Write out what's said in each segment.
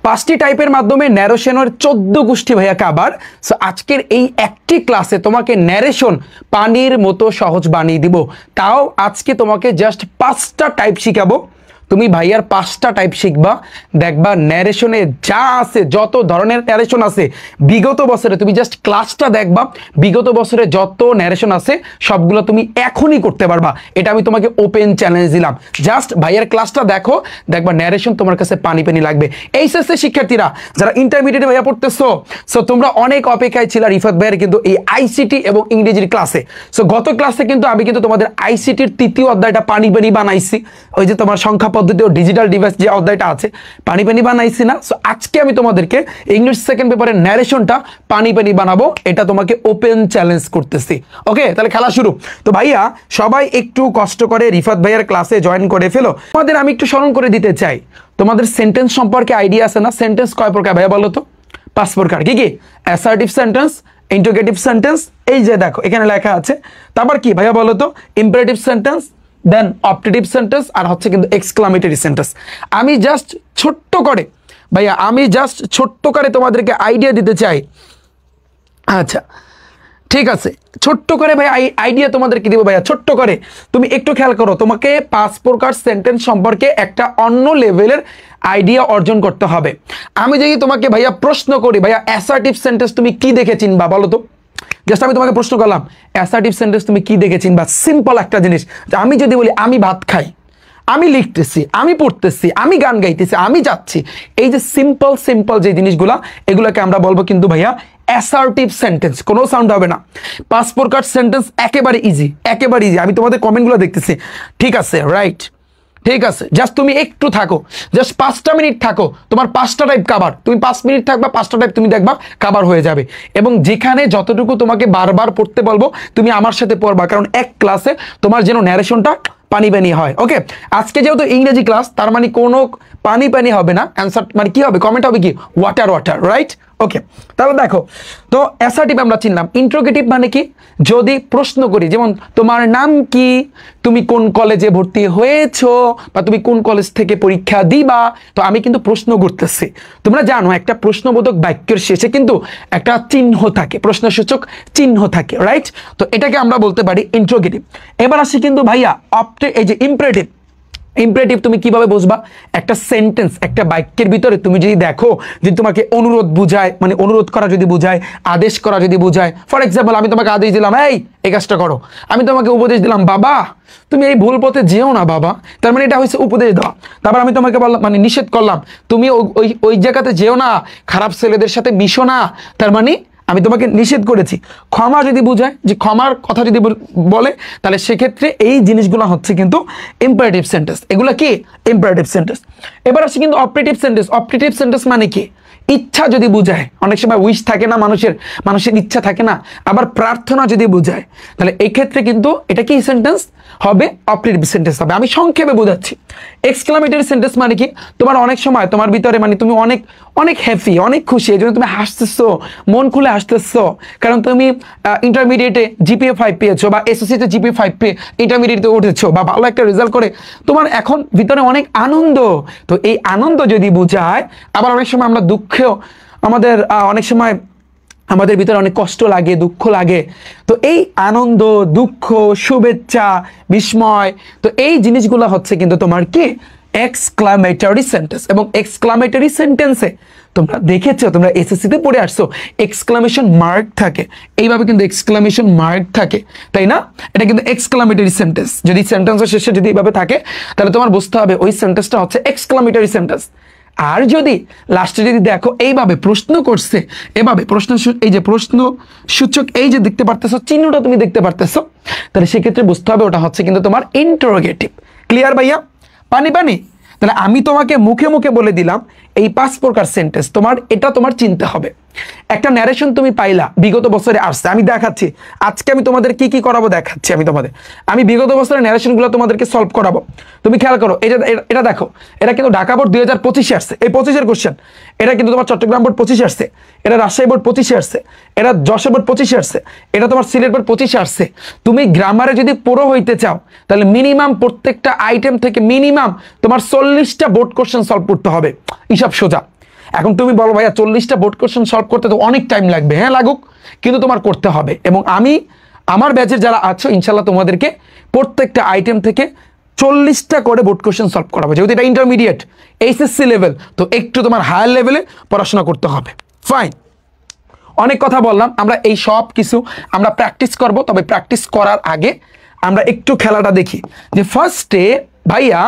5টি টাইপের মাধ্যমে ন্যারেশনের 14 গোষ্ঠী ভাইয়া কাবার। সো আজকের এই একটি ক্লাসে তোমাকে ন্যারেশন পানির মতো সহজ বানিয়ে দিব। তাও আজকে তোমাকে জাস্ট 5টা টাইপ শিখাবো। তুমি ভাইয়ার 5টা টাইপ শিখবা, দেখবা ন্যারেশনে যা আছে, যত ধরনের ন্যারেশন আছে বিগত বছরে, তুমি জাস্ট ক্লাসটা দেখবা, বিগত বছরে যত ন্যারেশন আছে সবগুলো তুমি এখনই করতে পারবা। এটা আমি তোমাকে ওপেন চ্যালেঞ্জ দিলাম। জাস্ট ভাইয়ার ক্লাসটা দেখো, দেখবা ন্যারেশন তোমার কাছে পানি পানি লাগবে। এইচএসসি শিক্ষার্থীরা যারা ইন্টারমিডিয়েটে ভাইয়া পড়তেছো, সো তোমরা অনেক অপেক্ষায় ছিল রিফাত ভাইয়ের কিন্তু এই আইসিটি এবং ইংরেজির ক্লাসে। সো গত ক্লাসে কিন্তু আমি কিন্তু তোমাদের আইসিটির 3য় অধ্যায়টা পানি পানি বানাইছি, ওই যে তোমার সংখ্যা পদ্ধতি ও ডিজিটাল ডিভাইস যে অধ্যায়টা আছে পানি পানি বানাইছি না। সো আজকে আমি তোমাদেরকে ইংলিশ সেকেন্ড পেপারের ন্যারেশনটা পানি পানি বানাবো, এটা তোমাকে ওপেন চ্যালেঞ্জ করতেছি। ওকে, তাহলে খেলা শুরু। তো ভাইয়া সবাই একটু কষ্ট করে রিফাত ভাইয়ার ক্লাসে জয়েন করে ফেলো। তোমাদের আমি একটু স্মরণ করে দিতে চাই, তোমাদের সেন্টেন্স সম্পর্কে আইডিয়া আছে না? সেন্টেন্স কয় প্রকার ভাইয়া বলো তো? 5 প্রকার। কি কি? অ্যাসার্টিভ সেন্টেন্স, ইন্টারোগেটিভ সেন্টেন্স, এই যে দেখো এখানে লেখা আছে। তারপর কি ভাইয়া বলো তো? ইম্পারেটিভ সেন্টেন্স, দেন অপটেটিভ সেন্টেন্স, আর হচ্ছে কিন্তু এক্সক্লামেটরি সেন্টেন্স। আমি জাস্ট ছোট্ট করে ভাইয়া, আমি জাস্ট ছোট্ট করে তোমাদেরকে আইডিয়া দিতে চাই। আচ্ছা ঠিক আছে, ছোট্ট করে ভাই আইডিয়া তোমাদেরকে দিব ভাইয়া, ছোট্ট করে। তুমি একটু খেয়াল করো, তোমাকে 5 প্রকার সেন্টেন্স সম্পর্কে একটা অন্য লেভেলের আইডিয়া অর্জন করতে হবে। আমি যদি তোমাকে ভাইয়া প্রশ্ন করি, ভাইয়া অ্যাসার্টিভ সেন্টেন্স তুমি কি দেখে চিনবা বলো তো? জাস্ট আমি তোমাকে প্রশ্ন করলাম, অ্যাসার্টিভ সেন্টেন্স তুমি কি দেখে চিনবা? সিম্পল একটা জিনিস, আমি যদি বলি আমি ভাত খাই, আমি লিখতেছি, আমি পড়তেছি, আমি গান গাইতেছি, আমি যাচ্ছি, এই যে সিম্পল সিম্পল যে জিনিসগুলা, এগুলোকে আমরা বলবো কিন্তু ভাইয়া অ্যাসার্টিভ সেন্টেন্স। কোনো সাউন্ড হবে না। 5 প্রকার সেন্টেন্স একেবারে ইজি, একেবারে ইজি। আমি তোমাদের কমেন্টগুলো দেখতেছি, ঠিক আছে, রাইট, ঠিক আছে। জাস্ট তুমি একটু থাকো, জাস্ট 5টা মিনিট থাকো, তোমার 5টা টাইপ কাবার। তুমি 5 মিনিট থাকবা, 5টা টাইপ তুমি দেখবা কাবার হয়ে যাবে। এবং যেখানে যতটুকু তোমাকে বারবার পড়তে বলবো তুমি আমার সাথে পড়বা, কারণ এক ক্লাসে তোমার যেন ন্যারেশনটা পানি পানি হয়। ওকে, আজকে যেহেতু ইংরেজি ক্লাস, তার মানে কোনো পানি পানি হবে না। অ্যান্সার মানে কি হবে? কমেন্ট হবে কি? Water water, right? ওকে, তাহলে দেখো তো অ্যাসার্টিভ আমরা চিনলাম। ইন্টারোগেটিভ মানে কি? যদি প্রশ্ন করি, যেমন তোমার নাম কি, তুমি কোন কলেজে ভর্তি হয়েছো, বা তুমি কোন কলেজ থেকে পরীক্ষা দিবা, তো আমি কিন্তু প্রশ্ন করতেছি। তোমরা জানো একটা প্রশ্নবোধক বাক্যের শেষে কিন্তু একটা চিহ্ন থাকে, প্রশ্নসূচক চিহ্ন থাকে, রাইট? তো এটাকে আমরা বলতে পারি ইন্টারোগেটিভ। এবার আসি কিন্তু ভাইয়া এই যে ইম্পারেটিভ। ইম্পারেটিভ তুমি কিভাবে বুঝবা? একটা সেন্টেন্স, একটা বাক্যের ভিতরে তুমি যদি দেখো যে তোমাকে অনুরোধ বুঝায়, মানে অনুরোধ করা যদি বুঝায়, আদেশ করা যদি বুঝায়। ফর এক্সাম্পল, আমি তোমাকে আদেশ দিলাম এই কাজটা করো, আমি তোমাকে উপদেশ দিলাম বাবা তুমি এই ভুল পথে যেও না বাবা, তার মানে এটা হচ্ছে উপদেশ দেওয়া। তারপর আমি তোমাকে বললাম, মানে নিষেধ করলাম, তুমি ওই জায়গাতে যেও না, খারাপ ছেলেদের সাথে মিশো না, তার মানে আমি তোমাকে নিষেধ করেছি। ক্ষমা যদি বুঝায়, যে ক্ষমার কথা যদি বলে, তাহলে সেক্ষেত্রে এই জিনিসগুলো হচ্ছে কিন্তু ইম্পারেটিভ সেন্টেন্স। এগুলো কি? Imperative sentence. এবার আসছে কিন্তু অপারেটিভ সেন্টেন্স। অপারেটিভ সেন্টেন্স মানে কি? ইচ্ছা যদি বুঝায়, অনেক সময় উইশ থাকে না, মানুষের ইচ্ছা থাকে না, আবার প্রার্থনা যদি বুঝায়, তাহলে এই ক্ষেত্রে কিন্তু এটা কি সেন্টেন্স হবে? অপারেটিভ সেন্টেন্স হবে। আমি সংক্ষেপে বোঝাচ্ছি। এক্সক্লামেটরি সেন্টেন্স মানে কি? তোমার অনেক সময় তোমার ভিতরে মানে তুমি অনেক অনেক হ্যাপি, অনেক খুশি, এই জন্য তুমি হাসতেছো, মন খুলে হাসতেছো, কারণ তুমি ইন্টারমিডিয়েটে জিপিএ 5 পেয়েছো, বা এসএসসিতে জিপিএ 5 পেয়ে ইন্টারমিডিয়েটে উঠেছো, বা ভালো একটা রেজাল্ট করে তোমার এখন ভিতরে অনেক আনন্দ। তো এই আনন্দ যদি বুঝায়, আবার অনেক সময় আমরা দুঃখেও, আমাদের অনেক সময় আমাদের ভিতরে অনেক কষ্ট লাগে, দুঃখ লাগে। তো এই আনন্দ, দুঃখ, শুভেচ্ছা, বিস্ময়, তো এই জিনিসগুলো হচ্ছে কিন্তু তোমার কি? Exclamatory sentence. এবং এক্সক্লামেটরি সেন্টেন্সে তোমরা দেখেছো, তোমরা এসএসসিতে পড়ে আসছো, এক্সক্লামেশন মার্ক থাকে, এইভাবে কিন্তু এক্সক্লামেশন মার্ক থাকে, তাই না? এটা কিন্তু এক্সক্লামেটরি সেন্টেন্স। যদি সেন্টেন্সের শেষে যদি এইভাবে থাকে, তাহলে তোমার বুঝতে হবে ওই সেন্টেন্সটা হচ্ছে এক্সক্লামেটরি সেন্টেন্স। আর যদি লাস্টে যদি দেখো এইভাবে প্রশ্ন করছে, এভাবে প্রশ্ন, এই যে প্রশ্ন সূচক, এই যে দেখতে পারতেছো চিহ্নটা তুমি দেখতে পারতেছো, তাহলে সেক্ষেত্রে বুঝতে হবে ওটা হচ্ছে কিন্তু তোমার ইন্টারোগেটিভ। ক্লিয়ার ভাইয়া? পানি পানি? তাহলে আমি তোমাকে মুখে মুখে বলে দিলাম এই 5 প্রকার সেন্টেন্স, এটা তোমার চিনতে হবে। একটা ন্যারেশন তুমি পাইলা, বিগত বছরে আসছে, আমি দেখাচ্ছি আজকে আমি তোমাদের কি কি করাবো দেখাচ্ছি। আমি বিগত বছরের ন্যারেশনগুলো তোমাদেরকে সলভ করাবো। তুমি খেয়াল করো, এটা দেখো, এটা কিন্তু ঢাকা বোর্ড 2025-এ আসছে, এই 25-এর কোশ্চেন। এটা কিন্তু তোমার চট্টগ্রাম বোর্ড 25-এ আসছে, এটা রাজশাহী বোর্ড 25-এ আসছে, এটা যশোর বোর্ড 25-এ আসছে, এটা তোমার সিলেট বোর্ড 25-এ আসছে। তুমি গ্রামারে যদি পুরো হইতে চাও, তাহলে মিনিমাম প্রত্যেকটা আইটেম থেকে মিনিমাম তোমার 40টা বোর্ড কোশ্চেন সলভ করতে হবে। হিসাব সোজা। এখন তুমি বলো ভাইয়া 40টা বোর্ড কোশ্চেন সলভ করতে তো অনেক টাইম লাগবে, হ্যাঁ লাগুক, কিন্তু তোমার করতে হবে। এবং আমি আমার ব্যাচের যারা আছো ইনশাল্লাহ তোমাদেরকে প্রত্যেকটা আইটেম থেকে 40টা করে বোর্ড কোশ্চেন সলভ করাবো। যেহেতু এটা ইন্টারমিডিয়েট এইচএসসি লেভেল, তো একটু তোমার হায়ার লেভেলে পড়াশোনা করতে হবে। ফাইন, অনেক কথা বললাম, আমরা এই সব কিছু আমরা প্র্যাকটিস করব। তবে প্র্যাকটিস করার আগে আমরা একটু খেলাটা দেখি যে ফার্স্টে ভাইয়া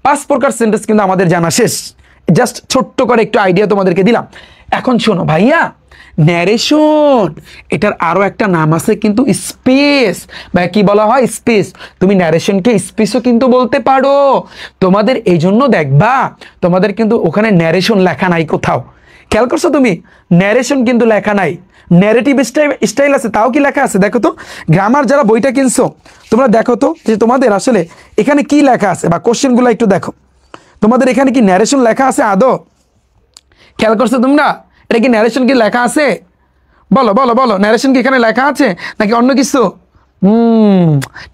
5 প্রকার সেন্টেন্স কিন্তু আমাদের জানা শেষ, জাস্ট ছোট্ট করে একটু আইডিয়া তোমাদেরকে দিলাম। এখন শোনো ভাইয়া, ন্যারেশন এটার আরো একটা নাম আছে কিন্তু স্পেস, বা কি বলা হয় স্পেস। তুমি ন্যারেশনকে স্পেসও কিন্তু বলতে পারো। তোমাদের এই জন্য দেখবা তোমাদের কিন্তু ওখানে ন্যারেশন লেখা নাই কোথাও, খেয়াল করছো তুমি? ন্যারেশন কিন্তু লেখা নাই, ন্যারেটিভ স্টাইল আছে, তাও কি লেখা আছে? দেখো তো গ্রামার যারা বইটা কিনছো তোমরা দেখো তো যে তোমাদের আসলে এখানে কি লেখা আছে, বা কোশ্চেনগুলো একটু দেখো তোমাদের এখানে কি ন্যারেশন লেখা আছে আদৌ? খেয়াল করছো তোমরা? এটা কি ন্যারেশন কি লেখা আছে? বলো বলো বলো, ন্যারেশন কি এখানে লেখা আছে নাকি অন্য কিছু?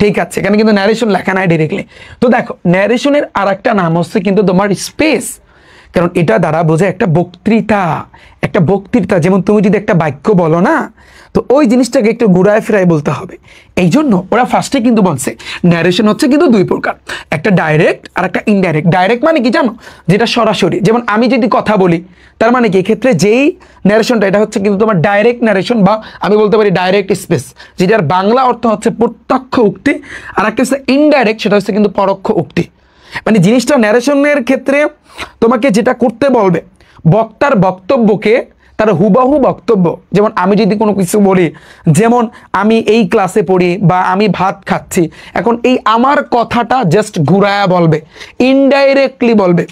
ঠিক আছে, এখানে কিন্তু ন্যারেশন লেখা নাই ডিরেক্টলি। তো দেখো ন্যারেশনের আর একটা নাম হচ্ছে কিন্তু তোমার স্পেস, কারণ এটা দ্বারা বোঝায় একটা বক্তৃতা। একটা বক্তৃতা যেমন তুমি যদি একটা বাক্য বলো না, তো ওই জিনিসটাকে একটু ঘুরায় ফিরায় বলতে হবে। এই জন্য ওরা ফার্স্টে কিন্তু বলছে ন্যারেশন হচ্ছে কিন্তু 2 প্রকার, একটা ডাইরেক্ট আর একটা ইনডাইরেক্ট। ডাইরেক্ট মানে কি জানো? যেটা সরাসরি, যেমন আমি যদি কথা বলি, তার মানে কি এক্ষেত্রে যেই ন্যারেশনটা এটা হচ্ছে কিন্তু তোমার ডাইরেক্ট ন্যারেশন, বা আমি বলতে পারি ডাইরেক্ট স্পেস, যেটার বাংলা অর্থ হচ্ছে প্রত্যক্ষ উক্তি। আর একটা হচ্ছে ইনডাইরেক্ট, সেটা হচ্ছে কিন্তু পরোক্ষ উক্তি। মানে জিনিসটা ন্যারেশনের ক্ষেত্রে তোমাকে যেটা করতে বলবে, বক্তার বক্তব্যকে তার হুবহু বক্তব্য, যেমন আমি যদি কোনো কিছু বলি, যেমন আমি এই ক্লাসে পড়ি বা আমি ভাত খাচ্ছি, এখন এই আমার কথাটা জাস্ট ঘুরায়া বলবে, ইনডাইরেক্টলি বলবে।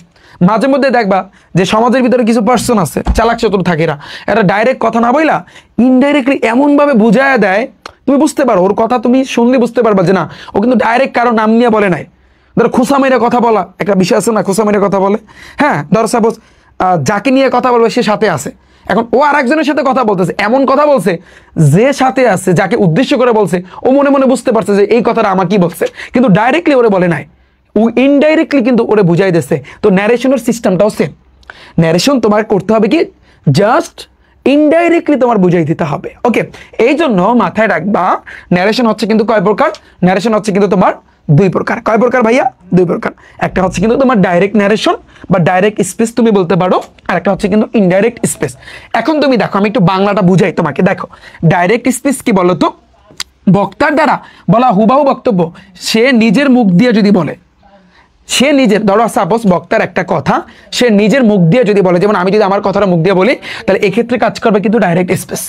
মাঝে মধ্যে দেখবা যে সমাজের ভিতরে কিছু পার্সন আছে চালাক চতুর থাকে, এরা ডাইরেক্ট কথা না বইলা ইনডাইরেক্টলি এমনভাবে বুঝায়া দেয়, তুমি বুঝতে পারো ওর কথা, তুমি শুনলে বুঝতে পারবা যে না ও কিন্তু ডাইরেক্ট কারো নাম নিয়ে বলে নাই। ধরো খোসা মেরে কথা বলা, একটা বিষয় আছে না, খোসা মেরে কথা বলে। হ্যাঁ, ধরো সাপোজ যাকে নিয়ে কথা বলবে সে সাথে আছে, এখন ও আরেকজনের সাথে কথা বলতেছে, এমন কথা বলছে যে সাথে আছে যাকে উদ্দেশ্য করে বলছে ও মনে মনে বুঝতে পারছে যে এই কথাটা আমাকেই বলছে, কিন্তু ডাইরেক্টলি ওরে বলে নাই, ও ইনডাইরেক্টলি কিন্তু ওরে বুঝাই দিচ্ছে। তো ন্যারেশনের সিস্টেমটাও সেম। ন্যারেশন তোমার করতে হবে কি, জাস্ট ইনডাইরেক্টলি তোমার বুঝাই দিতে হবে। ওকে, এই জন্য মাথায় রাখবা ন্যারেশন হচ্ছে কিন্তু কয় প্রকার? ন্যারেশন হচ্ছে কিন্তু তোমার 2 প্রকার। কয় প্রকার ভাইয়া? 2 প্রকার। একটা হচ্ছে কিন্তু তোমার ডাইরেক্ট ন্যারেশন বা ডাইরেক্ট স্পেস তুমি বলতে পারো, আর একটা হচ্ছে কিন্তু ইনডাইরেক্ট স্পেস। এখন তুমি দেখো, আমি একটু বাংলাটা বুঝাই তোমাকে। দেখো ডাইরেক্ট স্পেস কি বলো তো? বক্তার দ্বারা বলা হুবাহু বক্তব্য সে নিজের মুখ দিয়ে যদি বলে, সে নিজের, ধরো সাপোজ বক্তার একটা কথা সে নিজের মুখ দিয়ে যদি বলে, যেমন আমি যদি আমার কথাটা মুখ দিয়ে বলি, তাহলে এক্ষেত্রে কাজ করবে কিন্তু ডাইরেক্ট স্পেস।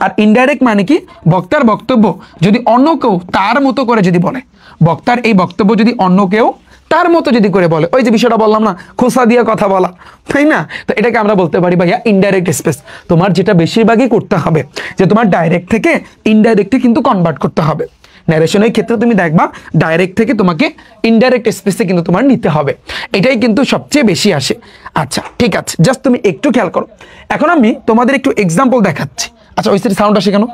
আর ইনডাইরেক্ট মানে কি, বক্তার বক্তব্য যদি অন্য কেউ তার মতো করে যদি বলে, বক্তার এই বক্তব্য যদি অন্য কেউ তার মতো যদি করে বলে, ওই যে বিষয়টা বললাম না, খোসা দিয়ে কথা বলা, তাই না? তো এটাকে আমরা বলতে পারি ভাইয়া ইনডাইরেক্ট স্পেস। তোমার যেটা বেশিরভাগই করতে হবে যে তোমার ডাইরেক্ট থেকে ইনডাইরেক্টে কিন্তু কনভার্ট করতে হবে। ন্যারেশনের ক্ষেত্রে তুমি দেখবা ডাইরেক্ট থেকে তোমাকে ইনডাইরেক্ট স্পেসে কিন্তু তোমার নিতে হবে, এটাই কিন্তু সবচেয়ে বেশি আসে। আচ্ছা ঠিক আছে, জাস্ট তুমি একটু খেয়াল করো। এখন আমি তোমাদের একটু এক্সাম্পল দেখাচ্ছি। আচ্ছা ওই সাউন্ড আসে কেন?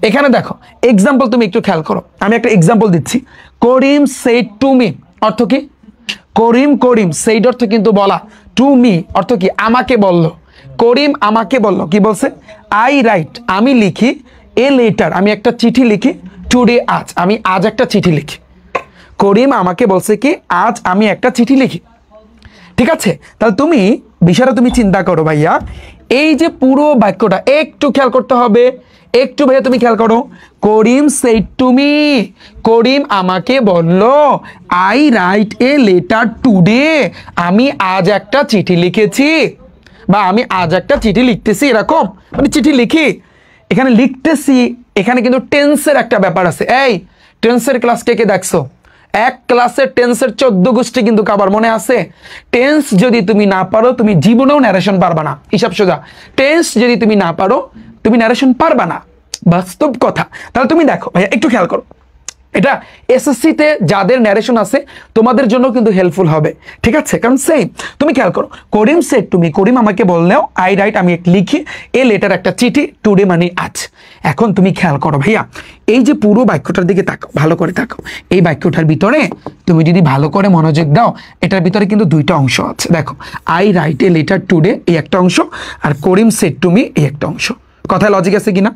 এখানে দেখো এক্সাম্পল তুমি একটু খেয়াল করো, আমি একটা এক্সাম্পল দিচ্ছি। করিম সেড টু মি অর্থ কি? করিম, করিম সেইড অর্থ কিন্তু বলা, টু মি অর্থ কি? আমাকে বলল। করিম আমাকে বলল, কি বলছে? আই রাইট আমি লিখি, এ লেটার আমি একটা চিঠি লিখি, টুডে আজ আমি আজ একটা চিঠি লিখি। করিম আমাকে বলছে কি আজ আমি একটা চিঠি লিখি। ঠিক আছে, তাহলে তুমি বিষয়টা তুমি চিন্তা করো ভাইয়া, এই যে পুরো বাক্যটা একটু খেয়াল করতে হবে, একটু ভাইয়া তুমি খেয়াল করো। করিম সেড টু মি, করিম আমাকে বলল, I write a letter today আমি আজ একটা চিঠি লিখেছি, বা আমি আজ একটা চিঠি লিখতেছি, এরকম মানে চিঠি লিখি। এখানে লিখতেছি, এখানে কিন্তু টেন্সের একটা ব্যাপার আছে। এই টেন্সের ক্লাস কে কে দেখছো? এক ক্লাসে টেন্সের 14 গোষ্ঠী কিন্তু কাবার মনে আছে? টেন্স যদি তুমি না পারো তুমি জীবনেও ন্যারেশন পারবা না, হিসাব সোজা। টেন্স যদি তুমি না পারো তুমি ন্যারেশন পারবা না, বাস্তব কথা। তাহলে তুমি দেখো ভাইয়া একটু খেয়াল করো, এটা এসএসসি-তে যাদের ন্যারেশন আছে তোমাদের জন্য কিন্তু হেল্পফুল হবে, ঠিক আছে? কারণ সেম তুমি খেয়াল করো, করিম সেড টু মি, করিম আমাকে বললেও আই রাইট, আমি লিখি এ লেটার একটা চিঠি, টুডে মানে আজ। এখন তুমি খেয়াল করো ভাইয়া, এই যে পুরো বাক্যটার দিকে তাকাও, ভালো করে তাকাও। এই বাক্যটার ভিতরে তুমি যদি ভালো করে মনোযোগ দাও, এটার ভিতরে কিন্তু দুইটা অংশ আছে। দেখো, I write a letter today এই একটা অংশ, আর করিম সেড টু মি এই একটা অংশ। কথায় লজিক আছে কিনা?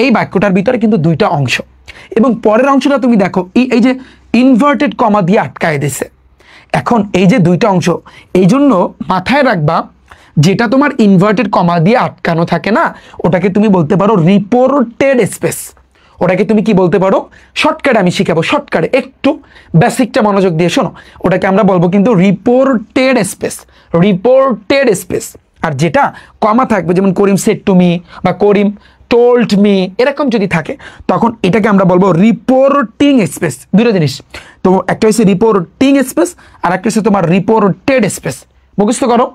এই বাক্যটার ভিতরে কিন্তু দুইটা অংশ, এবং পরের অংশটা তুমি দেখো, এই যে ইনভার্টেড কমা দিয়ে আটকায় দিছে। এখন এই যে দুইটা অংশ, এই জন্য মাথায় রাখবা, যেটা তোমার ইনভার্টেড কমা দিয়ে আটকানো থাকে না, ওটাকে তুমি বলতে পারো রিপোর্টেড স্পেস। ওটাকে তুমি কি বলতে পারো? শর্টকাটে আমি শিখাবো, শর্টকাটে একটু বেসিকটা মনোযোগ দিয়ে শোনো। ওটাকে আমরা বলবো কিন্তু রিপোর্টেড স্পেস, রিপোর্টেড স্পেস। আর যেটা কমা থাকবে, যেমন করিম সেড টু মি বা করিম টোল্ড মি, এরকম যদি থাকে তখন এটাকে আমরা বলবো রিপোর্টিং স্পেস। দুটো জিনিস তো, একটা হচ্ছে রিপোর্টিং স্পেস আর একটা হচ্ছে তোমার রিপোর্টেড স্পেস। মুখস্থ করো,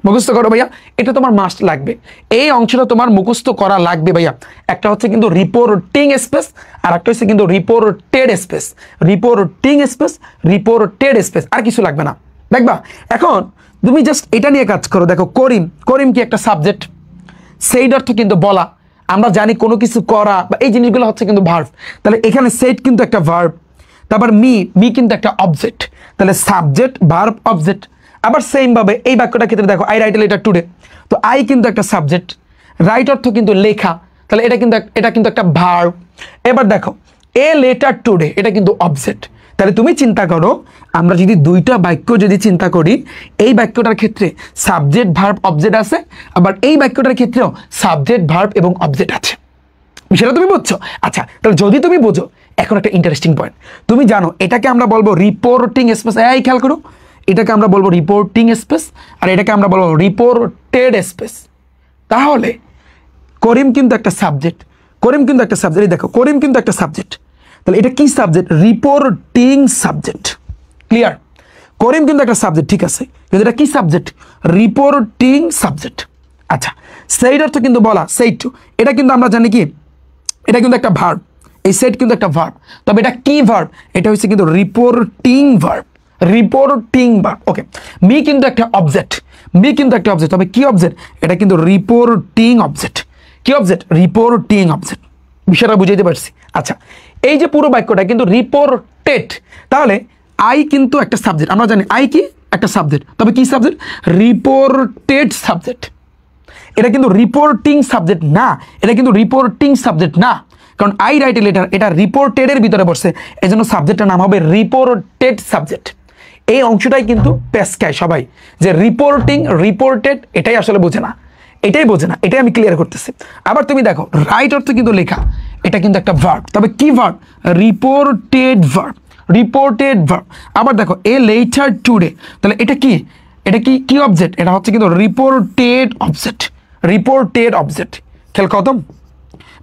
মুখস্থ করো ভাইয়া, এটা তোমার মাস্ট লাগবে, এই অংশটা তোমার মুখস্থ করা লাগবে ভাইয়া। একটা হচ্ছে কিন্তু রিপোর্টিং স্পেস আর একটা হচ্ছে কিন্তু reported space. Reporting space, reported space, আর কিছু লাগবে না, দেখবা। এখন তুমি জাস্ট এটা নিয়ে কাজ করো। দেখো, করিম, করিম কি একটা সাবজেক্ট? সেইড অর্থ কিন্তু বলা, আমরা জানি কোনো কিছু করা, বা এই জিনিসগুলো হচ্ছে কিন্তু ভার্ব। তাহলে এখানে সেইড কিন্তু একটা ভার্ব, তারপর মি, মি কিন্তু একটা অবজেক্ট, তাহলে সাবজেক্ট ভার্ব অবজেক্ট। আবার সেম ভাবে এই বাক্যটার ক্ষেত্রে দেখো, I write a letter today, তো আই কিন্তু একটা সাবজেক্ট, রাইট অর্থ কিন্তু লেখা, তাহলে এটা কিন্তু একটা ভার্ব। এবার দেখো, এ লেটার টুডে, এটা কিন্তু অবজেক্ট। তাহলে তুমি চিন্তা করো, আমরা যদি দুইটা বাক্য যদি চিন্তা করি, এই বাক্যটার ক্ষেত্রে সাবজেক্ট ভার্ব অবজেক্ট আছে, আবার এই বাক্যটার ক্ষেত্রেও সাবজেক্ট ভার্ব এবং অবজেক্ট আছে। বিষয়টা তুমি বুঝছো? আচ্ছা, তাহলে যদি তুমি বোঝো, এখন একটা ইন্টারেস্টিং পয়েন্ট, তুমি জানো এটাকে আমরা বলবো রিপোর্টিং স্পেস। এই খেয়াল করো, এটাকে আমরা বলবো রিপোর্টিং স্পেস আর এটাকে আমরা বলবো রিপোর্টেড স্পেস। তাহলে করিম কিন্তু একটা সাবজেক্ট, করিম কিন্তু একটা সাবজেক্ট, দেখো করিম কিন্তু একটা সাবজেক্ট, তাহলে এটা কি সাবজেক্ট? Reporting subject. ক্লিয়ার? করিম কিন্তু একটা সাবজেক্ট, ঠিক আছে, কিন্তু এটা কি সাবজেক্ট? Reporting subject. আচ্ছা, সেইড অর্থ কিন্তু বলা, সেইড টু, এটা কিন্তু আমরা জানি কি, এটা কিন্তু একটা ভার্ব, এই সেট কিন্তু একটা ভার্ব, তবে এটা কি ভার্ব? এটা হচ্ছে কিন্তু রিপোর্টিং ভার্ব, রিপোর্টিং ভার্ব। ওকে, মি কিন্তু একটা অবজেক্ট, মি কিন্তু একটা অবজেক্ট, তবে কি অবজেক্ট? এটা কিন্তু রিপোর্টিং অবজেক্ট। কি অবজেক্ট? Reporting object. বিষয়টা বুঝাইতে পারছি? আচ্ছা, এই যে পুরো বাক্যটা কিন্তু রিপোর্টেড, তাহলে আই কিন্তু একটা সাবজেক্ট, আমরা জানি আই কি একটা সাবজেক্ট, তবে কি সাবজেক্ট? Reported subject. এটা কিন্তু রিপোর্টিং সাবজেক্ট না, এটা কিন্তু রিপোর্টিং সাবজেক্ট না, কারণ আই রাইট এ লেটার, এটা রিপোর্টেডের ভিতরে বসছে, এই জন্য সাবজেক্টের নাম হবে রিপোর্টেড সাবজেক্ট। এই অংশটাই কিন্তু পেস্কায় সবাই, যে রিপোর্টিং রিপোর্টেড, এটাই আসলে বোঝে না, এটাই বোঝে না, এটাই আমি ক্লিয়ার করতেছি। আবার তুমি দেখো, রাইট অর্থ কিন্তু লেখা, এটা কিন্তু একটা ভার্ব, তবে কি verb? Reported verb, reported verb. আবার দেখো, এ লেটার টুডে, তাহলে এটা কি? এটা কি কি অবজেক্ট? এটা হচ্ছে কিন্তু রিপোর্টেড অবজেক্ট, রিপোর্টেড অবজেক্ট। খেল কদম,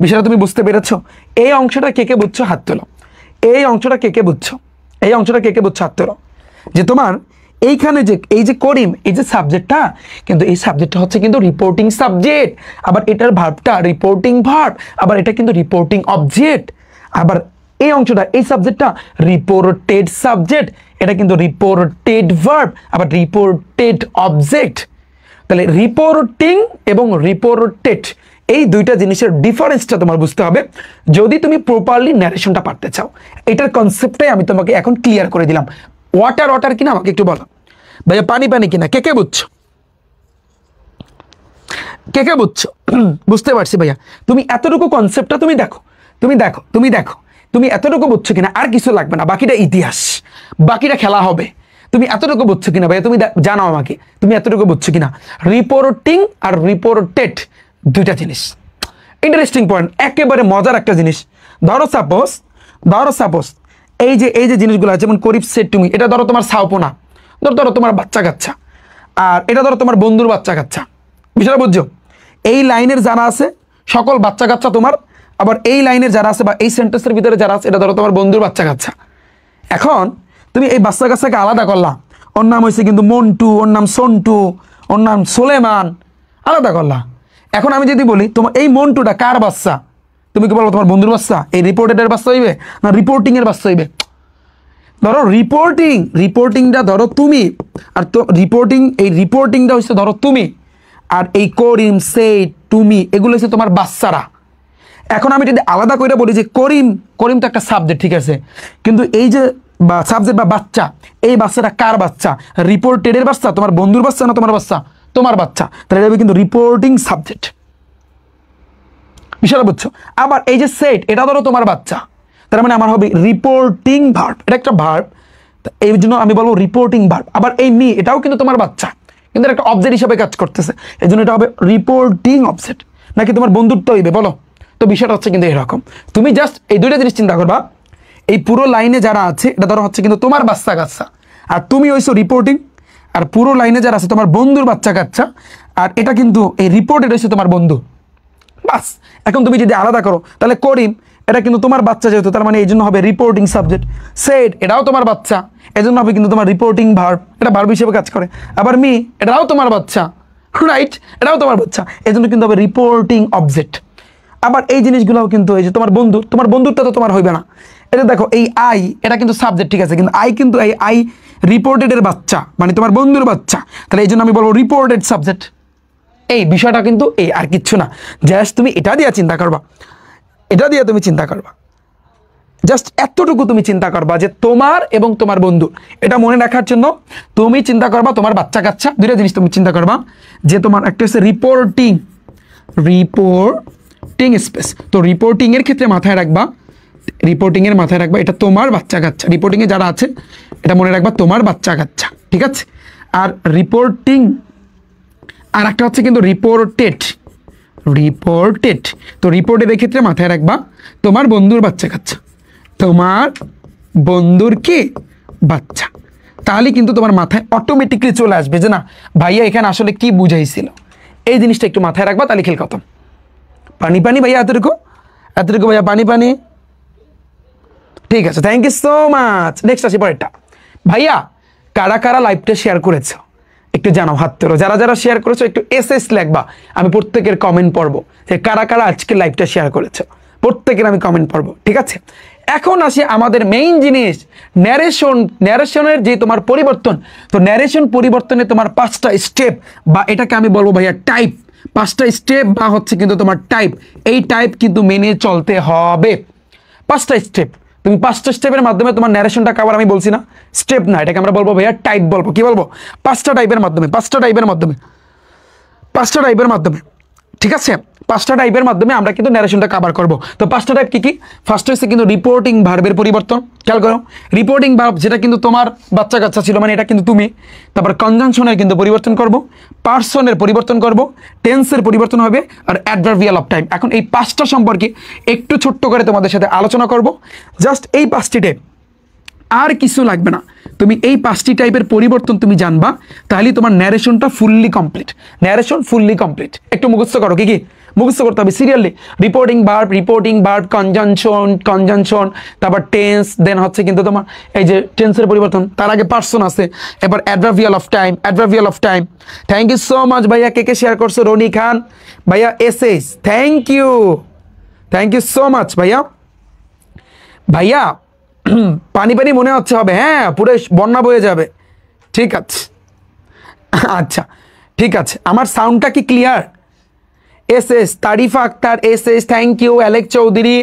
বিষয়টা তুমি বুঝতে পেরেছো? এই অংশটা কে কে বুঝছো? হাত তোলো। এই অংশটা কে কে বুঝছো? এই অংশটা কে কে বুঝছো? হাত তোলো। যে তোমার এইখানে যে এই যে করিম, এই যে সাবজেক্টটা, কিন্তু এই সাবজেক্টটা হচ্ছে কিন্তু রিপোর্টিং সাবজেক্ট, আবার এটার ভার্বটা রিপোর্টিং ভার্ব, আবার এটা কিন্তু রিপোর্টিং অবজেক্ট। আবার এই অংশটা, এই সাবজেক্টটা রিপোর্টেড সাবজেক্ট, এটা কিন্তু রিপোর্টেড ভার্ব, আবার রিপোর্টেড অবজেক্ট। তাহলে রিপোর্টিং এবং রিপোর্টেড, এই দুইটা জিনিসের ডিফারেন্সটা তোমার বুঝতে হবে যদি তুমি প্রপারলি ন্যারেশনটা পারতে চাও। এটার কনসেপ্টটাই আমি তোমাকে এখন ক্লিয়ার করে দিলাম। ওয়াটার ওয়াটার কিনা আমাকে একটু বলো ভাইয়া, পানি পানি কিনা, কে কে বুঝছো? কে কে বুঝছো? বুঝতে পারছি ভাইয়া, তুমি এতটুকু কনসেপ্টটা তুমি দেখো, তুমি দেখো, তুমি দেখো, তুমি এতটুকু বুঝছো কিনা, আর কিছু লাগবে না, বাকিটা ইতিহাস, বাকিটা খেলা হবে। তুমি এতটুকু বুঝছো কিনা ভাইয়া, তুমি জানাও আমাকে, তুমি এতটুকু বুঝছো কিনা? রিপোর্টিং আর রিপোর্টেড দুইটা জিনিস। ইন্টারেস্টিং পয়েন্ট, একেবারে মজার একটা জিনিস। ধরো সাপোজ এই যে জিনিসগুলো, যেমন করিম সেড টু মি, এটা ধরো তোমার সাউপনা, ধরো তোমার বাচ্চা কাচ্চা, আর এটা ধরো তোমার বন্ধুর বাচ্চা কাচ্চা। বিষয়টা বুঝছো? এই লাইনের যারা আছে সকল বাচ্চা কাচ্চা তোমার, আবার এই লাইনের যারা আছে বা এই সেন্টেন্সের ভিতরে যারা আছে, এটা ধরো তোমার বন্ধুর বাচ্চা কাচ্চা। এখন তুমি এই বাচ্চা কাচ্চাকে আলাদা করলা, ওর নাম হয়েছে কিন্তু মন্টু, ওর নাম সন্টু, ওর নাম সোলেমান, আলাদা করলা। এখন আমি যদি বলি তোমার এই মন্টুটা কার বাচ্চা, তুমি কি বলবো তোমার বন্ধুর বাচ্চা এই রিপোর্টেডের বাচ্চা হইবে না রিপোর্টিং এর বাচ্চা হইবে? ধরো রিপোর্টিংটা ধরো তুমি, আর তো রিপোর্টিংটা হচ্ছে ধরো তুমি, আর এই করিম সেইড তুমি এগুলো হচ্ছে তোমার বাচ্চারা। এখন আমি যদি আলাদা করে বলি যে করিম তো একটা সাবজেক্ট, ঠিক আছে, কিন্তু এই যে সাবজেক্ট বা বাচ্চা, এই বাচ্চাটা কার বাচ্চা? রিপোর্টেডের বাচ্চা, তোমার বন্ধুর বাচ্চা না তোমার বাচ্চা? তোমার বাচ্চা। তাহলে এটা হবে কিন্তু রিপোর্টিং সাবজেক্ট, বিষয়টা বুঝছো? আবার এই যে সেট, এটা ধরো তোমার বাচ্চা, তার মানে আমার হবে রিপোর্টিং ভার্ব, এটা একটা ভার্ব, এই জন্য আমি বলবো রিপোর্টিং ভার্ব। আবার এই মি, এটাও কিন্তু তোমার বাচ্চা, কিন্তু একটা অবজেক্ট হিসেবে কাজ করতেছে, এই জন্য এটা হবে রিপোর্টিং অবজেক্ট। নাকি তোমার বন্ধুত্ব হইবে বলো? তো বিষয়টা হচ্ছে কিন্তু এরকম, তুমি জাস্ট এই দুইটা জিনিস চিন্তা করবা, এই পুরো লাইনে যারা আছে এটা ধরো হচ্ছে কিন্তু তোমার বাচ্চা কাচ্চা, আর তুমি হইছো রিপোর্টিং, আর পুরো লাইনে যারা আছে তোমার বন্ধুর বাচ্চা কাচ্চা, আর এটা কিন্তু এই রিপোর্টেড হয়েছে তোমার বন্ধু, বাস। এখন তুমি যদি আলাদা করো তাহলে করিম এটা কিন্তু তোমার বাচ্চা যেহেতু, তার মানে এই জন্য হবে রিপোর্টিং সাবজেক্ট। সেড এটাও তোমার বাচ্চা, এই জন্য হবে কিন্তু তোমার রিপোর্টিং ভার্ব, এটা ভার্ব হিসেবে কাজ করে। আবার মি এটাও তোমার বাচ্চা, রাইট, এটাও তোমার বাচ্চা, এই জন্য কিন্তু হবে রিপোর্টিং অবজেক্ট। আবার এই জিনিসগুলোও কিন্তু এই যে তোমার বন্ধুত্বটা তো তোমার হইবে না। এটা দেখো এই আই, এটা কিন্তু সাবজেক্ট, ঠিক আছে, কিন্তু এই আই রিপোর্টেডের বাচ্চা, মানে তোমার বন্ধুর বাচ্চা, তাহলে এই জন্য আমি বলবো রিপোর্টেড সাবজেক্ট। এই বিষয়টা কিন্তু এই, আর কিচ্ছু না, জাস্ট তুমি এটা দিয়ে চিন্তা করবা, এটা দিয়ে তুমি চিন্তা করবা, জাস্ট এতটুকু তুমি চিন্তা করবা যে তোমার এবং তোমার বন্ধু, এটা মনে রাখার জন্য তুমি চিন্তা করবা তোমার বাচ্চা কাচ্চা, দুইটা জিনিস তুমি চিন্তা করবা, যে তোমার একটা হচ্ছে রিপোর্টিং স্পেস, তো রিপোর্টিং এর ক্ষেত্রে মাথায় রাখবা, এটা তোমার বাচ্চা কাচ্চা, রিপোর্টিং এ যারা আছে এটা মনে রাখবা তোমার বাচ্চা কাচ্চা, ঠিক আছে। আর রিপোর্টিং, আর একটা হচ্ছে কিন্তু রিপোর্টেড, তো রিপোর্টের ক্ষেত্রে মাথায় রাখবা তোমার বন্ধুর বাচ্চা কাচ্চা, তোমার বন্ধুর কি বাচ্চা, তাহলে কিন্তু তোমার মাথায় অটোমেটিকলি চলে আসবে যে না ভাইয়া এখানে আসলে কি বুঝাইছিল, এই জিনিসটা একটু মাথায় রাখবা, তাহলে খেল খতম। পানি ভাইয়া, এতটুকু ভাইয়া, পানি, ঠিক আছে, thank you so much. Next আসি পরেরটা। ভাইয়া কারা লাইভটা শেয়ার করেছো একটু জানাও, হাত তোলো, যারা শেয়ার করেছো একটু এসএস লিখবা, আমি প্রত্যেকের কমেন্ট পড়বো যে কারা আজকে লাইভটা শেয়ার করেছো, প্রত্যেকের আমি কমেন্ট পড়বো, ঠিক আছে। এখন আসি আমাদের মেইন জিনিস, ন্যারেশনের যে তোমার পরিবর্তন, তো ন্যারেশন পরিবর্তনে তোমার 5টা স্টেপ, বা এটাকে আমি বলবো ভাইয়া টাইপ, 5টা স্টেপ বা হচ্ছে কিন্তু তোমার টাইপ, এই টাইপ কিন্তু মেনে চলতে হবে। 5টা স্টেপ, তুমি 5টা স্টেপের মাধ্যমে তোমার ন্যারেশনটা কভার, আমি বলছি না স্টেপ না, এটাকে আমরা বলবো ভাইয়া টাইপ বলবো, কি বলবো? 5টা টাইপের মাধ্যমে, ঠিক আছে, 5টা টাইপের মাধ্যমে আমরা কিন্তু ন্যারেশনটা কভার করব। তো 5টা টাইপ কি? ফার্স্ট হচ্ছে কিন্তু রিপোর্টিং ভার্বের পরিবর্তন, খেয়াল করো, রিপোর্টিং ভার্ব যেটা কিন্তু তোমার বাচ্চা কাচ্চা ছিল, মানে এটা কিন্তু তুমি, তারপর কনজাংশনের কিন্তু পরিবর্তন করব, পার্সনের পরিবর্তন করব, টেন্সের পরিবর্তন হবে, আর অ্যাডভার্বিয়াল অফ টাইম। এখন এই 5টা সম্পর্কে একটু ছোট্ট করে তোমাদের সাথে আলোচনা করব, জাস্ট এই 5টি টাইপ, আর কিছু লাগবে না, তুমি এই 5টি টাইপের পরিবর্তন তুমি জানবা, তাহলে তোমার ন্যারেশনটা ফুললি কমপ্লিট। একটু মুখস্থ করো, কি মুখস্থ করতে হবে সিরিয়ালি, রিপোর্টিং ভার্ব, কনজাংশন, তারপর টেন্স, দেন হচ্ছে কিন্তু তোমার এই যে টেন্সের পরিবর্তন, তার আগে পার্সন আছে, এবার adverbial of time. Thank you so much ভাইয়া, কে শেয়ার করছো? রনি খান ভাইয়া, SS, thank you so much ভাইয়া। পানি মনে হচ্ছে হবে, হ্যাঁ পুরো বন্যা বয়ে যাবে, ঠিক আছে, আচ্ছা ঠিক আছে, আমার সাউন্ডটা কি clear? SS Tarifa Akter, SS thank you, Alec Chowdhury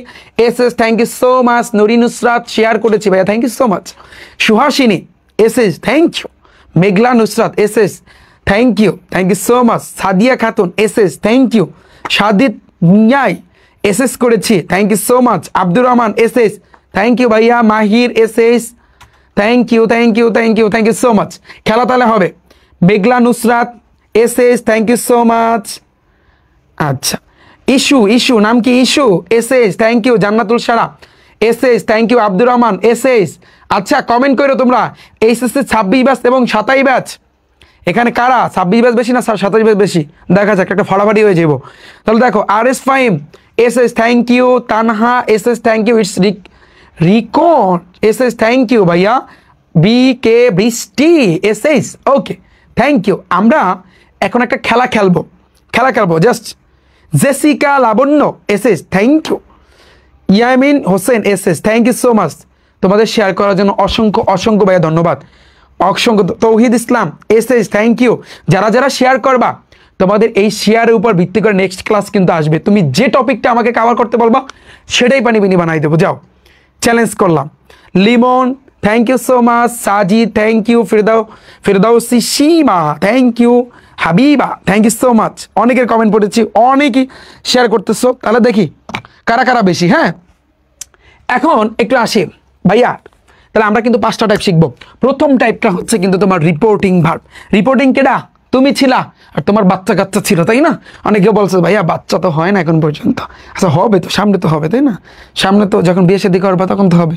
SS thank you so much, Nuri Nusrat share করেছি ভাইয়া, thank you so much, Suhasini SS thank you, Meghla Nusrat SS thank you so much, Sadia Khatun SS thank you, Sadit মিয়াই এসএস করেছি, thank you so much, Abdur Rahman SS thank you ভাইয়া, Mahir SS thank you so much. খেলা তাহলে হবে, Meghla Nusrat SS thank you so much. আচ্ছা, ইস্যু নাম কি? ইস্যু SS thank you, Jannatul Sara SS thank you, Abdur Rahman SS. আচ্ছা কমেন্ট করো তোমরা, এইচএসসি 26 ব্যাচ এবং 27 ব্যাচ, এখানে কারা 26 ব্যাচ বেশি না 27 ব্যাচ বেশি? দেখা যাক, একটা ফাড়াফাড়ি হয়ে যাবো। তাহলে দেখো, RS Faim SS thank you, Tanha SS thank you, ইটস রিকন এসএস থ্যাংক ইউ ভাইয়া, BK Brishti SS okay thank you. আমরা এখন একটা খেলা খেলবো, just Jessica Labonno SS thank you, Yamin Hossain SS, thank you so much তোমাদের শেয়ার করার জন্য অসংখ্য অসংখ্য ভাইয়া ধন্যবাদ। অসংখ্য Touhid Islam SS, thank you. যারা যারা শেয়ার করবা তোমাদের এই শেয়ারের উপর ভিত্তি করে নেক্সট ক্লাস কিন্তু আসবে। তুমি যে টপিকটা আমাকে কভার করতে বলবা সেটাই পানি বিনি বানাই দেবো। যাও, চ্যালেঞ্জ করলাম। Limon, thank you so much. Saji, thank you. Firdausi Sima, thank you. Habiba, thank you so much. অনেকের কমেন্ট পড়েছি, অনেকেই শেয়ার করতেছো। তাহলে দেখি কারা কারা বেশি। হ্যাঁ, এখন একটু আসি ভাইয়া, তাহলে আমরা কিন্তু 5টা টাইপ শিখবো। প্রথম টাইপটা হচ্ছে কিন্তু তোমার রিপোর্টিং ভার্ব। রিপোর্টিং কেডা? তুমি ছিলা আর তোমার বাচ্চা কাচ্চা ছিল, তাই না? অনেকে বলছে ভাইয়া বাচ্চা তো হয় না এখন পর্যন্ত। আচ্ছা হবে তো, সামনে তো হবে, তাই না? সামনে তো যখন বিয়ে শাদী করবা তখন তো হবে।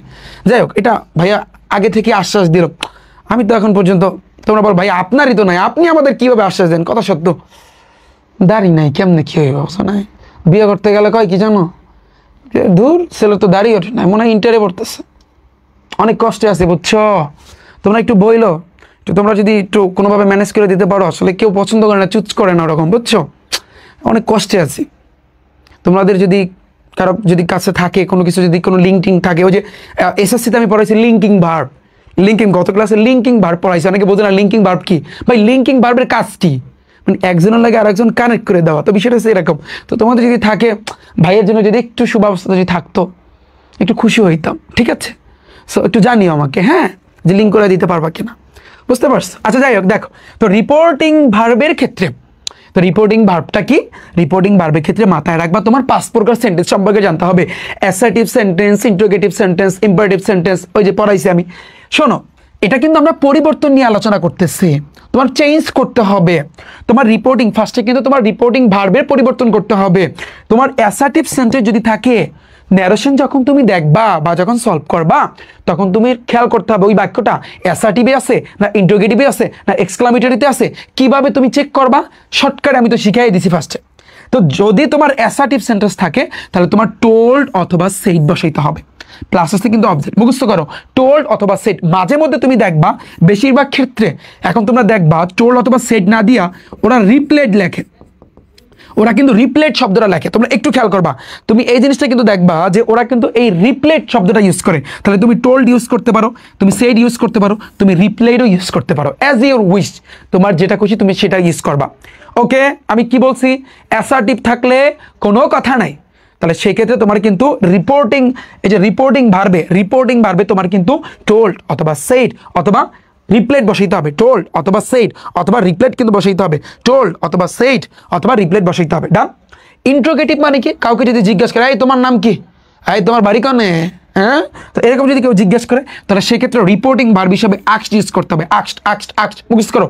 যাই হোক, এটা ভাইয়া আগে থেকে আশ্বাস দিল। আমি তো এখন পর্যন্ত, তোমরা বল ভাইয়া আপনারই তো নাই, আপনি আমাদের কীভাবে আশ্বাস দেন? কথা সত্য, দাড়ি নাই, কেমনে কী হইব? অবস্থা নাই। বিয়ে করতে গেলে কয় কি জানো, দূর ছেলে তো দাড়ি ওঠে না, মনে হয় ইন্টারে পড়তেছে, অনেক কষ্টে আছে, বুঝছো? তোমরা একটু বইলো, তো তোমরা যদি একটু কোনোভাবে ম্যানেজ করে দিতে পারো। আসলে কেউ পছন্দ করে না, চুজ করে না ওরকম, বুঝছো? অনেক কষ্টে আছি। তোমাদের যদি কারো যদি কাছে থাকে কোনো কিছু, যদি কোনো লিঙ্কিং থাকে, ওই যে SSCতে আমি পড়াইছি লিঙ্কিং ভার্ব। লিঙ্কিং, গত ক্লাসে লিঙ্কিং ভার্ব পড়াইছি। অনেকে বোঝে না লিঙ্কিং ভার্ব কি। ভাই লিঙ্কিং ভার্বের কাজ কি? মানে একজনের লাগে আরেকজন কানেক্ট করে দেওয়া। তো বিষয়টা হচ্ছে এরকম। তো তোমাদের যদি থাকে, ভাইয়ের জন্য যদি একটু শুভাবস্থা যদি থাকতো, একটু খুশি হইতাম, ঠিক আছে? সো একটু জানিও আমাকে, হ্যাঁ, যে লিঙ্ক করে দিতে পারবা কিনা, বুঝতে পারছো? আচ্ছা যাই হোক, দেখো তো রিপোর্টিং ভার্বের ক্ষেত্রে, তো রিপোর্টিং ভার্বটা কি? রিপোর্টিং ভার্বের ক্ষেত্রে মাথায় রাখবা তোমার 5 প্রকার সেন্টেন্স সম্পর্কে জানতে হবে। Assertive sentence, interrogative sentence, imperative sentence, ওই যে পড়াইছি আমি। শোনো, এটা কিন্তু আমরা পরিবর্তন নিয়ে আলোচনা করতেছি। তোমার চেঞ্জ করতে হবে তোমার রিপোর্টিং। ফার্স্টে কিন্তু তোমার রিপোর্টিং ভার্বের পরিবর্তন করতে হবে। তোমার অ্যাসার্টিভ সেন্টেন্স যদি থাকে, ন্যারেশন যখন তুমি দেখবা বা যখন সলভ করবা, তখন তুমি খেয়াল করতে হবে ওই বাক্যটা অ্যাসার্টিভে আছে না ইন্টারোগেটিভে আছে না এক্সক্লামেটরিতে আছে। কিভাবে তুমি চেক করবা? শর্টকাটে আমি তো শিখাই দিছি ফার্স্টে। তো যদি তোমার অ্যাসার্টিভ সেন্টেন্স থাকে, তাহলে তোমার টোল্ড অথবা সেড বসাইতে হবে। প্লাস আছে কিন্তু অবজেক্ট, মুখস্থ করো। টোল্ড অথবা সেড, মাঝে মধ্যে তুমি দেখবা, বেশিরভাগ ক্ষেত্রে এখন তোমরা দেখবা টোল্ড অথবা সেড না দিয়া ওরা রিপ্লেড লেখে। ওরা কিন্তু রিপ্লেট শব্দটা লেখে। তোমরা একটু খেয়াল করবা, তুমি এই জিনিসটা কিন্তু দেখবা যে ওরা কিন্তু এই রিপ্লেট শব্দটা ইউজ করে। তাহলে তুমি টোল্ড ইউজ করতে পারো, তুমি সেড ইউজ করতে পারো, তুমি রিপ্লেটও ইউজ করতে পারো, অ্যাজ ইউর উইশ। তোমার যেটা খুশি তুমি সেটা ইউজ করবা। ওকে, আমি কি বলছি? অ্যাসার্টিভ থাকলে কোনো কথা নাই। তাহলে সেক্ষেত্রে তোমার কিন্তু রিপোর্টিং, এই যে রিপোর্টিং ভার্বে তোমার কিন্তু টোল্ড অথবা সেড অথবা রিপ্লেট বসাইতে হবে। টোল্ড অথবা সেড অথবা রিপ্লেট কিন্তু বসাইতে হবে। টোল্ড অথবা সেড অথবা রিপ্লেট বসাইতে হবে। ডান। ইন্টারোগেটিভ মানে কি? কাউকে যদি জিজ্ঞাসা করে এই তোমার নাম কি, এই তোমার বাড়ি কোনে, হ্যাঁ, তো এরকম যদি কেউ জিজ্ঞেস করে, তাহলে সেক্ষেত্রে রিপোর্টিং ভার্ব হিসাবে আক্সড ইউজ করতে হবে। আক্সড মুখস্থ করো।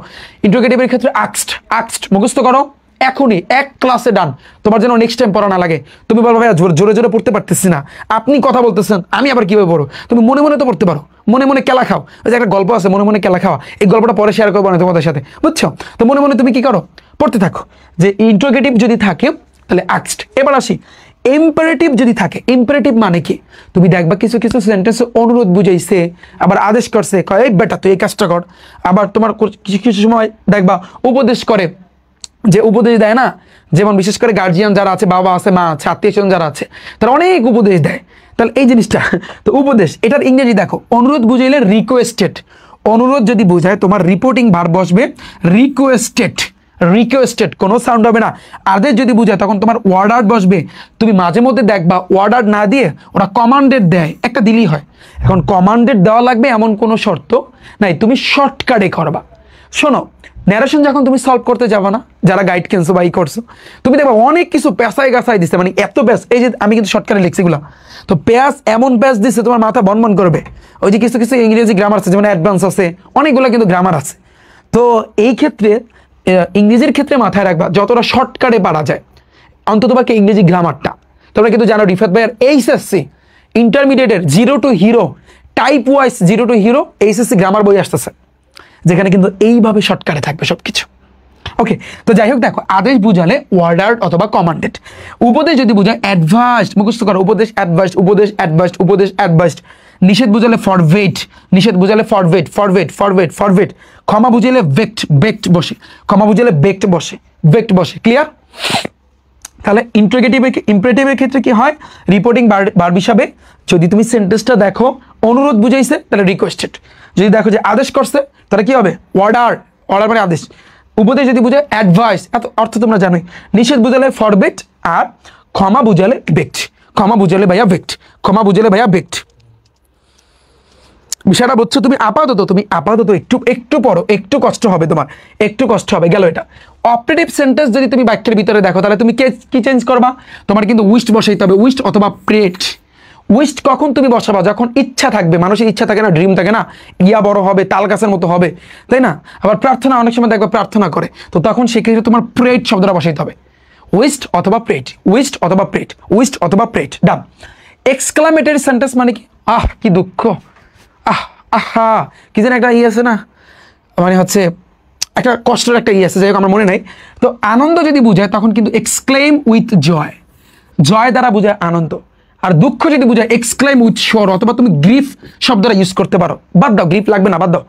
ইন্টারোগেটিভের ক্ষেত্রে আক্সড মুখস্থ করো এখনই, এক ক্লাসে ডান। তোমার যেন নেক্সট টাইম পড়া না লাগে। তুমি বলবো ভাইয়া জোরে জোরে পড়তে পারতেছি না, আপনি কথা বলতেছেন, আমি আবার কীভাবে পড়ো? তুমি মনে মনে তো পড়তে পারো, মনে মনে কেলা খাও। ওই যে একটা গল্প আছে মনে মনে কেলা খাওয়া, এই গল্পটা পরে শেয়ার করবো না তোমাদের সাথে, বুঝছো? তো মনে মনে তুমি কি করো? পড়তে থাকো। যে ইন্টারোগেটিভ যদি থাকে তাহলে আক্সড। এবার আসি ইম্পারেটিভ যদি থাকে। ইম্পারেটিভ মানে কি? তুমি দেখবা কিছু কিছু সেন্টেন্সে অনুরোধ বুঝাইছে, আবার আদেশ করছে, কয় এই বেটা তুই এই কাজটা কর। আবার তোমার কিছু কিছু সময় দেখবা উপদেশ করে, যে উপদেশ দেয় না, যেমন বিশেষ করে গার্জিয়ান যারা আছে, বাবা আছে, মা আছে, আত্মীয় স্বজন যারা আছে, তারা অনেক উপদেশ দেয়। তাহলে এই জিনিসটা তো উপদেশ, এটার ইংরেজি দেখো, অনুরোধ বুঝাইলে রিকোয়েস্টেড। অনুরোধ যদি বোঝায় তোমার রিপোর্টিং ভার্ব বসবে রিকোয়েস্টেড, কোনো সাউন্ড হবে না। আদেশ যদি বোঝায় তখন তোমার অর্ডার বসবে। তুমি মাঝে মধ্যে দেখবা অর্ডার না দিয়ে ওরা কমান্ডেড দেয়, একটা দিলেই হয়। এখন কমান্ডেড দেওয়া লাগবে এমন কোনো শর্ত নাই, তুমি শর্টকাটে করবা। শোনো, ন্যারেশন যখন তুমি সলভ করতে যাবো না, যারা গাইড কিনছো বা ই করছো, তুমি দেখবা অনেক কিছু পেঁচাই গাছাই দিচ্ছে, মানে এত প্যাচ। এই যে আমি কিন্তু শর্টকাটে লিখছিগুলো, তো প্যাচ এমন প্যাচ দিচ্ছে তোমার মাথা বনবন করবে। ওই যে কিছু কিছু ইংরেজি গ্রামার আছে, যেমন অ্যাডভান্স আছে, অনেকগুলো কিন্তু গ্রামার আছে। তো এই ক্ষেত্রে ইংরেজির ক্ষেত্রে মাথায় রাখবা যতটা শর্টকাটে পারা যায়, অন্ততপক্ষে ইংরেজি গ্রামারটা। তোমরা কিন্তু জানো রিফাত ভাইয়ের এইচএসসি ইন্টারমিডিয়েটের 0 to hero type wise 0 to hero HSC grammar বই আসতেছে, যেখানে কিন্তু এইভাবে শর্টকাটে থাকবে সব কিছু। ওকে, তো যাই হোক, দেখো আদেশ বুঝালে অর্ডার অথবা কমান্ডেড। উপদেশ যদি বুঝায় অ্যাডভাইসড, মুখস্থ করো, উপদেশ অ্যাডভাইসড, উপদেশ অ্যাডভাইসড, উপদেশ অ্যাডভাইসড। নিষেধ বুঝালে ফরওয়েট, নিষেধ বুঝালে ফরওয়েট। ক্ষমা বুঝালে বেক্ট বসে, ক্ষমা বুঝালে বেক্ট বসে। ক্লিয়ার? তাহলে ইম্পারেটিভের ক্ষেত্রে কি হয়, রিপোর্টিং ভার্ব হিসাবে যদি তুমি সেন্টেন্সটা দেখো অনুরোধ বুঝাইছে তাহলে রিকোয়েস্টেড, যদি দেখো যে আদেশ করছে তাহলে কি হবে অর্ডার, অর্ডার মানে আদেশ, উপদেশ যদি বুঝায় অ্যাডভাইস, এত অর্থ তোমরা জানোই, নিষেধ বুঝালে ফরবিড, আর ক্ষমা বুঝালে বেক্ট, ক্ষমা বুঝালে ভাইয়া বেক্ট, ক্ষমা বুঝালে ভাইয়া বেক্ট। বিষয়টা বুঝছো তুমি আপাতত একটু পড়ো, একটু কষ্ট হবে তোমার, একটু কষ্ট হবে, গেল এটা। অপারেটিভ সেন্টেন্স যদি তুমি বাক্যের ভিতরে দেখো তাহলে তুমি কি চেঞ্জ করবা, তোমার কিন্তু উইস্ট বসাইতে হবে, উইস্ট অথবা প্রেট। উইস্ট কখন তুমি বসাবা, যখন ইচ্ছা থাকবে, মানুষের ইচ্ছা থাকে না, ড্রিম থাকে না, ইয়া বড় হবে, তাল গাছের মতো হবে, তাই না? আবার প্রার্থনা অনেক সময় দেখবে প্রার্থনা করে, তো তখন সেক্ষেত্রে তোমার প্রেট শব্দটা বসাইতে হবে, উইস্ট অথবা প্রেট, উইস্ট অথবা প্রেট, উইস্ট অথবা প্রেট, ডান। এক্সক্লামেটরি সেন্টেন্স মানে কি, আহ কি দুঃখ, আহা কি যেন একটা আছে না, মানে হচ্ছে একটা কষ্টের একটা আছে, যাই হোক আমার মনে নাই। তো আনন্দ যদি বুঝায় তখন কিন্তু এক্সক্লেম উইথ জয়, জয় দ্বারা বুঝায় আনন্দ। আর দুঃখ যদি বুঝায় এক্সক্লেম উইথ সরো, অথবা তুমি গ্রিফ শব্দটা ইউজ করতে পারো, বাদ দাও গ্রিফ লাগবে না, বাদ দাও,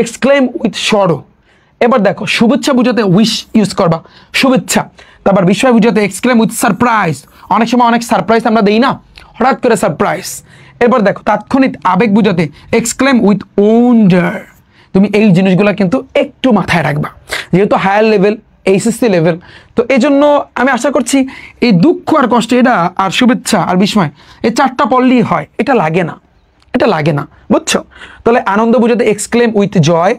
এক্সক্লেম উইথ সরো। এবার দেখো শুভেচ্ছা বুঝাতে উইশ ইউজ করবা, শুভেচ্ছা। তারপর বিস্ময় বুঝাতে এক্সক্লেম উইথ সারপ্রাইজ, অনেক সময় অনেক সারপ্রাইজ আমরা দিই না, হঠাৎ করে সারপ্রাইজ। এরপর দেখো তাৎক্ষণিক আবেগ বুঝাতে এক্সক্লেম উইথ ওন্ডার। তুমি এই জিনিসগুলো কিন্তু একটু মাথায় রাখবা, যেহেতু হায়ার লেভেল, এইচএসসি লেভেল, তো এই জন্য আমি আশা করছি এই দুঃখ আর কষ্ট এটা আর শুভেচ্ছা আর বিস্ময় এই চারটা পড়লেই হয়, এটা লাগে না, এটা লাগে না, বুঝছো? তাহলে আনন্দ বুঝাতে এক্সক্লেম উইথ জয়,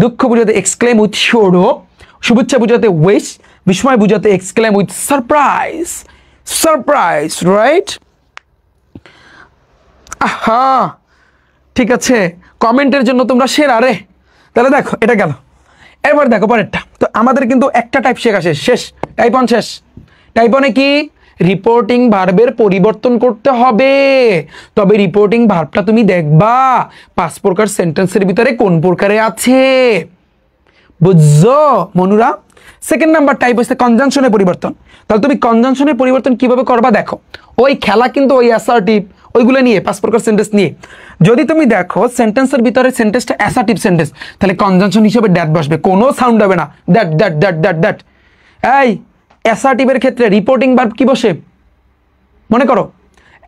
দুঃখ বুঝাতে এক্সক্লেম উইথ সরো, শুভেচ্ছা বুঝাতে উইশ, বিস্ময় বুঝাতে exclaim with surprise, surprise, right? আহা ঠিক আছে, কমেন্টের জন্য তোমরা সেরা রে। তাহলে দেখো এটা গেল, এবার দেখো পরেরটা। তো আমাদের কিন্তু একটা টাইপ শেখা শেষ, টাইপ 1 শেষ। টাইপ 1 কি, রিপোর্টিং ভার্বের পরিবর্তন করতে হবে, তবে রিপোর্টিং ভার্বটা তুমি দেখবা 5 প্রকার সেন্টেন্সের ভিতরে কোন প্রকারে আছে, বুঝছো মনুরা? সেকেন্ড নাম্বার টাইপ হচ্ছে কনজাংশনের পরিবর্তন। তাহলে তুমি কনজাংশনের পরিবর্তন কিভাবে করবা দেখো, ওই খেলা কিন্তু ওই অ্যাসার্টিভ ওইগুলো নিয়ে 5 প্রকার সেন্টেন্স নিয়ে। যদি তুমি দেখো সেন্টেন্সের ভিতরে সেন্টেন্সটা অ্যাসার্টিভ সেন্টেন্স, তাহলে কনজাংশন হিসেবে দ্যাট বসবে, কোনো সাউন্ড হবে না, that that that that that. এই অ্যাসার্টিভের ক্ষেত্রে রিপোর্টিং ভার্ব কি বসে মনে করো,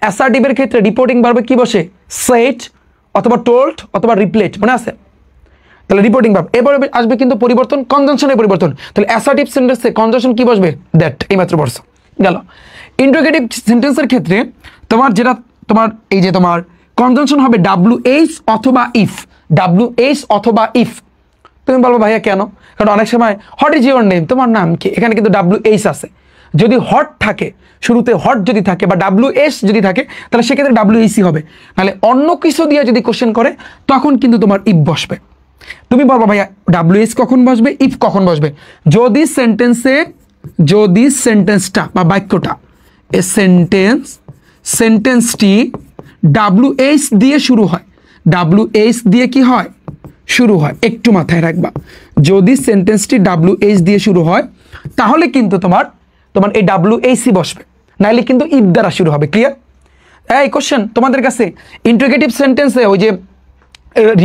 অ্যাসার্টিভের ক্ষেত্রে রিপোর্টিং ভার্বে কি বসে, সেট অথবা টোল্ড অথবা রিপ্লেট, মনে আছে? তাহলে রিপোর্টিং ভার্ব। এবার আসবে কিন্তু পরিবর্তন, কনজাংশনের পরিবর্তন। তাহলে অ্যাসার্টিভ সেন্টেন্সে কনজাংশন কি বসবে, দ্যাট, এইমাত্র বসছে, গেল। ইন্টারোগেটিভ সেন্টেন্সের ক্ষেত্রে তোমার যেটা তোমার এই যে তোমার কনজাংশন হবে WH অথবা ইফ, WH অথবা ইফ। তুমি বলবো ভাইয়া কেন? কারণ অনেক সময় হোয়াট ইজ ইউর নেম, তোমার নাম কি, এখানে কিন্তু WH আছে। যদি হট থাকে, শুরুতে হট যদি থাকে বা WH যদি থাকে, তাহলে সেক্ষেত্রে WH হবে। নাহলে অন্য কিছু দিয়ে যদি কোশ্চেন করে তখন কিন্তু তোমার ইফ বসবে। তুমি বলবো ভাইয়া WH কখন বসবে, ইফ কখন বসবে? যদি সেন্টেন্সটা বা বাক্যটা সেন্টেন্সটি WH দিয়ে শুরু হয়, WH দিয়ে কি হয়, শুরু হয়, একটু মাথায় রাখবা। যদি সেন্টেন্সটি WH দিয়ে শুরু হয় তাহলে কিন্তু তোমার এই WH বসবে, নাইলে কিন্তু ইফ দ্বারা শুরু হবে। ক্লিয়ার? এই কোশ্চেন তোমাদের কাছে, ইন্টারোগেটিভ সেন্টেন্সে ওই যে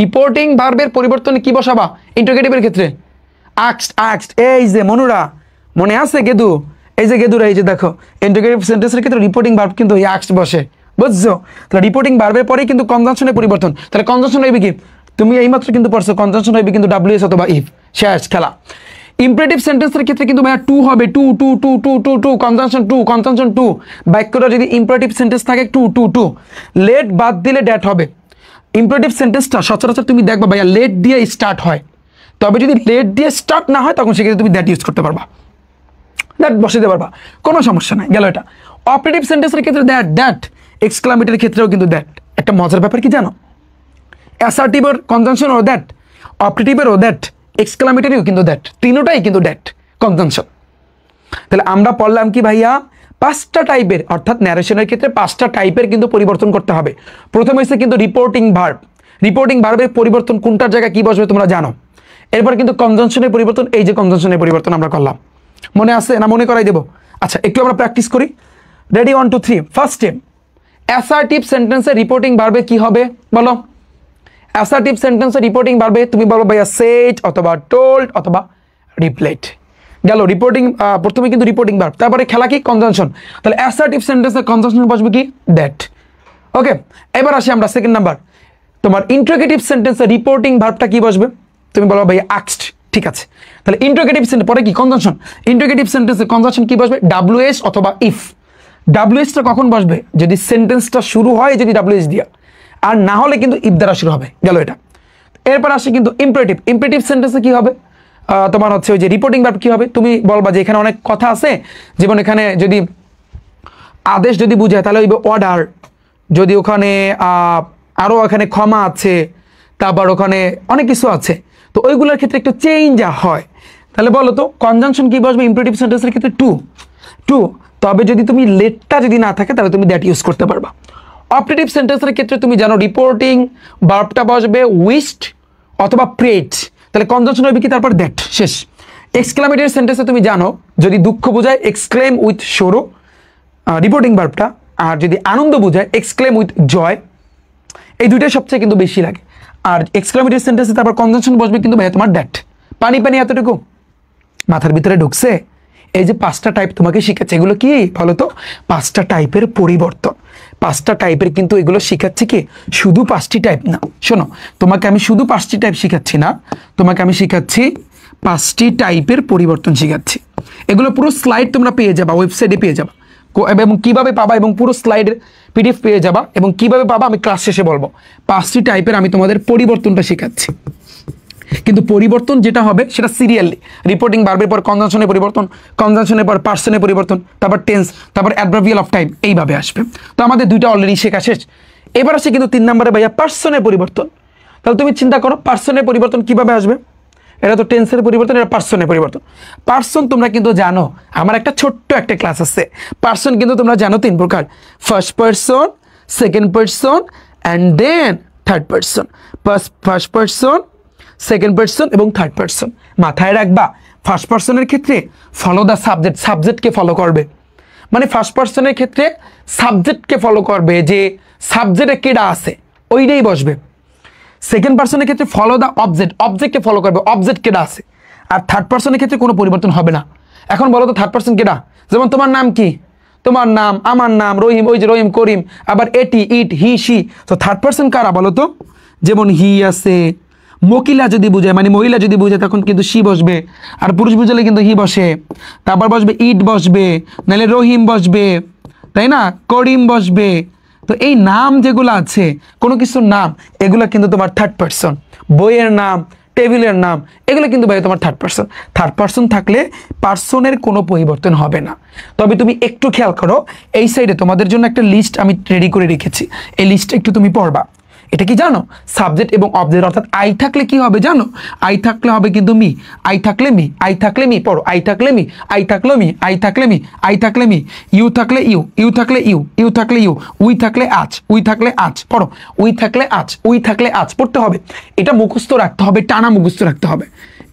রিপোর্টিং ভার্বের পরিবর্তনে কি বসাবা ইন্টারোগেটিভের ক্ষেত্রে? আক্সড। এই যে মনুরা মনে আছে গেদু, এই যে গেদুরা, এই যে দেখো ইন্টারোগেটিভ সেন্টেন্সের ক্ষেত্রে রিপোর্টিং ভার্ব কিন্তু এই আক্সড বসে, বুঝছো? তাহলে রিপোর্টিং ভার্বের পরেই কিন্তু কনজাংশনের পরিবর্তন। তাহলে কনজাংশন হইবে কি, তুমি এইমাত্র কিন্তু পড়ছো কনজাংশন হইবে কিন্তু WH অথবা ইফ, শেষ খেলা। ইম্পারেটিভ সেন্টেন্সের ক্ষেত্রে কিন্তু ভাইয়া টু হবে, টু কনজাংশন টু। বাক্যটা যদি ইম্পারেটিভ সেন্টেন্স থাকে টু, লেট বাদ দিলে ড্যাট হবে। ইম্পারেটিভ সেন্টেন্সটা সচরাচর তুমি দেখবা ভাইয়া লেট দিয়ে স্টার্ট হয়, তবে যদি লেট দিয়ে স্টার্ট না হয় তখন সেক্ষেত্রে তুমি দ্যাট ইউজ করতে পারবা, দ্যাট বসাতে পারবা, কোনো সমস্যা নাই, গেল এটা। অপারেটিভ সেন্টেন্সের ক্ষেত্রে দ্যাট, এক্সক্লামেটরির ক্ষেত্রেও কিন্তু দ্যাট। একটা মজার ব্যাপার কি জানো, অ্যাসার্টিভের কনজাংশন ও দ্যাট, অপারেটিভের ও দ্যাট, এক্সক্লামেটরিও কিন্তু দ্যাট, তিনটাই কিন্তু দ্যাট কনজাংশন। তাহলে আমরা পড়লাম কি ভাইয়া 5টা টাইপের, অর্থাৎ ন্যারেশনের ক্ষেত্রে 5টা টাইপের কিন্তু পরিবর্তন করতে হবে। প্রথমে হচ্ছে কিন্তু রিপোর্টিং ভার্বের পরিবর্তন কোনটার জায়গায় কি বসবে তোমরা জানো। এরপর কিন্তু কনজাংশনের পরিবর্তন, এই যে কনজাংশনের পরিবর্তন আমরা করলাম, মনে আছে না? মনে করাই দেবো। আচ্ছা একটু আমরা প্র্যাকটিস করি, রেডি 1 2 3। ফার্স্ট টাইম অ্যাসার্টিভ সেন্টেন্সে রিপোর্টিং ভার্বে কি হবে বলো? অ্যাসার্টিভ সেন্টেন্সে রিপোর্টিং ভার্বে তুমি বলো ভাইয়া সেট অথবা টোল্ড অথবা রিপ্লেট। গেল রিপোর্টিং, প্রথমে কিন্তু রিপোর্টিং ভার্ব, তারপরে খেলা কি কনজাংশন। তাহলে অ্যাসার্টিভ সেন্টেন্সের কনজাংশন বসবে কি দ্যাট। ওকে, এবার আসি আমরা সেকেন্ড নাম্বার, তোমার ইন্টারোগেটিভ সেন্টেন্সের রিপোর্টিং ভার্বটা কি বসবে? তুমি বলো ভাই আস্কড, ঠিক আছে। তাহলে ইন্টারোগেটিভ সেন্টেন্স পরে কি কনজাংশন, ইন্টারোগেটিভ সেন্টেন্সের কনজাংশন কি বসবে? ডাব্লিউএস অথবা ইফ। ডাব্লিউএসটা কখন বসবে? যদি সেন্টেন্সটা শুরু হয় যদি ডাব্লিউএস দিয়া, আর না হলে কিন্তু ইফ দ্বারা শুরু হবে, গেল এটা। এরপর আসে কিন্তু ইম্পারেটিভ। ইম্পারেটিভ সেন্টেন্সে কি হবে? তোমার হচ্ছে ওই যে রিপোর্টিং ভার্ব কি হবে? তুমি বলবা যে এখানে অনেক কথা আছে, যেমন এখানে যদি আদেশ যদি বুঝায় তাহলে ওই অর্ডার, যদি ওখানে আরও ওখানে ক্ষমা আছে, তারপর ওখানে অনেক কিছু আছে, তো ওইগুলোর ক্ষেত্রে একটু চেঞ্জ হয়। তাহলে বলো তো কনজাংশন কি বসবে ইম্পারেটিভ সেন্টেন্সের ক্ষেত্রে? টু। তবে যদি তুমি লেটটা যদি না থাকে তাহলে তুমি দ্যাট ইউজ করতে পারবা। অপারেটিভ সেন্টেন্সের ক্ষেত্রে তুমি জানো রিপোর্টিং ভার্বটা বসবে উইশড অথবা প্রেড, তাহলে কনজাংশন হবে কি তারপর দ্যাট, শেষ। এক্সক্লামেটরি সেন্টেন্সে তুমি জানো যদি দুঃখ বোঝায় এক্সক্লেম উইথ সরো রিপোর্টিং ভার্বটা, আর যদি আনন্দ বোঝায় এক্সক্লেম উইথ জয়। এই দুইটাই সবচেয়ে কিন্তু বেশি লাগে। আর এক্সক্লামেটরি সেন্টেন্সে তারপর কনজাংশন বসবে কিন্তু ভাইয়া তোমার দ্যাট। পানি পানি এতটুকু মাথার ভিতরে ঢুকছে? এই যে 5টা টাইপ তোমাকে শিখাচ্ছে, এগুলো কি বলো তো? 5টা টাইপের পরিবর্তন, 5টা টাইপের কিন্তু এগুলো শিখাচ্ছে কি শুধু 5টি টাইপ না। শোনো, তোমাকে আমি শুধু 5টি টাইপ শিখাচ্ছি না, তোমাকে আমি শিখাচ্ছি 5টি টাইপের পরিবর্তন শিখাচ্ছি। এগুলো পুরো স্লাইড তোমরা পেয়ে যাবা, ওয়েবসাইটে পেয়ে যাবা, এবং কিভাবে পাবা এবং পুরো স্লাইডের পিডিএফ পেয়ে যাবা, এবং কিভাবে পাবা আমি ক্লাস শেষে বলবো। 5টি টাইপের আমি তোমাদের পরিবর্তনটা শেখাচ্ছি, কিন্তু পরিবর্তন যেটা হবে সেটা সিরিয়ালি। রিপোর্টিং ভার্বের পর কনজাংশনের পরিবর্তন, কনজাংশনের পর পার্সনের পরিবর্তন, তারপর টেন্স, তারপর অ্যাডভার্বিয়াল অফ টাইম, এইভাবে আসবে। তো আমাদের দুইটা অলরেডি শেখা শেষ। এবার আসে কিন্তু 3 নম্বরে ভাইয়া পার্সনের পরিবর্তন। তাহলে তুমি চিন্তা করো পার্সনের পরিবর্তন কিভাবে আসবে? এটা তো টেন্সের পরিবর্তন, এটা পার্সনের পরিবর্তন। পার্সন তোমরা কিন্তু জানো, আমার একটা ছোট্ট একটা ক্লাস আছে। পার্সন কিন্তু তোমরা জানো 3 প্রকার, first person, second person and then third person. First person, second person এবং থার্ড পার্সন। মাথায় রাখবা ফার্স্ট পার্সনের ক্ষেত্রে ফলো দ্য সাবজেক্ট, সাবজেক্টকে ফলো করবে। মানে ফার্স্ট পার্সনের ক্ষেত্রে সাবজেক্টকে ফলো করবে, যে সাবজেক্টে কেডা আছে ওইটাই বসবে। সেকেন্ড পার্সনের ক্ষেত্রে ফলো দ্য অবজেক্ট, অবজেক্টকে ফলো করবে, অবজেক্ট কেডা আছে। আর থার্ড পার্সনের ক্ষেত্রে কোনো পরিবর্তন হবে না। এখন বলো তো থার্ড পার্সন কেডা? যেমন তোমার নাম কি? তোমার নাম, আমার নাম রহিম, ওই যে রহিম, করিম, আবার এটি, ইট, হি, সি। তো থার্ড পার্সন কারা বলো তো? যেমন হি আছে, মহিলা যদি বুঝায় মানে মহিলা যদি বুঝে তখন কিন্তু সি বসবে, আর পুরুষ বুঝালে কিন্তু হি বসে, তারপর বসবে ইট বসবে, নাহলে রহিম বসবে, তাই না, করিম বসবে। তো এই নাম যেগুলো আছে কোনো কিছুর নাম, এগুলো কিন্তু তোমার থার্ড পার্সন। বইয়ের নাম, টেবিলের নাম, এগুলো কিন্তু ভাই তোমার থার্ড পার্সন। থার্ড পার্সন থাকলে পার্সনের কোনো পরিবর্তন হবে না। তবে তুমি একটু খেয়াল করো, এই সাইডে তোমাদের জন্য একটা লিস্ট আমি রেডি করে রেখেছি, এই লিস্টটা একটু তুমি পড়বা। এটা কি জানো? সাবজেক্ট এবং অবজেক্ট, অর্থাৎ আই থাকলে কি হবে জানো? আই থাকলে হবে কিন্তু মি, আই থাকলে মি, আই থাকলে মি, পড়ো, আই থাকলে মি, আই থাকলে মি, আই থাকলে মি, আই থাকলে মি, ইউ থাকলে ইউ, ইউ থাকলে ইউ, ইউ থাকলে ইউ, উই থাকলে আজ, উই থাকলে আজ, পড়ো, উই থাকলে আজ, উই থাকলে আজ, পড়তে হবে। এটা মুখস্থ রাখতে হবে, টানা মুখস্থ রাখতে হবে,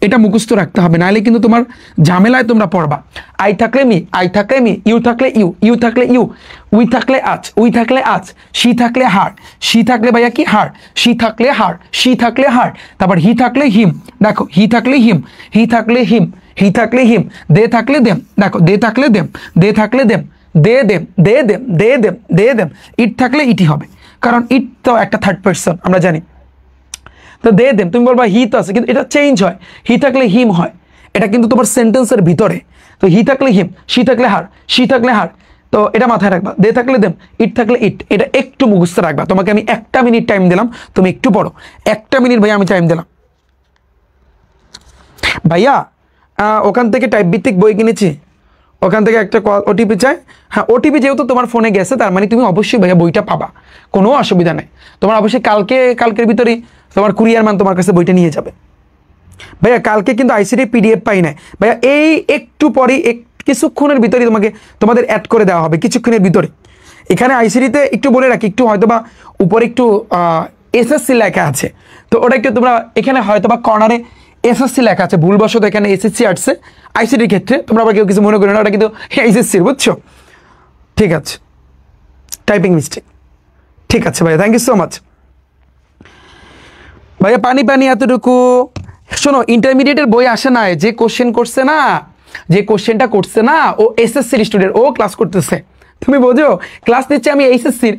এটা মুখস্থ রাখতে হবে, নাহলে কিন্তু তোমার ঝামেলায় তোমরা পড়বা। আই থাকলে মি, আই থাকলে মি, ইউ থাকলে ইউ, ইউ থাকলে ইউ, উই থাকলে আজ, উই থাকলে আজ, সি থাকলে হার, সি থাকলে ভাইয়া কি হার, সি থাকলে হার, সি থাকলে হার, তারপর হি থাকলে হিম, দেখো হি থাকলে হিম, হি থাকলে হিম, হি থাকলে হিম, দে থাকলে দেম, দেখো দে থাকলে দেম, দে থাকলে them, they them, they them, they them, they them, it থাকলে ইটি হবে, কারণ ইট তো একটা থার্ড পার্সন আমরা জানি। তো দে দেম, তুমি বলবা হি তো আছে, কিন্তু এটা চেঞ্জ হয়, হি থাকলে হিম হয়, এটা কিন্তু তোমার সেন্টেন্সের ভিতরে। তো হি থাকলে হিম, সি থাকলে হার, সি থাকলে হার, তো এটা মাথায় রাখবা। দে থাকলে দেম, ইট থাকলে ইট, এটা একটু মুখস্থ রাখবা। তোমাকে আমি 1টা মিনিট টাইম দিলাম, তুমি একটু পড়ো, 1টা মিনিট ভাইয়া আমি টাইম দিলাম। ভাইয়া ওখান থেকে টাইপ ভিত্তিক বই কিনেছি, ওখান থেকে একটা ওটিপি চাই। হ্যাঁ, ওটিপি যেহেতু তোমার ফোনে গেছে তার মানে তুমি অবশ্যই ভাইয়া বইটা পাবা, কোনো অসুবিধা নেই। তোমার অবশ্যই কালকের ভিতরেই তোমার কুরিয়ার মান তোমার কাছে বইটা নিয়ে যাবে। ভাইয়া কালকে কিন্তু আইসিডি পিডিএফ পাই নাই ভাইয়া, এই একটু পরেই কিছুক্ষণের ভিতরেই তোমাদের অ্যাড করে দেওয়া হবে, কিছুক্ষণের ভিতরে। এখানে আইসিডিতে একটু বলে রাখি, একটু হয়তোবা উপরে একটু এসএসসি লেখা আছে, তো ওটা একটু তোমরা এখানে হয়তোবা কর্নারে এসএসসি লেখা আছে, ভুলবশত এখানে এসএসসি আসছে আইসিডির ক্ষেত্রে, তোমরা আবার কেউ কিছু মনে করো না, ওটা কিন্তু এইচএসসির, বুঝছো? ঠিক আছে, টাইপিং মিস্টেক, ঠিক আছে ভাইয়া, থ্যাংক ইউ সো মাচ। ভাইয়া পানি পানি এতটুকু, শোনো ইন্টারমিডিয়েটের বই আসে না, যে কোশ্চেন করছে না যে কোশ্চেনটা করছে না, ও এসএসসির স্টুডেন্ট, ও ক্লাস করতেছে, তুমি বোঝো, ক্লাস নিচ্ছে আমি এইচএসসির,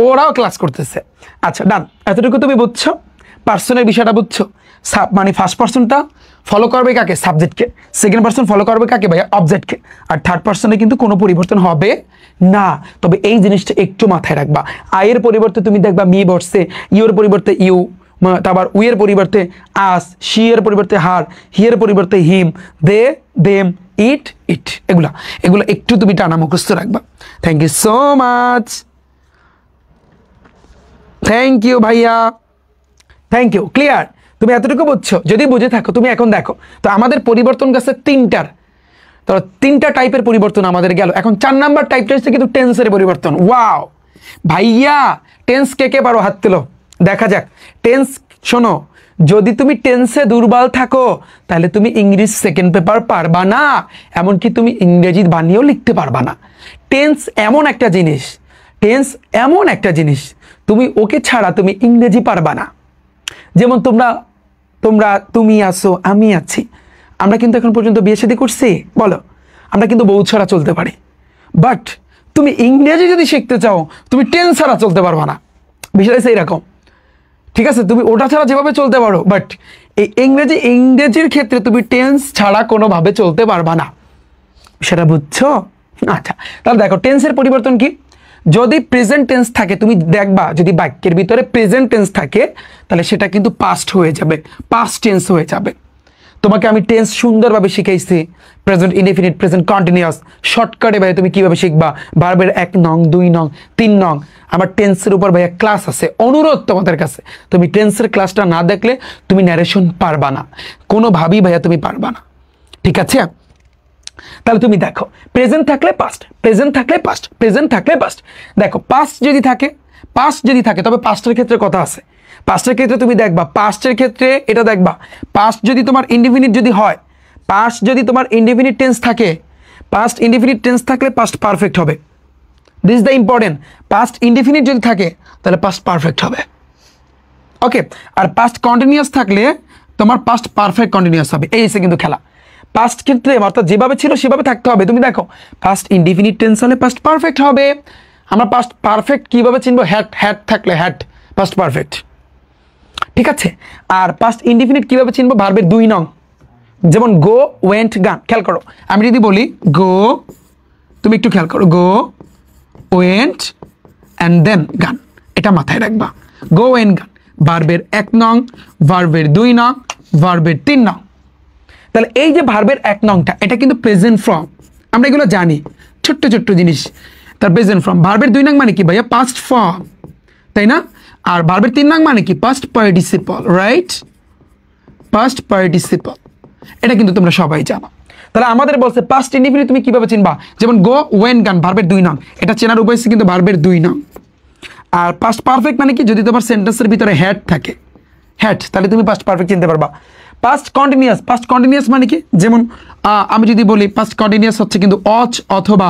ওরাও ক্লাস করতেছে। আচ্ছা ডান, এতটুকু তুমি বুঝছো, পার্সনের বিষয়টা বুঝছো। মানে ফার্স্ট পার্সনটা ফলো করবে কাকে? সাবজেক্টকে। সেকেন্ড পার্সন ফলো করবে কাকে ভাইয়া? অবজেক্টকে। আর থার্ড পার্সনে কিন্তু কোনো পরিবর্তন হবে না। তবে এই জিনিসটা একটু মাথায় রাখবা, আয়ের পরিবর্তে তুমি দেখবা মি বসছে, ইউর পরিবর্তে ইউ, তারপর উইয়ের পরিবর্তে আস, শি এর পরিবর্তে হার, হিয়ের পরিবর্তে হিম, দে, দেম, ইট, ইট, এগুলা এগুলো একটু তুমি টানা মুখস্থ রাখবা। Thank you so much, thank you ভাইয়া, থ্যাংক ইউ। ক্লিয়ার? তুমি এতটুকু বুঝছো? যদি বুঝে থাকো তুমি এখন দেখো তো আমাদের পরিবর্তন গেছে তিনটার, তো তিনটা টাইপের পরিবর্তন আমাদের গেল। এখন 4 নাম্বার টাইপটা হচ্ছে কিন্তু টেন্সের পরিবর্তন। ওয়াও ভাইয়া, টেন্স কে কে পারো? হাত তুলো, দেখা যাক। টেন্স শোনো, যদি তুমি টেন্সে দুর্বল থাকো তাহলে তুমি ইংলিশ সেকেন্ড পেপার পারবা না, এমনকি তুমি ইংরেজি বানিয়েও লিখতে পারবা না। টেন্স এমন একটা জিনিস, টেন্স এমন একটা জিনিস, তুমি ওকে ছাড়া তুমি ইংরেজি পারবা না। যেমন তুমি আছো, আমি আছি, আমরা কিন্তু এখন পর্যন্ত বিয়ে শাদী করছি, বলো, আমরা কিন্তু বউ ছাড়া চলতে পারি। বাট তুমি ইংরেজি যদি শিখতে চাও তুমি টেন্স ছাড়া চলতে পারবা না, বিষয়টা সেই রকম। ঠিক আছে, তুমি ওটা ছাড়া যেভাবে চলতে পারো, বাট এই ইংরেজির ক্ষেত্রে তুমি টেন্স ছাড়া কোনোভাবে চলতে পারবা না, সেটা বুঝছো? আচ্ছা তাহলে দেখো টেন্সের পরিবর্তন কি। যদি প্রেজেন্ট টেন্স থাকে, তুমি দেখবা যদি বাক্যের ভিতরে প্রেজেন্ট টেন্স থাকে তাহলে সেটা কিন্তু পাস্ট হয়ে যাবে, পাস্ট টেন্স হয়ে যাবে। তোমাকে আমি টেন্স সুন্দরভাবে শিখাইছি, প্রেজেন্ট ইনডেফিনিট, প্রেজেন্ট কন্টিনিউয়াস। শর্টকাটে ভাই তুমি কিভাবে শিখবা, ভার্বের 1 নং 2 নং 3 নং। আমার টেন্সের উপর ভাইয়া ক্লাস আছে, অনুরোধ তোমাদের কাছে, তুমি টেন্সের ক্লাসটা না দেখলে তুমি ন্যারেশন পারবা না, কোনোভাবেই ভাইয়া তুমি পারবা না। ঠিক আছে, তাহলে তুমি দেখো প্রেজেন্ট থাকলে পাস্ট, প্রেজেন্ট থাকলে পাস্ট, প্রেজেন্ট থাকলে পাস্ট। দেখো পাস্ট যদি থাকে তবে পাস্টের ক্ষেত্রে কথা আছে। পাস্টের ক্ষেত্রে তুমি দেখবা, পাস্টের ক্ষেত্রে এটা দেখবা, পাস্ট যদি তোমার ইনডিফিনিট যদি হয়, পাস্ট যদি তোমার ইনডিফিনিট টেন্স থাকে, পাস্ট ইনডিফিনিট টেন্স থাকলে পাস্ট পারফেক্ট হবে। This is the important. Past indefinite যদি থাকে তাহলে পাস্ট পারফেক্ট হবে। ওকে, আর পাস্ট কন্টিনিউয়াস থাকলে তোমার পাস্ট পারফেক্ট কন্টিনিউয়াস হবে। এই এসে কিন্তু খেলা। পাস্ট ক্ষেত্রে অর্থাৎ যেভাবে ছিল সেভাবে থাকতে হবে। তুমি দেখো পাস্ট ইনডিফিনিট টেন্স হলে পাস্ট পারফেক্ট হবে। আমরা পাস্ট পারফেক্ট কিভাবে চিনবো? হ্যাড থাকলে হ্যাড পাস্ট পারফেক্ট। ঠিক আছে, আর পাস্ট ইনডিফিনিট কিভাবে চিনবো? ভার্বের 2 নং, যেমন গো, ওয়েন্ট, গান। খেয়াল করো, আমি যদি বলি গো, তুমি একটু খেয়াল করো, গো, ওয়েন্ট অ্যান্ড দেন গান, এটা মাথায় রাখবা। গো, ওয়েন্ট, গান, ভার্বের 1 নং, ভার্বের 2 নং, ভার্বের 3 নং। তাহলে এই যে ভার্বের 1 নংটা এটা কিন্তু প্রেজেন্ট ফর্ম, আমরা এগুলো জানি, ছোট্ট ছোট্ট জিনিস। তার প্রেজেন্ট ফর্ম। ভার্বের 2 নং মানে কি ভাইয়া? পাস্ট ফর্ম, তাই না? আর ভার্বের 3 নং মানে কি? Past participle, right? Past participle, এটা কিন্তু তোমরা সবাই জানো। তাহলে আমাদের বলছে পাস্ট ইনডিফিনিট তুমি কিভাবে চিনবা? যেমন গো, ওয়েন, গান, ভার্বের 2 নং, এটা চেনার উপায় কিন্তু ভার্বের 2 নং। আর পাস্ট পারফেক্ট মানে কি? যদি তোমার সেন্টেন্সের ভিতরে হ্যাড থাকে, হ্যাড, তাহলে তুমি পাস্ট পারফেক্ট চিনতে পারবা। পাস্ট কন্টিনিউয়াস মানে কি? যেমন আমি যদি বলি পাস্ট কন্টিনিউয়াস হচ্ছে কিন্তু অজ অথবা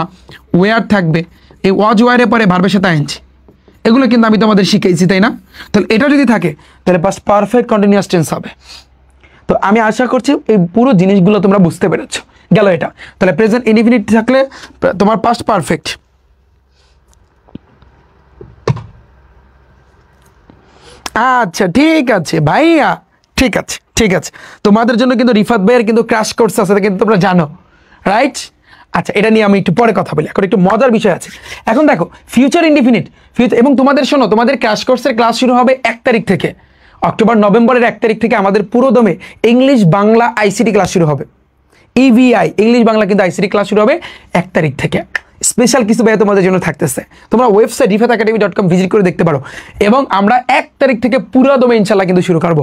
ওয়ার থাকবে, এই অজ ওয়ারের পরে ভার্বের সাথে আইএনজি, এগুলো কিন্তু আমি তোমাদের শিখাইছি, তাই না? তাহলে এটা যদি থাকে তাহলে পাস্ট পারফেক্ট কন্টিনিউয়াস টেন্স হবে। তো আমি আশা করছি এই পুরো জিনিসগুলো তোমরা বুঝতে পেরেছো। গেল এটা। তাহলে প্রেজেন্ট ইনডিফিনিট থাকলে তোমার পাস্ট পারফেক্ট। আচ্ছা ঠিক আছে ভাইয়া, ঠিক আছে, ঠিক আছে। তোমাদের জন্য কিন্তু রিফাত ভাইয়ের কিন্তু ক্র্যাশ কোর্স আছে, এটা কিন্তু তোমরা জানো, রাইট? আচ্ছা, এটা নিয়ে আমি একটু পরে কথা বলি, এখন একটু মজার বিষয় আছে। এখন দেখো ফিউচার ইনডিফিনিট, এবং তোমাদের শোনো, তোমাদের ক্র্যাশ কোর্সের ক্লাস শুরু হবে 1 তারিখ থেকে, অক্টোবর নভেম্বরের 1 তারিখ থেকে আমাদের পুরো দমে ইংলিশ বাংলা আইসিটি ক্লাস শুরু হবে। ইভিআই, ইংলিশ বাংলা কিন্তু আইসিটি ক্লাস শুরু হবে 1 তারিখ থেকে। স্পেশাল কিছু ভাইয়া তোমাদের জন্য থাকতেছে, তোমরা ওয়েবসাইট rifatacademy.com ভিজিট করে দেখতে পারো। এবং আমরা 1 তারিখ থেকে পুরো দমে ইনশাল্লাহ কিন্তু শুরু করবো।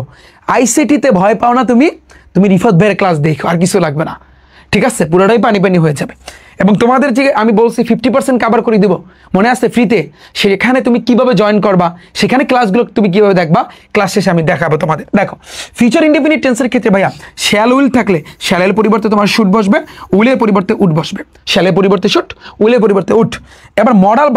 আইসিটিতে ভয় পাও না, তুমি রিফাত ভাইয়ের ক্লাস দেখো, আর কিছু লাগবে না, ঠিক আছে? পুরোটাই পানি পানি হয়ে যাবে। এবং তোমাদের যে আমি বলছি 50% কভার করে দিব, মনে আছে ফ্রিতে, সেখানে তুমি কিভাবে জয়েন করবা, সেখানে ক্লাসগুলো তুমি কিভাবে দেখবা, ক্লাস শেষে আমি দেখাবো তোমাদের। দেখো ফিউচার ইনডিফিনিট টেন্সের ক্ষেত্রে ভাইয়া শ্যাল উইল থাকলে শ্যালের পরিবর্তে তোমার শুড বসবে, উইলের পরিবর্তে উড বসবে। শ্যালের পরিবর্তে শুড, উইলের পরিবর্তে উড। এবার মডাল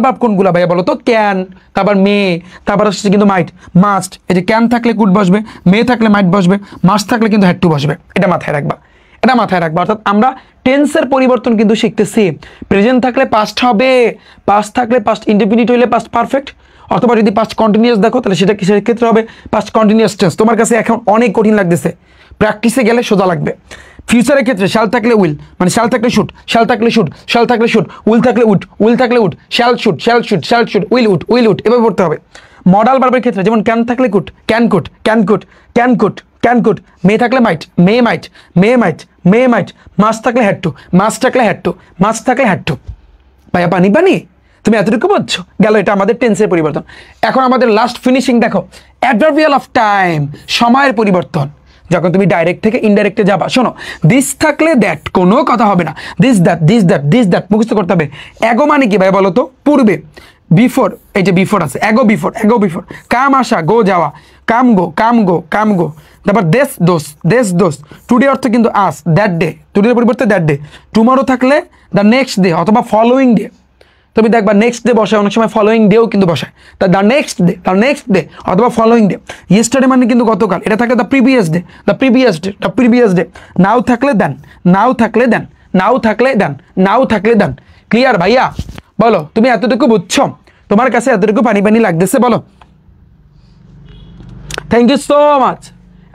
ভার্ব কোনগুলো ভাইয়া বলো তো? ক্যান, তারপর মে, তারপর হচ্ছে কিন্তু মাইট, মাস্ট। এই যে ক্যান থাকলে কুড বসবে, মে থাকলে মাইট বসবে, মাস্ট থাকলে কিন্তু হ্যাড টু বসবে, এটা মাথায় রাখবা। এটা মাথায় রাখবো। অর্থাৎ আমরা টেন্সের পরিবর্তন কিন্তু শিখতেছি। প্রেজেন্ট থাকলে পাস্ট হবে, পাস্ট থাকলে পাস্ট ইনডেফিনিট হইলে পাস্ট পারফেক্ট, অথবা যদি পাস্ট কন্টিনিউয়াস দেখো তাহলে সেটা কিসের ক্ষেত্রে হবে? Past continuous tense. তোমার কাছে এখন অনেক কঠিন লাগতেছে, প্র্যাকটিসে গেলে সোজা লাগবে। ফিউচারের ক্ষেত্রে শ্যাল থাকলে উইল, মানে শ্যাল থাকলে শুড, শ্যাল থাকলে শুড, শ্যাল থাকলে শুড, উইল থাকলে উড, উইল থাকলে would, shall should, shall should, shall should, will would, will would, এভাবে পড়তে হবে। মডাল ভার্বের ক্ষেত্রে যেমন ক্যান থাকলে could, can could, can could, can could, can could, may থাকলে might, may might, may might, may might, must থাকলে had to, must থাকলে হ্যাড টু, মাস্ট থাকলে হ্যাড টু। ভাইয়া পানি পানি, তুমি এতটুকু বলছো? গেল, এটা আমাদের টেন্সের পরিবর্তন। এখন আমাদের লাস্ট ফিনিশিং দেখো, অ্যাডভার্বিয়াল অফ টাইম, সময়ের পরিবর্তন। যখন তুমি ডাইরেক্ট থেকে ইনডাইরেক্টে যাবা, শোনো, দিস থাকলে দ্যাট, কোনো কথা হবে না। This that, this that, this that মুখস্থ করতে হবে। অ্যাগো মানে কি ভাই বলো তো? পূর্বে। বিফোর, এই যে বিফোর আছে, অ্যাগো বিফোর, অ্যাগো বিফোর। কাম আসা, গো যাওয়া, কাম গো, কাম গো, কাম গো। তারপর দেশ দোষ, দেশ দোষ। টুডে অর্থ কিন্তু আস, দ্যাট ডে, টুডের পরিবর্তে দ্যাট ডে। টুমরো থাকলে দ্য নেক্সট ডে অথবা ফলোয়িং ডে। তুমি দেখবা নেক্সট ডে বসায়, অনেক সময় ফলোয়িং ডেও কিন্তু বসায়। তা the next day, the next day অথবা ফলোয়িং ডে। ইয়েস্টারডে মানে কিন্তু গতকাল, এটা থাকে the previous day, the previous day, the previous day. Now থাকলে দেন, নাও থাকলে দেন, নাও থাকলে দেন, নাও থাকলে দেন। ক্লিয়ার ভাইয়া? বলো, তুমি এতটুকু বুঝছো? তোমার কাছে এতটুকু পানি পানি লাগতেছে? বলো। Thank you so much.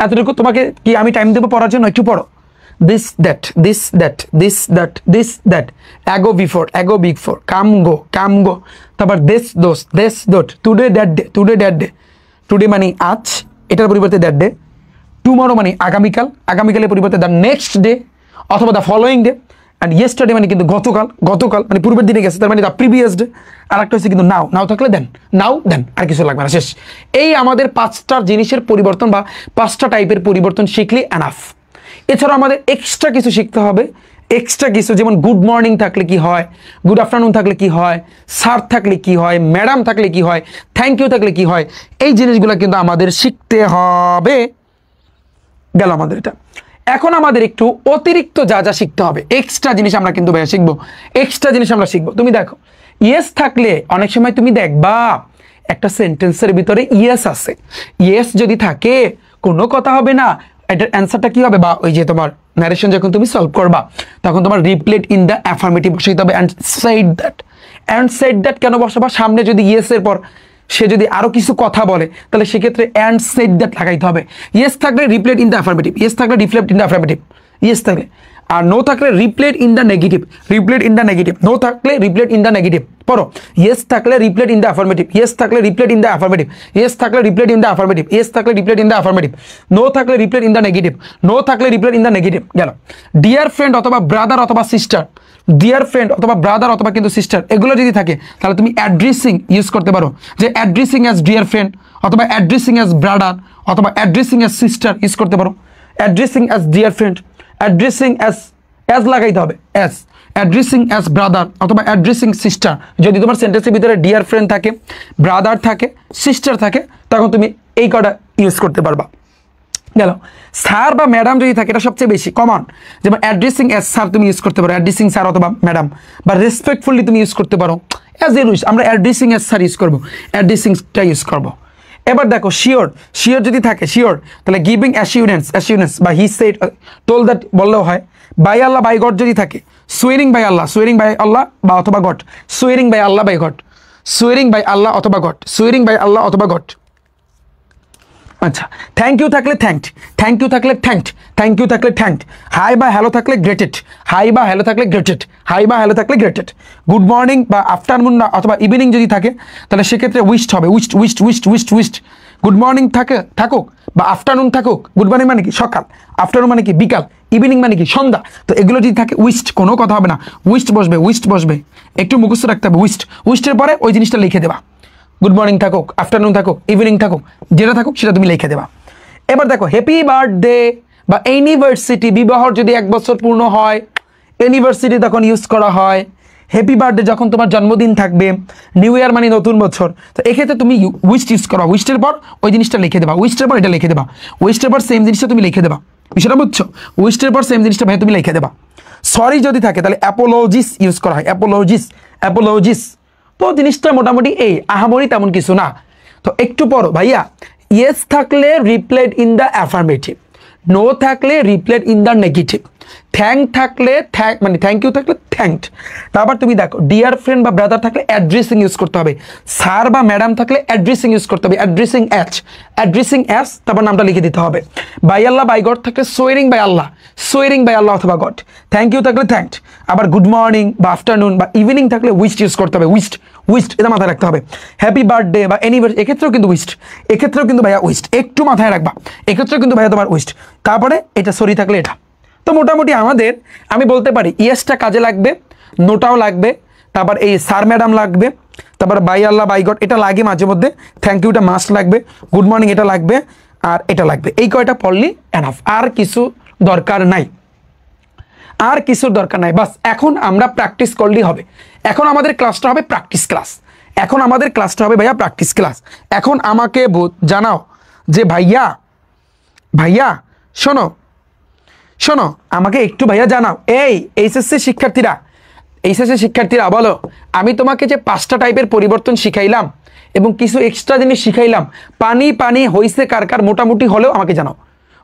এতটুকু তোমাকে কি আমি টাইম দেবো পড়ার জন্য? একটু পড়ো। This that, this that, this that, this that, ago before, ago before, come go, তারপর this those, this dot, today that day, today that day, today মানে আজ, এটার পরিবর্তে that day, tomorrow মানে আগামীকাল, আগামীকালের পরিবর্তে the next day অথবা the following day, and yesterday মানে কিন্তু গতকাল, গতকাল মানে পূর্বের দিনে গেছে, তার মানে the previous day। আর একটা হচ্ছে কিন্তু নাও, নাও থাকলে দেন, নাও দেন, আর কিছু লাগবে না, শেষ। এই আমাদের 5টা জিনিসের পরিবর্তন বা 5টা টাইপের পরিবর্তন শিখলে এনাফ। এছাড়াও আমাদের এক্সট্রা কিছু শিখতে হবে, এক্সট্রা কিছু, যেমন গুড মর্নিং থাকলে কি হয়, গুড আফটারনুন থাকলে কি হয়, স্যার থাকলে কি হয়, ম্যাডাম থাকলে কি হয়, থ্যাংক ইউ থাকলে কি হয়। এই জিনিসগুলো কিন্তু আমাদের শিখতে হবে। গেল আমাদের এটা। এখন আমাদের একটু অতিরিক্ত যা যা শিখতে হবে, এক্সট্রা জিনিস আমরা কিন্তু ভাইয়া শিখবো, এক্সট্রা জিনিস আমরা শিখবো। তুমি দেখো, ইয়েস থাকলে অনেক সময় তুমি দেখবা একটা সেন্টেন্সের ভিতরে ইয়েস আছে। ইয়েস যদি থাকে কোনো কথা হবে না, এটার অ্যান্সারটা কি হবে? বা ওই যে তোমার ন্যারেশন যখন তুমি সলভ করবা তখন তোমার রিপ্লেট ইন দ্য অ্যাফার্মেটিভ বসাইতে হবে, and said that. And said that কেন বসাবা? সামনে যদি ইয়েসের পর সে যদি আরো কিছু কথা বলে তাহলে সেক্ষেত্রে অ্যান্ড সেড দ্যাট লাগাইতে হবে। ইয়েস থাকলে replied in the affirmative, yes থাকলে replied in the affirmative, yes থাকলে। আর নো থাকলে replied in the negative, replied in the negative. No থাকলে রিপ্লেট ইন দ্য নেগেটিভ। পড়ো, ইয়েস থাকলে replied in the affirmative, yes থাকলে replied in the affirmative, yes থাকলে replied in the affirmative, yes থাকলে replied in the affirmative. No থাকলে replied in the negative, no থাকলে replied in the negative. গেল। Dear friend অথবা brother অথবা sister, dear friend অথবা brother অথবা কিন্তু সিস্টার, এগুলো যদি থাকে তাহলে তুমি অ্যাড্রেসিং ইউজ করতে পারো, যে অ্যাড্রেসিং অ্যাজ ডিয়ার ফ্রেন্ড অথবা অ্যাড্রেসিং অ্যাজ ব্রাদার অথবা অ্যাড্রেসিং অ্যাজ সিস্টার ইউজ করতে পারো। Addressing as dear friend, addressing as লাগাইতে হবে, অ্যাজ। অ্যাড্রেসিং অ্যাজ ব্রাদার অথবা অ্যাড্রেসিং সিস্টার। যদি তোমার সেন্টেন্সের ভিতরে ডিয়ার ফ্রেন্ড থাকে, ব্রাদার থাকে, সিস্টার থাকে, তখন তুমি এই কটা ইউজ করতে পারবা। গেল। স্যার বা ম্যাডাম যদি থাকে, এটা সবচেয়ে বেশি কমন। যেমন অ্যাড্রেসিং অ্যাজ স্যার তুমি ইউজ করতে পারো, অ্যাড্রেসিং স্যার অথবা ম্যাডাম। বা রেসপেক্টফুলি তুমি ইউজ করতে পারো, অ্যাজ এ উইশ। আমরা অ্যাড্রেসিং অ্যাজ স্যার ইউজ করবো, অ্যাড্রেসিংটা ইউজ করবো। এবার দেখো, শিওর, শিওর যদি থাকে, শিওর, তাহলে গিভিং অ্যাসিউরেন্স, অ্যাসিউরেন্স বা হি সেড, টোল দ্যাট বললেও হয়। বাই আল্লাহ, বাই গড যদি থাকে, সুয়েরিং বাই আল্লাহ, সুয়েরিং বাই আল্লাহ বা অথবা God, swearing by Allah by God, swearing by Allah অথবা গড, সুয়েরিং বাই আল্লাহ অথবা গড। আচ্ছা, থ্যাংক ইউ থাকলে থ্যাঙ্কড, থ্যাংক ইউ থাকলে থ্যাঙ্কড, থ্যাংক ইউ থাকলে থ্যাঙ্কড। হাই বা হ্যালো থাকলে গ্রেটেড, হাই বা হ্যালো থাকলে গ্রেটেড, হাই বা হ্যালো থাকলে গ্রেটেড। গুড মর্নিং বা আফটারনুন অথবা ইভিনিং যদি থাকে তাহলে সেক্ষেত্রে উইস্ট হবে, wished, wished, wished, wished, wished. Good morning থাকুক বা আফটারনুন থাকুক। গুড মর্নিং মানে কি সকাল, আফটারনুন মানে কি বিকাল, ইভিনিং মানে কি সন্ধ্যা। তো এগুলো যদি থাকে উইস্ট, কোনো কথা হবে না, উইস্ট বসবে, উইস্ট বসবে। একটু মুখস্থ রাখতে হবে উইস্ট। উইস্টের পরে ওই জিনিসটা লিখে দেবা। গুড মর্নিং থাকুক, আফটারনুন থাকুক, ইভিনিং থাকুক, যেটা থাকুক সেটা তুমি লিখে দেবা। এবার দেখো, হ্যাপি বার্থডে বা ইউনিভার্সিটি, বিবাহ যদি 1 বছর পূর্ণ হয়, ইউনিভার্সিটি তখন ইউজ করা হয়। হ্যাপি বার্থডে যখন তোমার জন্মদিন থাকবে, নিউ ইয়ার মানে নতুন বছর, তো এক্ষেত্রে তুমি উইস্ট ইউজ করো। উইস্টের পর ওই জিনিসটা লিখে দেবা, উইস্টের পর এটা লিখে দেবা, উইস্টের পর সেম জিনিসটা তুমি লিখে দেবা। বিষয়টা বুঝছো? উইস্টের পর সেম জিনিসটা ভাই তুমি লিখে দেবা। সরি যদি থাকে তাহলে অ্যাপোলজিস ইউজ করা হয়, অ্যাপোলজিস, অ্যাপোলজিস। তো জিনিসটা মোটামুটি এই আহামরি তেমন কিছু না। তো একটু পড়ো ভাইয়া। ইয়েস থাকলে replied in the affirmative, no থাকলে replied in the negative. Thank থাকলে মানে থ্যাংক ইউ থাকলে থ্যাঙ্কড। তারপর তুমি দেখো ডিয়ার ফ্রেন্ড বা ব্রাদার থাকলে অ্যাড্রেসিং ইউজ করতে হবে, স্যার বা ম্যাডাম থাকলে অ্যাড্রেসিং ইউজ করতে হবে, অ্যাড্রেসিং অ্যাজ, তারপর নামটা লিখে দিতে হবে। বাই আল্লাহ বাই গড থাকলে সোয়ারিং বাই আল্লাহ অথবা গড। থ্যাংক ইউ থাকলে থ্যাঙ্কড। আবার গুড মর্নিং বা আফটারনুন বা ইভিনিং থাকলে উইশড ইউজ করতে হবে, উইশড এটা মাথায় রাখতে হবে। হ্যাপি বার্থডে বা এনিভার্সারি এক্ষেত্রেও কিন্তু উইশড, এক্ষেত্রেও কিন্তু ভাইয়া উইশড, একটু মাথায় রাখবা, এক্ষেত্রেও কিন্তু ভাইয়া তোমার উইশড। তারপরে এটা সরি থাকলে এটা। তো মোটামুটি আমাদের আমি বলতে পারি ইয়েসটা কাজে লাগবে, নোটাও লাগবে, তারপর এই স্যার ম্যাডাম লাগবে, তারপর বাই আল্লাহ বাই গড এটা লাগে মাঝে মধ্যে, থ্যাংক ইউটা মাস্ট লাগবে, গুড মর্নিং এটা লাগবে, আর এটা লাগবে। এই কয়টা পড়লি এনাফ, আর কিছু দরকার নাই, আর কিছুর দরকার নাই। বাস এখন আমরা প্র্যাকটিস করলেই হবে। এখন আমাদের ক্লাসটা হবে প্র্যাকটিস ক্লাস, এখন আমাদের ক্লাসটা হবে ভাইয়া প্র্যাকটিস ক্লাস। এখন আমাকে জানাও যে ভাইয়া শোনো আমাকে একটু ভাইয়া জানাও, এই এইচএসসি শিক্ষার্থীরা বলো, আমি তোমাকে যে 5টা টাইপের পরিবর্তন শিখাইলাম এবং কিছু এক্সট্রা জিনিস শিখাইলাম, পানি হয়েছে কার কার, মোটামুটি হলেও আমাকে জানাও,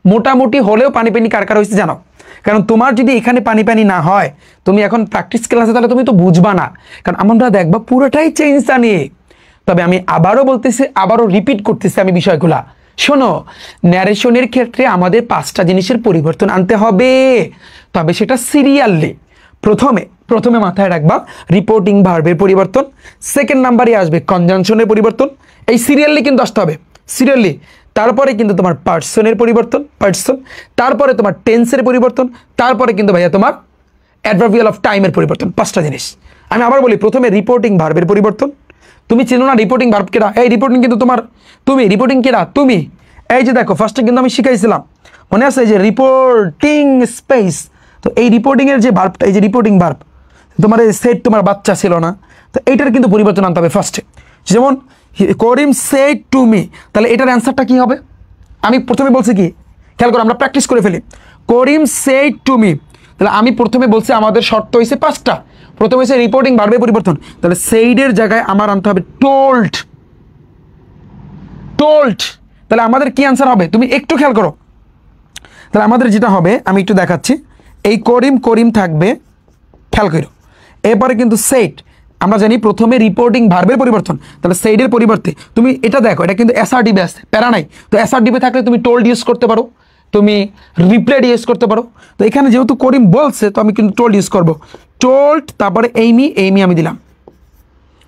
মোটামুটি হলেও পানি কার কার হয়েছে জানাও। কারণ তোমার যদি এখানে পানি না হয়, তুমি এখন প্র্যাকটিস ক্লাসে তাহলে তুমি তো বুঝবা না, কারণ আমরা দেখবা পুরোটাই চেঞ্জ জানিয়ে। তবে আমি আবারও বলতেছি, আবারও রিপিট করতেছি আমি বিষয়গুলা, শোনো ন্যারেশনের ক্ষেত্রে আমাদের 5টা জিনিসের পরিবর্তন আনতে হবে, তবে সেটা সিরিয়ালি। প্রথমে মাথায় রাখবা রিপোর্টিং ভার্বের পরিবর্তন, সেকেন্ড নাম্বারে আসবে কনজাংশনের পরিবর্তন, এই সিরিয়ালি কিন্তু আসতে হবে, সিরিয়ালি। তারপরে কিন্তু তোমার পার্সনের পরিবর্তন, তারপরে তোমার টেন্সের পরিবর্তন, তারপরে কিন্তু ভাইয়া তোমার অ্যাডভার্বিয়াল অফ টাইমের পরিবর্তন। 5টা জিনিস আমি আবার বলি। প্রথমে রিপোর্টিং ভার্বের পরিবর্তন, তুমি চেনো না রিপোর্টিং ভার্ব কেরা, এই রিপোর্টিং কিন্তু তোমার তুমি, রিপোর্টিং কেরা তুমি, এই যে দেখো ফার্স্টে কিন্তু আমি শিখাইছিলাম মনে আছে এই যে রিপোর্টিং স্পেস, তো এই রিপোর্টিংয়ের যে ভার্বটা, এই যে রিপোর্টিং ভার্ব, তোমার এই সেট তোমার বাচ্চা ছিল না, তো এইটার কিন্তু পরিবর্তন আনতে হবে ফার্স্টে। যেমন করিম সেড টু মি, তাহলে এটার অ্যান্সারটা কি হবে? আমি প্রথমে বলছি কি, খেয়াল করো, আমরা প্র্যাকটিস করে ফেলি। করিম সেড টু মি, তাহলে আমি প্রথমে বলছি আমাদের শর্ত হয়েছে 5টা। প্রথমে হয়েছে রিপোর্টিং ভার্বের পরিবর্তন, তাহলে সেইডের জায়গায় আমার আনতে হবে টোল্ড। তাহলে আমাদের কি অ্যান্সার হবে তুমি একটু খেয়াল করো। তাহলে আমাদের যেটা হবে আমি একটু দেখাচ্ছি, এই করিম থাকবে, খেয়াল করো। এরপরে কিন্তু সেট, আমরা জানি প্রথমে রিপোর্টিং ভার্বের পরিবর্তন, তাহলে সেইডের পরিবর্তে তুমি এটা দেখো, এটা কিন্তু এসআরডিবে আছে, প্যারা নাই। তো এসআরডিবে থাকলে তুমি টোল্ড ইউজ করতে পারো, তুমি রিপ্লেড ইউজ করতে পারো। তো এখানে যেহেতু করিম বলছে, তো আমি কিন্তু টোল্ড ইউজ করবো, টোল্ড, তারপরে এইমি আমি দিলাম,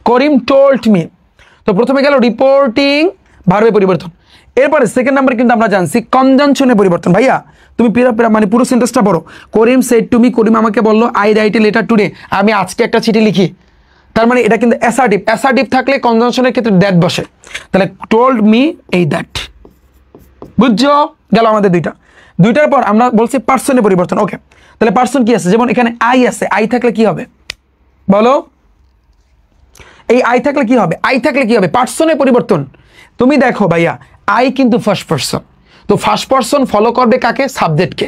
করিম টোল্ড মি। তো প্রথমে গেল রিপোর্টিং ভার্বের পরিবর্তন, এরপরে সেকেন্ড নাম্বার কিন্তু আমরা জানছি কনজাংশনের পরিবর্তন। ভাইয়া তুমি মানে পুরো সেন্টেন্সটা পড়ো, করিম সেড টু মি, করিম আমাকে বললো I write a letter today, আমি আজকে একটা চিঠি লিখি। তার মানে এটা কিন্তু অ্যাসার্টিভ থাকলে কনজাংশনের ক্ষেত্রে দ্যাট বসে, তাহলে টোল্ড মি এই দ্যাট, বুঝছো? গেল আমাদের দুইটার পর আমরা বলছি পার্সনের পরিবর্তন। ওকে, তাহলে পার্সন কি আছে? যেমন এখানে আই আছে, আই থাকলে কি হবে বলো? এই আই থাকলে কি হবে? পার্সনের পরিবর্তন। তুমি দেখো ভাইয়া, আই কিন্তু ফার্স্ট পার্সন, তো ফার্স্ট পার্সন ফলো করবে কাকে? সাবজেক্টকে।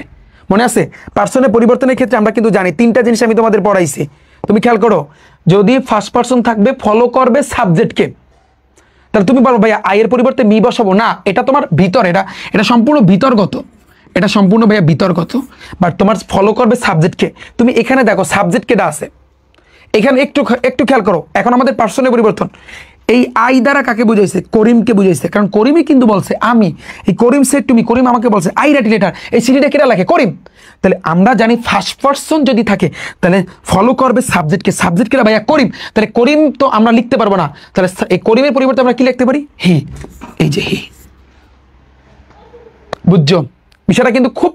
মনে আছে পার্সনের পরিবর্তনের ক্ষেত্রে আমরা কিন্তু জানি 3টা জিনিস আমি তোমাদের পড়াইছি, তুমি খেয়াল করো। যদি ফার্স্ট পার্সন থাকবে ফলো করবে সাবজেক্টকে, তাহলে তুমি বলো ভাইয়া আই এর পরিবর্তে মি বসাবো না, এটা তোমার ভিতর, এটা সম্পূর্ণ বিতর্গত, এটা সম্পূর্ণ ভাইয়া বিতর্গত, বাট তোমার ফলো করবে সাবজেক্টকে। তুমি এখানে দেখো সাবজেক্ট কেটা আছে, এখানে একটু খেয়াল করো। এখন আমাদের পার্সনের পরিবর্তন, এই আই দ্বারা কাকে বুঝাইছে? করিমকে বুঝাইছে, কারণ করিমই কিন্তু বলছে আমি, এই করিম সেড টু মি, করিম আমাকে বলছে আই রাইট লেটার, এই চিঠিটা কেটা লেখে? করিম। তাহলে আমরা জানি ফার্স্ট পার্সন যদি থাকে তাহলে ফলো করবে সাবজেক্টকে ভাইয়া করিম, তাহলে করিম তো আমরা লিখতে পারবো না, তাহলে এই করিমের পরিবর্তে আমরা কি লিখতে পারি? হি, এই যে হি। বুঝছো বিষয়টা কিন্তু খুব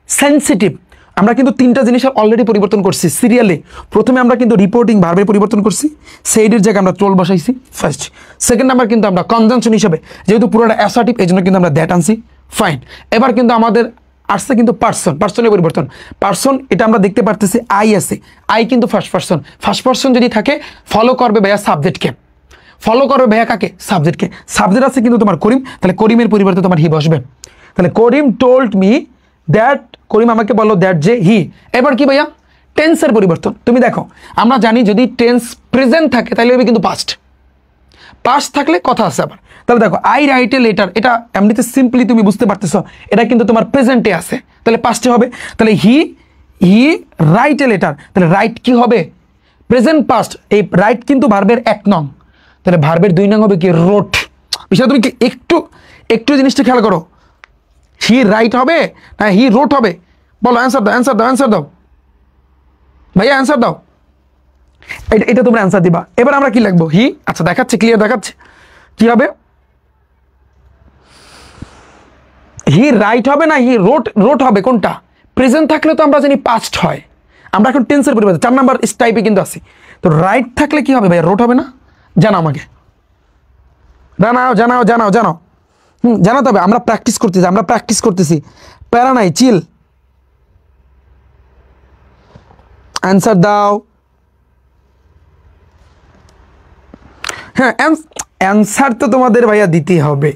সেন্সিটিভ। আমরা কিন্তু 3টা জিনিসের অলরেডি পরিবর্তন করছি সিরিয়ালে। প্রথমে আমরা কিন্তু রিপোর্টিং ভার্বের পরিবর্তন করছি, সেইডের জায়গায় আমরা টোল বসাইছি ফার্স্ট। সেকেন্ড নাম্বার কিন্তু আমরা কনজাংশন হিসেবে, যেহেতু পুরোটা অ্যাসার্টিভ এই জন্য কিন্তু আমরা দ্যাট আনছি, ফাইন। এবার কিন্তু আমাদের আসছে কিন্তু পার্সনের পরিবর্তন। পার্সন এটা আমরা দেখতে পারতেছি আই আছে, আই কিন্তু ফার্স্ট পার্সন যদি থাকে ফলো করবে ভাইয়া সাবজেক্টকে, ফলো করবে ভাইয়া কাকে? সাবজেক্টকে। সাবজেক্ট আছে কিন্তু তোমার করিম, তাহলে করিমের পরিবর্তে তোমার হি বসবে। তাহলে করিম টোল্ড মি দ্যাট, করিম আমাকে বললো দ্যাট যে হি। এবার কি ভাইয়া? টেন্সের পরিবর্তন। তুমি দেখো আমরা জানি যদি টেন্স প্রেজেন্ট থাকে তাহলে হবে কিন্তু পাস্ট থাকলে কথা আছে আবার। তাহলে দেখো আই রাইট এ লেটার, এটা এমনিতে সিম্পলি তুমি বুঝতে পারতেছ, এটা কিন্তু তোমার প্রেজেন্টে আছে, তাহলে পাস্টে হবে। তাহলে হি হি রাইট এ লেটার, তাহলে রাইট কি হবে? Present past. এই রাইট কিন্তু ভার্বের 1 নং, তাহলে ভার্বের 2 নং হবে কি? রোট। বিষয় তুমি কি একটু একটু জিনিসটা খেয়াল করো, হি রাইট হবে না হি রোট হবে? বলো, অ্যান্সার দাও, অ্যান্সার দাও, অ্যান্সার দাও ভাইয়া, অ্যান্সার দাও। এটা তোমরা অ্যান্সার দিবা। এবার আমরা কি লিখবো? হি, আচ্ছা দেখাচ্ছে, ক্লিয়ার দেখাচ্ছে কি হবে? হি রাইট হবে না হি রোট হবে? কোনটা? প্রেজেন্ট থাকলে তো আমরা জানি পাস্ট হয়, আমরা এখন টেন্সের পরিবর্তে 4 নাম্বার টাইপে কিন্তু আছি। তো রাইট থাকলে কি হবে ভাই? রোট হবে না? জানাও আমাকে, জানাও জানাও জানাও জানাও। জানাতে হবে, আমরা প্র্যাকটিস করতেছি, আমরা প্র্যাকটিস করতেছি, প্যারা নাই, চিল। অ্যান্সার দাও। হ্যাঁ, অ্যান্সার তো তোমাদের ভাইয়া দিতে হবে,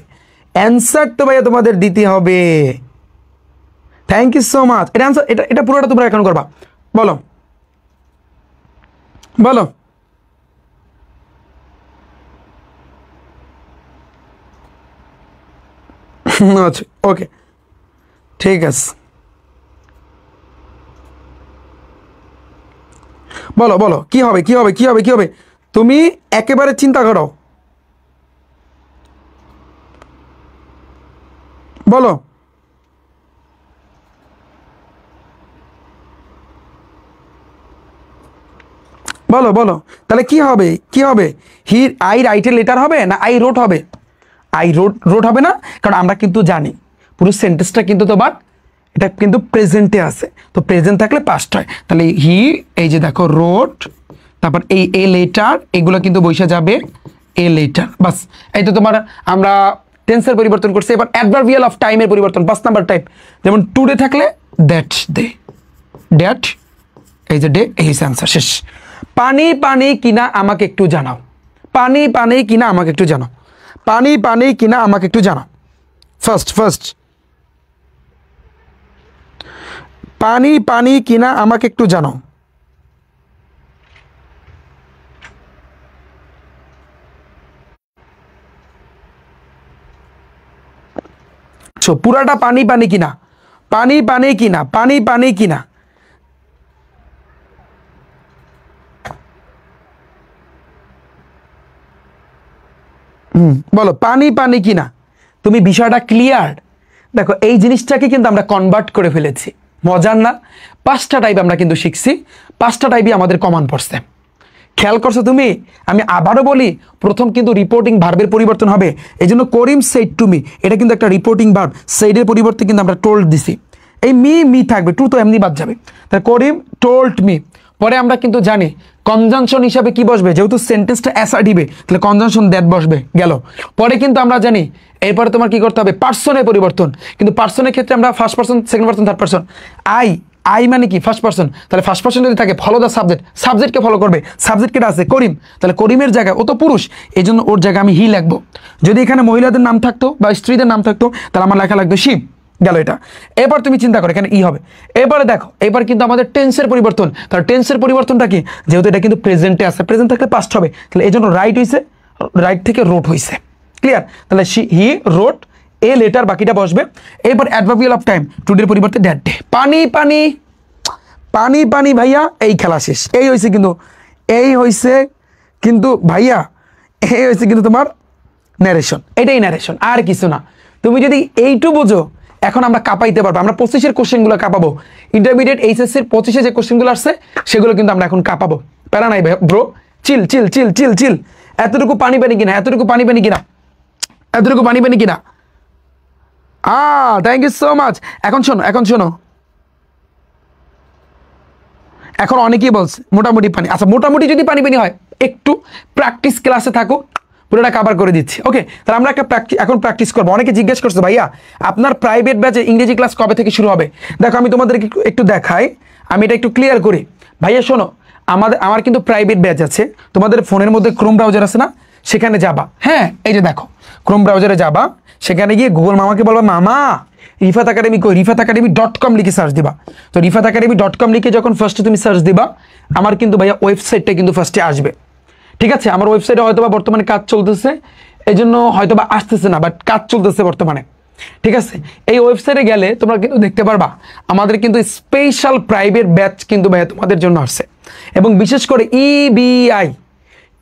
অ্যান্সার তো ভাইয়া তোমাদের দিতে হবে। Thank you so much. এটা অ্যান্সার, এটা পুরোটা তোমরা এখন করবা। বলো বলো। আচ্ছা ওকে, ঠিক আছে, বলো বলো কি হবে কি হবে কি হবে কি হবে? তুমি একেবারে চিন্তা করো, বলো বলো বলো। তাহলে কি হবে কি হবে? হি আই রাইটের লেটার হবে না আই রোট হবে? আই রোট হবে না, কারণ আমরা কিন্তু জানি পুরো সেন্টেন্সটা কিন্তু তোমার এটা কিন্তু প্রেজেন্টে আছে, তো প্রেজেন্ট থাকলে পাস্ট হয়। তাহলে হি, এই যে দেখো রোট, তারপর এই এ লেটার, এগুলো কিন্তু বসে যাবে এ লেটার, বাস। এই তো তোমার আমরা টেন্সের পরিবর্তন করছি। এবার অ্যাডভার্বিয়াল অফ টাইমের পরিবর্তন, 5 নাম্বার টাইপ। যেমন টুডে থাকলে দ্যাট ডে, দ্যাট, এই যে ডে, এই অ্যান্সার শেষ। পানি পানি কিনা আমাকে একটু জানাও, পানি পানি কিনা আমাকে একটু জানাও, পানি পানি কিনা আমাকে একটু জানাও। ফার্স্ট পানি পানি কিনা আমাকে একটু জানাও। পুরাটা পানি পানি কিনা, পানি পানি কিনা, পানি পানি কিনা। বলো পানি পানি কিনা। তুমি বিষয়টা ক্লিয়ার? দেখো এই জিনিসটাকে কিন্তু আমরা কনভার্ট করে ফেলেছি, মজার না? 5টা টাইপ আমরা কিন্তু শিখছি, 5টা টাইপই আমাদের কমন পড়ছে। খেয়াল করছো তুমি? আমি আবারও বলি, প্রথম কিন্তু রিপোর্টিং ভার্বের পরিবর্তন হবে। এই জন্য করিম সেড টু মি, এটা কিন্তু একটা রিপোর্টিং ভার্ব, সেইডের পরিবর্তে কিন্তু আমরা টোল্ড দিছি। এই মি থাকবে, টু তো এমনি বাদ যাবে। তাহলে করিম টোল্ড মি। পরে আমরা কিন্তু জানি কনজাংশন হিসাবে কি বসবে, যেহেতু সেন্টেন্সটা অ্যাসার্টিভে, তাহলে কনজাংশন দ্যাট বসবে, গেল। পরে কিন্তু আমরা জানি এরপরে তোমার কি করতে হবে, পার্সনের পরিবর্তন। কিন্তু পার্সনের ক্ষেত্রে আমরা first person, second person, third person. I মানে কি? First person. তাহলে ফার্স্ট পার্সন যদি থাকে, ফলো দ্য সাবজেক্ট, সাবজেক্টকে ফলো করবে। সাবজেক্ট কেটা আছে? করিম। তাহলে করিমের জায়গায়, ও তো পুরুষ, এই জন্য ওর জায়গায় আমি হি লিখবো। যদি এখানে মহিলাদের নাম থাকতো বা স্ত্রীদের নাম থাকতো, তাহলে আমার লেখা লাগবে শিব, গেল এটা। এবার তুমি চিন্তা করো এখানে ই হবে। এবারে দেখো, এবার কিন্তু আমাদের টেন্সের পরিবর্তন। তাহলে টেন্সের পরিবর্তনটা কি? যেহেতু এটা কিন্তু প্রেজেন্টে আছে, প্রেজেন্ট থাকলে পাস্ট হবে, তাহলে এই জন্য রাইট হয়েছে, রাইট থেকে রোট হয়েছে, ক্লিয়ার? তাহলে হি রোট, এ লেটার, বাকিটা বসবে। এবার অ্যাডভার্বিয়াল অফ টাইম, টুডের পরিবর্তে দ্যাট ডে। পানি পানি পানি পানি ভাইয়া, এই খেলা শেষ। এই হয়েছে কিন্তু, এই হয়েছে কিন্তু ভাইয়া, এই হয়েছে কিন্তু তোমার ন্যারেশন, এটাই ন্যারেশন, আর কিছু না। তুমি যদি এইটু বোঝো, এখন আমরা কাঁপাইতে পারবো। আমরা 25-এর কোশ্চেনগুলো কাঁপাবো, ইন্টারমিডিয়েট এইচএসসির 25-এ যে কোশ্চেনগুলো আসছে সেগুলো কিন্তু আমরা এখন কাঁপাবো। প্যারা নাই ব্রো, চিল চিল চিল চিল চিল। এতটুকু পানি পানি কিনা, এতটুকু পানি পানি কিনা, এতটুকু পানি পানি কিনা। Thank you so much. এখন শোনো, এখন শোনো, এখন অনেকেই বলছে মোটামুটি পানি। আচ্ছা মোটামুটি যদি পানি পানি হয়, একটু প্র্যাকটিস ক্লাসে থাকো, পুরোটা কভার করে দিচ্ছি। ওকে, তাহলে আমরা একটা এখন প্র্যাকটিস করবো। অনেকে জিজ্ঞেস করছে ভাইয়া আপনার প্রাইভেট ব্যাচে ইংরেজি ক্লাস কবে থেকে শুরু হবে? দেখো আমি তোমাদেরকে একটু দেখাই, আমি এটা একটু ক্লিয়ার করি। ভাইয়া শোনো, আমার কিন্তু প্রাইভেট ব্যাচ আছে। তোমাদের ফোনের মধ্যে ক্রোম ব্রাউজার আছে না, সেখানে যাবা। হ্যাঁ, এই যে দেখো ক্রোম ব্রাউজারে যাবা, সেখানে গিয়ে গুগল মামাকে বলবা মামা রিফাত একাডেমি কই, rifatacademy.com লিখে সার্চ দিবা। তো rifatacademy.com লিখে যখন ফার্স্টে তুমি সার্চ দিবা, আমার কিন্তু ভাইয়া ওয়েবসাইটটা কিন্তু ফার্স্টে আসবে। ঠিক আছে, আমার ওয়েবসাইটে হয়তোবা বর্তমানে কাজ চলতেছে, এই জন্য হয়তোবা আসতেছে না, বাট কাজ চলতেছে বর্তমানে। ঠিক আছে, এই ওয়েবসাইটে গেলে তোমরা কিন্তু দেখতে পারবা আমাদের কিন্তু স্পেশাল প্রাইভেট ব্যাচ কিন্তু ভাইয়া তোমাদের জন্য আসছে, এবং বিশেষ করে ইবিআই,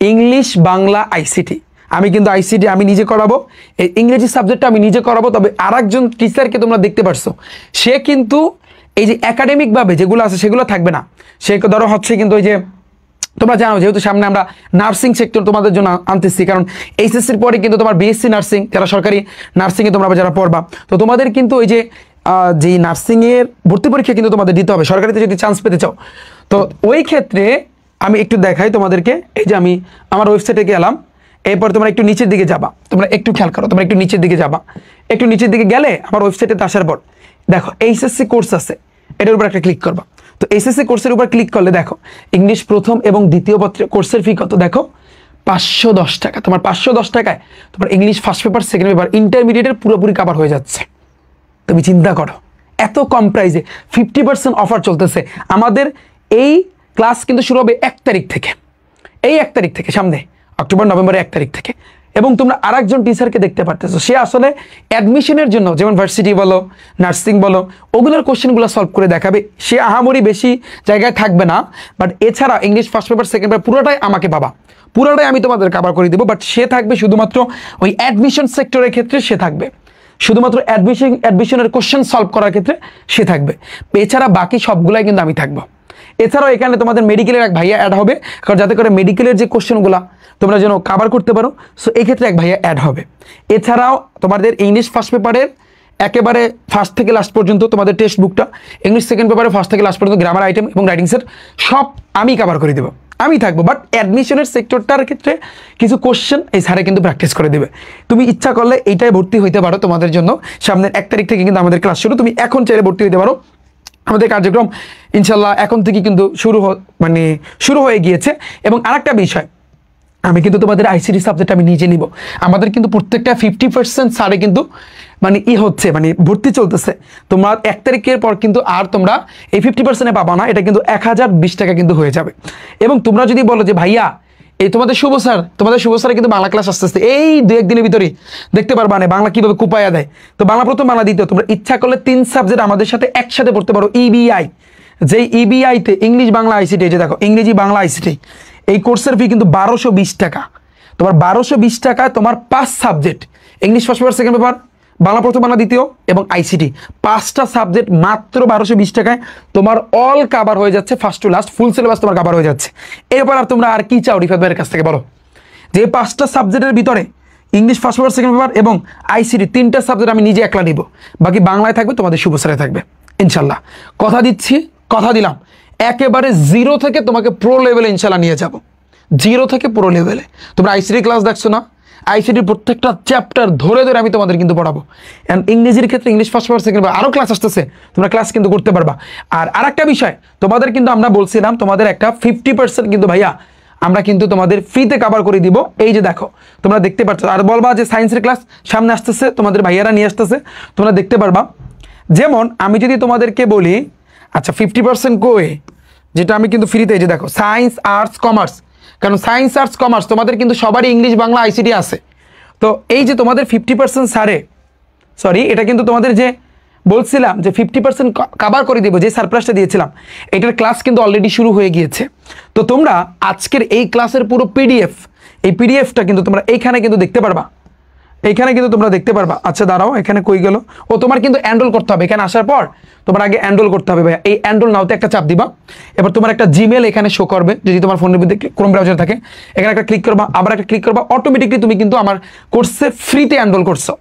ইংলিশ বাংলা আইসিটি। আমি কিন্তু আইসিটি আমি নিজে করাবো, এই ইংরেজি সাবজেক্টটা আমি নিজে করাবো। তবে আরেকজন টিচারকে তোমরা দেখতে পারছো, সে কিন্তু এই যে একাডেমিকভাবে যেগুলো আছে সেগুলো থাকবে না। সে ধরো হচ্ছে কিন্তু ওই যে তোমরা জানো যেহেতু সামনে আমরা নার্সিং সেক্টর তোমাদের জন্য আনতেছি, কারণ এইচএসসির পরে কিন্তু তোমার বিএসসি নার্সিং, যারা সরকারি নার্সিংয়ে তোমরা যারা পড়বা, তো তোমাদের কিন্তু ওই যে যেই নার্সিংয়ের ভর্তি পরীক্ষা কিন্তু তোমাদের দিতে হবে সরকারিতে যদি চান্স পেতে চাও। তো ওই ক্ষেত্রে আমি একটু দেখাই তোমাদেরকে। এই যে আমি আমার ওয়েবসাইটে গেলাম, এরপর তোমরা একটু নিচের দিকে যাবা, তোমরা একটু খেয়াল করো, তোমরা একটু নিচের দিকে যাবা। একটু নিচের দিকে গেলে আমার ওয়েবসাইটে আসার পর দেখো এইচএসসি কোর্স আছে, এটার উপর একটা ক্লিক করবা। তো এসএসসি কোর্সের উপর ক্লিক করলে দেখো ইংলিশ প্রথম এবং দ্বিতীয় পত্রে কোর্সের ফি কত, দেখো 510 টাকা। তোমার 510 টাকায় তোমার English first paper, second paper, ইন্টারমিডিয়েটের পুরোপুরি কভার হয়ে যাচ্ছে। তুমি চিন্তা করো, এত কম প্রাইসে 50% অফার চলতেছে। আমাদের এই ক্লাস কিন্তু শুরু হবে 1 তারিখ থেকে, এই 1 তারিখ থেকে, সামনে অক্টোবর নভেম্বরের 1 তারিখ থেকে। এবং তোমরা আরেকজন টিচারকে দেখতে পারতেছো, সে আসলে অ্যাডমিশনের জন্য যেমন ভার্সিটি বলো, নার্সিং বলো, ওগুলোর কোশ্চেনগুলো সলভ করে দেখাবে। সে আহামরি বেশি জায়গায় থাকবে না, বাট এছাড়া English first paper, second paper পুরোটাই আমাকে পাবা, পুরোটাই আমি তোমাদের কভার করে দিব। বাট সে থাকবে শুধুমাত্র ওই অ্যাডমিশন সেক্টরের ক্ষেত্রে, সে থাকবে শুধুমাত্র অ্যাডমিশনের কোশ্চেন সলভ করার ক্ষেত্রে সে থাকবে। এছাড়া বাকি সবগুলাই কিন্তু আমি থাকবো। এছাড়াও এখানে তোমাদের মেডিকেলের এক ভাইয়া অ্যাড হবে, কারণ যাতে করে মেডিকেলের যে কোশ্চেনগুলো তোমরা যেন কভার করতে পারো, সো এই ক্ষেত্রে এক ভাইয়া অ্যাড হবে। এছাড়াও তোমাদের ইংলিশ ফার্স্ট পেপারের একেবারে ফার্স্ট থেকে লাস্ট পর্যন্ত তোমাদের টেক্সট বুকটা, ইংলিশ সেকেন্ড পেপারে ফার্স্ট থেকে লাস্ট পর্যন্ত গ্রামার আইটেম এবং রাইটিংসের সব আমি কভার করে দেবো, আমি থাকবো। বাট অ্যাডমিশনের সেক্টরটার ক্ষেত্রে কিছু কোশ্চেন এই স্যারে কিন্তু প্র্যাকটিস করে দেবে। তুমি ইচ্ছা করলে এইটাই ভর্তি হইতে পারো, তোমাদের জন্য সামনের 1 তারিখ থেকে কিন্তু আমাদের ক্লাস শুরু, তুমি এখন চাইলে ভর্তি হইতে পারো। আমাদের কার্যক্রম ইনশাল্লাহ এখন থেকে কিন্তু শুরু হয়ে গিয়েছে। এবং আরেকটা বিষয়, আমি কিন্তু তোমাদের আইসিটি সাবজেক্ট আমি নিজে নিব। আমাদের কিন্তু প্রত্যেকটা 50% সারে কিন্তু হচ্ছে ভর্তি চলতেছে। তোমার 1 তারিখের পর কিন্তু আর তোমরা এই 50% পাবা না, এটা কিন্তু 1020 টাকা কিন্তু হয়ে যাবে। এবং তোমরা যদি বলো যে ভাইয়া এই তোমাদের শুভ স্যারে কিন্তু বাংলা ক্লাস আসতে এই 2-1 দিনের ভিতরেই দেখতে পারবা না বাংলা কিভাবে কুপায়া দেয়। তো বাংলা প্রথম, বাংলা দ্বিতীয়, তোমরা ইচ্ছা করলে 3 সাবজেক্ট আমাদের সাথে একসাথে পড়তে পারো। ইবিআই, যেই ইবিআইতে ইংলিশ বাংলা আইসিটি, যে দেখো ইংরেজি বাংলা আইসিটি, এই কোর্সের ফি কিন্তু 1220 টাকা। তোমার 1220 টাকায় তোমার 5 subject, English first paper, second paper, Bangla প্রথম, বাংলা দ্বিতীয় এবং আইসিটি, 5টা সাবজেক্ট মাত্র 1220 টাকায় তোমার অল কভার হয়ে যাচ্ছে। First to last full syllabus তোমার কভার হয়ে যাচ্ছে। এরপর আর তোমরা আর কি চাও রিফাত ভাইয়ের কাছ থেকে বলো? যে 5টা সাবজেক্টের ভিতরে English first paper, second paper এবং আইসিটি 3টা সাবজেক্ট আমি নিজে একলা নিব, বাকি বাংলায় থাকবে, তোমাদের শুভ স্যারে থাকবে ইনশাল্লাহ। কথা দিচ্ছি, কথা দিলাম, একেবারে 0 থেকে তোমাকে প্রো লেভেলে ইনশাল্লাহ নিয়ে যাব, 0 থেকে প্রো লেভেলে। তোমরা আইসিটি ক্লাস দেখছো না, আইসিটির প্রত্যেকটা চ্যাপ্টার ধরে ধরে আমি তোমাদের কিন্তু পড়াবো। অ্যান্ড ইংরেজির ক্ষেত্রে English first paper, second paper আরও ক্লাস আসতেছে, তোমরা ক্লাস কিন্তু করতে পারবা। আর আরেকটা বিষয়, তোমাদের কিন্তু আমরা বলছিলাম তোমাদের একটা 50% কিন্তু ভাইয়া আমরা কিন্তু তোমাদের ফ্রিতে কভার করে দিব। এই যে দেখো তোমরা দেখতে পাচ্ছ, আর বলবা যে সায়েন্সের ক্লাস সামনে আসতেছে, তোমাদের ভাইয়ারা নিয়ে আসতেছে, তোমরা দেখতে পারবা। যেমন আমি যদি তোমাদেরকে বলি, আচ্ছা 50% কই, যেটা আমি কিন্তু ফ্রিতে, এই যে দেখো সায়েন্স, আর্টস, কমার্স, কারণ সায়েন্স, আর্টস, কমার্স তোমাদের কিন্তু সবারই ইংলিশ বাংলা আইসিটি আছে। তো এই যে তোমাদের 50% সারে, সরি এটা কিন্তু তোমাদের যে বলছিলাম যে 50% কভার করে দিব, যে সারপ্রাইজটা দিয়েছিলাম, এটার ক্লাস কিন্তু অলরেডি শুরু হয়ে গিয়েছে। তো তোমরা আজকের এই ক্লাসের পুরো পিডিএফ, এই পিডিএফটা কিন্তু তোমরা এইখানে কিন্তু দেখতে পারবা, এইখানে কিন্তু তোমরা দেখতে পারবা। আচ্ছা দাঁড়াও, এখানে কই গেল? ও তোমার কিন্তু এনরোল করতে হবে, এখানে আসার পর তোমার আগে এনরোল করতে হবে ভাইয়া। এই এনরোল নাওতে একটা চাপ দিবা, এবার তোমার একটা জিমেল এখানে শো করবে, যদি তোমার ফোনের মধ্যে ক্রোম ব্রাউজার থাকে, এখানে একটা ক্লিক করবা, আবার একটা ক্লিক করবা, অটোমেটিকলি তুমি কিন্তু আমার কোর্সে ফ্রিতে এনরোল করছো।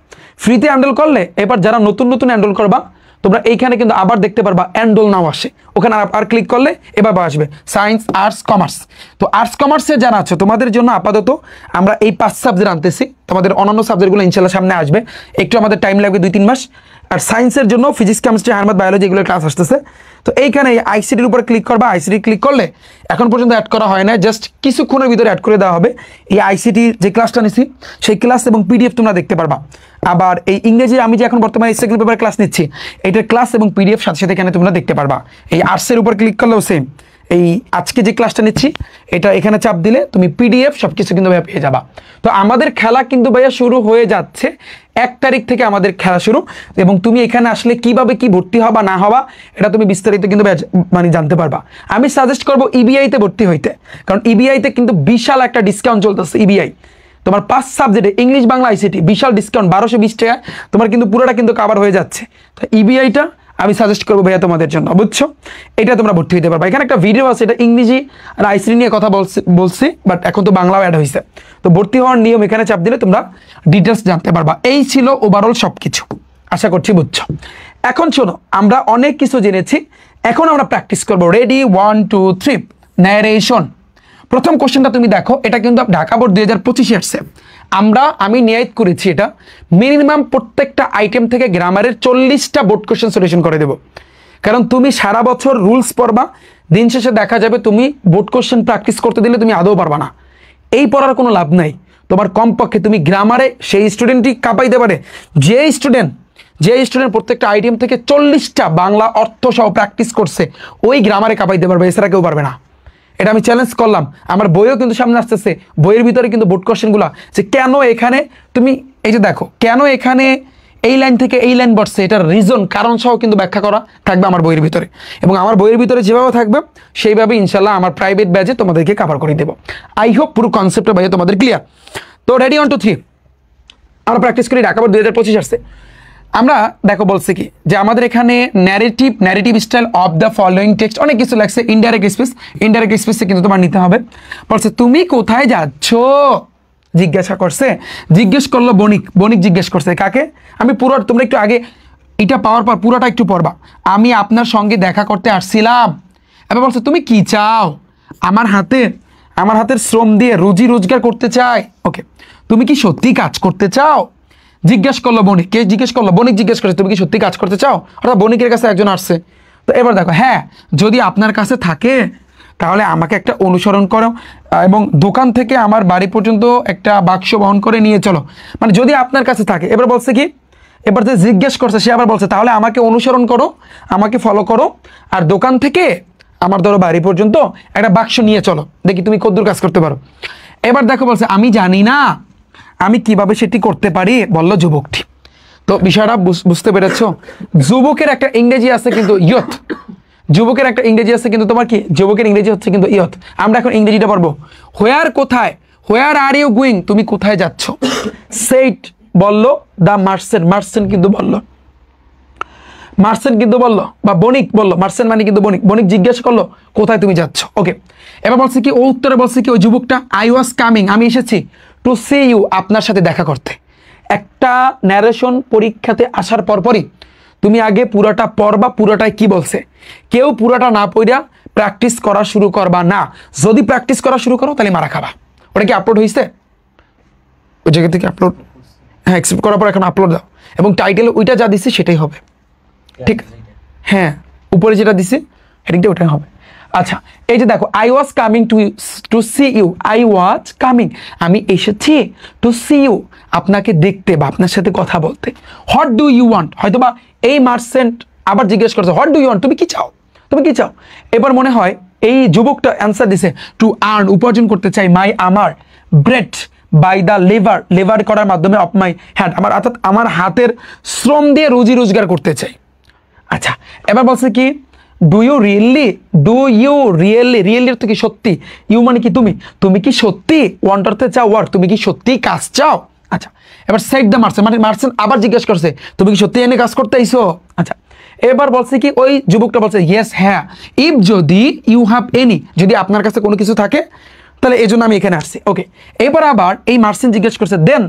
ফ্রিতে এনরোল করলে এবার যারা নতুন এনরোল করবা, তোমরা এইখানে কিন্তু আবার দেখতে পারবা এনরোল নাও আসে, ওখানে আর ক্লিক করলে এবার আসবে সায়েন্স, আর্টস, কমার্স। তো আর্টস কমার্সে যারা আছো তোমাদের জন্য আপাতত আমরা এই 5 সাবজেক্ট আনতেছি, তোমাদের অন্যান্য সাবজেক্টগুলো ইনশাল্লাহ সামনে আসবে, একটু আমাদের টাইম লাগবে 2-3 মাস। আর সায়েন্সের জন্য ফিজিক্স, কেমিস্ট্রি, হায়ার বায়োলজি এগুলো ক্লাস আসতেছে। তো এইখানে আইসিটির উপর ক্লিক করবা, আইসিটি ক্লিক করলে এখন পর্যন্ত অ্যাড করা হয় না, জাস্ট কিছুক্ষণের ভিতরে অ্যাড করে দেওয়া হবে। এই আইসিটি যে ক্লাসটা নিচ্ছি সেই ক্লাস এবং পিডিএফ তোমরা দেখতে পারবা। আবার এই ইংরেজি আমি যে এখন বর্তমানে সেকেন্ড পেপার ক্লাস নিচ্ছি, এইটার ক্লাস এবং পিডিএফ সাথে সাথে এখানে তোমরা দেখতে পারবা। এই আর্টসের উপর ক্লিক করলেও সেম, এই আজকে যে ক্লাসটা নিচ্ছি এটা এখানে চাপ দিলে তুমি পিডিএফ সবকিছু কিন্তু ভাইয়া পেয়ে যাবা। তো আমাদের খেলা কিন্তু ভাইয়া শুরু হয়ে যাচ্ছে 1 তারিখ থেকে আমাদের খেলা শুরু, এবং তুমি এখানে আসলে কিভাবে কি ভর্তি হবা না হবা এটা তুমি বিস্তারিত কিন্তু মানে জানতে পারবা। আমি সাজেস্ট করবো ইবিআইতে ভর্তি হইতে, কারণ ইবিআইতে কিন্তু বিশাল একটা ডিসকাউন্ট চলতেছে। ইবিআই তোমার 5 সাবজেক্টে ইংলিশ বাংলা আইসিটি বিশাল ডিসকাউন্ট 1220 টাকা, তোমার কিন্তু পুরোটা কিন্তু কভার হয়ে যাচ্ছে। তো ইবিআইটা আমি সাজেস্ট করবো ভাইয়া তোমাদের জন্য, বুঝছো? এটা তোমরা ভর্তি হতে পারবা। এখানে একটা ভিডিও আছে, এটা ইংরেজি আর আইসিটি নিয়ে কথা বলছি, বাট এখন তো বাংলাও অ্যাড হয়েছে। তো ভর্তি হওয়ার নিয়ম এখানে চাপ দিলে তোমরা ডিটেলস জানতে পারবা। এই ছিল ওভারঅল সব কিছু, আশা করছি বুঝছো। এখন শোনো, আমরা অনেক কিছু জেনেছি, এখন আমরা প্র্যাকটিস করবো। Ready, 1 2 3, narration. প্রথম কোশ্চেনটা তুমি দেখো, এটা কিন্তু ঢাকা বোর্ড 2025 আসছে। আমি নিয়াত করেছি এটা মিনিমাম প্রত্যেকটা আইটেম থেকে গ্রামারের 40টা বোর্ড কোশ্চেন সলিউশন করে দেব, কারণ তুমি সারা বছর রুলস পড়বা, দিন শেষে দেখা যাবে তুমি বোর্ড কোশ্চেন প্র্যাকটিস করতে দিলে তুমি আদৌ পারবা না। এই পড়ার কোনো লাভ নাই। তোমার কমপক্ষে তুমি গ্রামারে সেই স্টুডেন্টই কাঁপাইতে পারে যে স্টুডেন্ট প্রত্যেকটা আইটেম থেকে 40টা বাংলা অর্থ সহ প্র্যাকটিস করছে, ওই গ্রামারে কাঁপাইতে পারবে, এছাড়া কেউ পারবে না। এটা আমি চ্যালেঞ্জ করলাম। আমার বইও কিন্তু সামনে আসতেছে, বইয়ের ভিতরে কিন্তু বোর্ড কোশ্চেনগুলো যে কেন এখানে তুমি এই যে দেখো কেন এখানে এই লাইন থেকে এই লাইন বসছে, এটার রিজন কারণ সহ কিন্তু ব্যাখ্যা করা থাকবে আমার বইয়ের ভিতরে, এবং আমার বইয়ের ভিতরে যেভাবে থাকবে সেইভাবে ইনশাল্লাহ আমার প্রাইভেট ব্যাচে তোমাদেরকে কভার করে দেবো। আই হোপ পুরো কনসেপ্টটা ভাই তোমাদের ক্লিয়ার। তো রেডি, 1 2 3 আমরা প্র্যাকটিস করি। ঢাকা বোর্ড 2025 আসছে। আমরা দেখো বলছে কি যে আমাদের এখানে narrative style of the following text অনেক কিছু লাগছে। ইনডাইরেক্ট স্পিচে কিন্তু তোমার নিতে হবে। বলছে তুমি কোথায় যাচ্ছ জিজ্ঞেস করলো বণিক জিজ্ঞেস করছে কাকে? আমি পুরো, তোমরা একটু আগে এটা পাওয়ার পর পুরোটা একটু পড়বা। আমি আপনার সঙ্গে দেখা করতে আসছিলাম। এবার বলছে তুমি কি চাও? আমার হাতের শ্রম দিয়ে রুজি রোজগার করতে চাই। ওকে, তুমি কি সত্যি কাজ করতে চাও? জিজ্ঞেস করলো বণিক। কে জিজ্ঞেস করলো? বণিক জিজ্ঞেস করেছে তুমি কি সত্যি কাজ করতে চাও? অর্থাৎ বণিকের কাছে একজন আসছে। তো এবার দেখো, হ্যাঁ যদি আপনার কাছে থাকে তাহলে আমাকে একটা অনুসরণ করো এবং দোকান থেকে আমার বাড়ি পর্যন্ত একটা বাক্স বহন করে নিয়ে চলো। মানে যদি আপনার কাছে থাকে। এবার বলছে কি, এবার যে জিজ্ঞেস করছে সে আবার বলছে তাহলে আমাকে অনুসরণ করো, আমাকে ফলো করো, আর দোকান থেকে আমার ধরো বাড়ি পর্যন্ত একটা বাক্স নিয়ে চলো, দেখি তুমি কতদূর কাজ করতে পারো। এবার দেখো বলছে আমি জানি না আমি কিভাবে সেটি করতে পারি, বললো যুবকটি। তো বিষয়টা বুঝতে পেরেছো? যুবকের একটা ইংরেজি আছে কিন্তু ইয়থ। যুবকের একটা ইংরেজি আছে কিন্তু তোমার কি, যুবকের ইংরেজি হচ্ছে কিন্তু ইয়থ। আমরা এখন ইংরেজিটা পারবো। কোথায়, হোয়ার আর ইউ গোয়িং, তুমি কোথায় যাচ্ছ? সেইট বললো দ্য মার্চেন্ট কিন্তু বললো, বা বণিক বললো, মার্চেন্ট মানে কিন্তু বণিক জিজ্ঞেস করলো কোথায় তুমি যাচ্ছ। ওকে, এবার বলছে কি, ও উত্তরে বলছে কি ওই যুবকটা, আই ওয়াজ কামিং, আমি এসেছি, টু সি ইউ, আপনার সাথে দেখা করতে। একটা ন্যারেশন পরীক্ষাতে আসার পরপরই তুমি আগে পুরাটা পড়বা, পুরাটাই কি বলছে। কেউ পুরাটা না পড়া প্র্যাকটিস করা শুরু করবা না। যদি প্র্যাকটিস করা শুরু করো তাহলে মারা খাবা। ওটা কি আপলোড হয়েছে? ওই জায়গা থেকে আপলোড, হ্যাঁ অ্যাকসেপ্ট করার পর এখন আপলোড দাও, এবং টাইটেল ওইটা যা দিচ্ছে সেটাই হবে, ঠিক? হ্যাঁ, উপরে যেটা দিছে হেডিংটা ওটাই হবে। আচ্ছা, এই যে দেখো, I was coming to see you, I was coming, আমি এসেছি, টু সি ইউ, আপনাকে দেখতে বা আপনার সাথে কথা বলতে। হোয়াট ডু ইউ ওয়ান্ট, হয়তোবা এই মার্চেন্ট আবার জিজ্ঞেস করছে হোয়াট ডু ইউ ওয়ান্ট, তুমি কি চাও? এবার মনে হয় এই যুবকটা অ্যান্সার দিছে টু আর্ন, উপার্জন করতে চাই, আমার ব্রেড বাই দ্য লেবার করার মাধ্যমে অফ মাই হ্যান্ড, অর্থাৎ আমার হাতের শ্রম দিয়ে রুজি রোজগার করতে চাই। আচ্ছা, এবার বলছে কি, ডু ইউ রিয়েলি তো কি সত্যি, ইউ মানে কি তুমি কি সত্যি, ওয়ান্ট অর্থে চাও, ওয়ার্ক, তুমি কি সত্যি কাজ চাও। আচ্ছা, এবার সেট দ্য মার্চেন্ট, মানে মার্চেন্ট আবার জিজ্ঞেস করছে তুমি কি সত্যি এনে কাজ করতে আইছো। আচ্ছা, এবার বলছে কি ওই যুবকটা বলছে ইয়েস, হ্যাঁ, ইফ যদি ইউ হ্যাভ এনি, যদি আপনার কাছে কোনো কিছু থাকে তাহলে এই জন্য আমি এখানে আসছি। ওকে, এবার আবার এই মার্চেন্ট জিজ্ঞেস করছে দেন,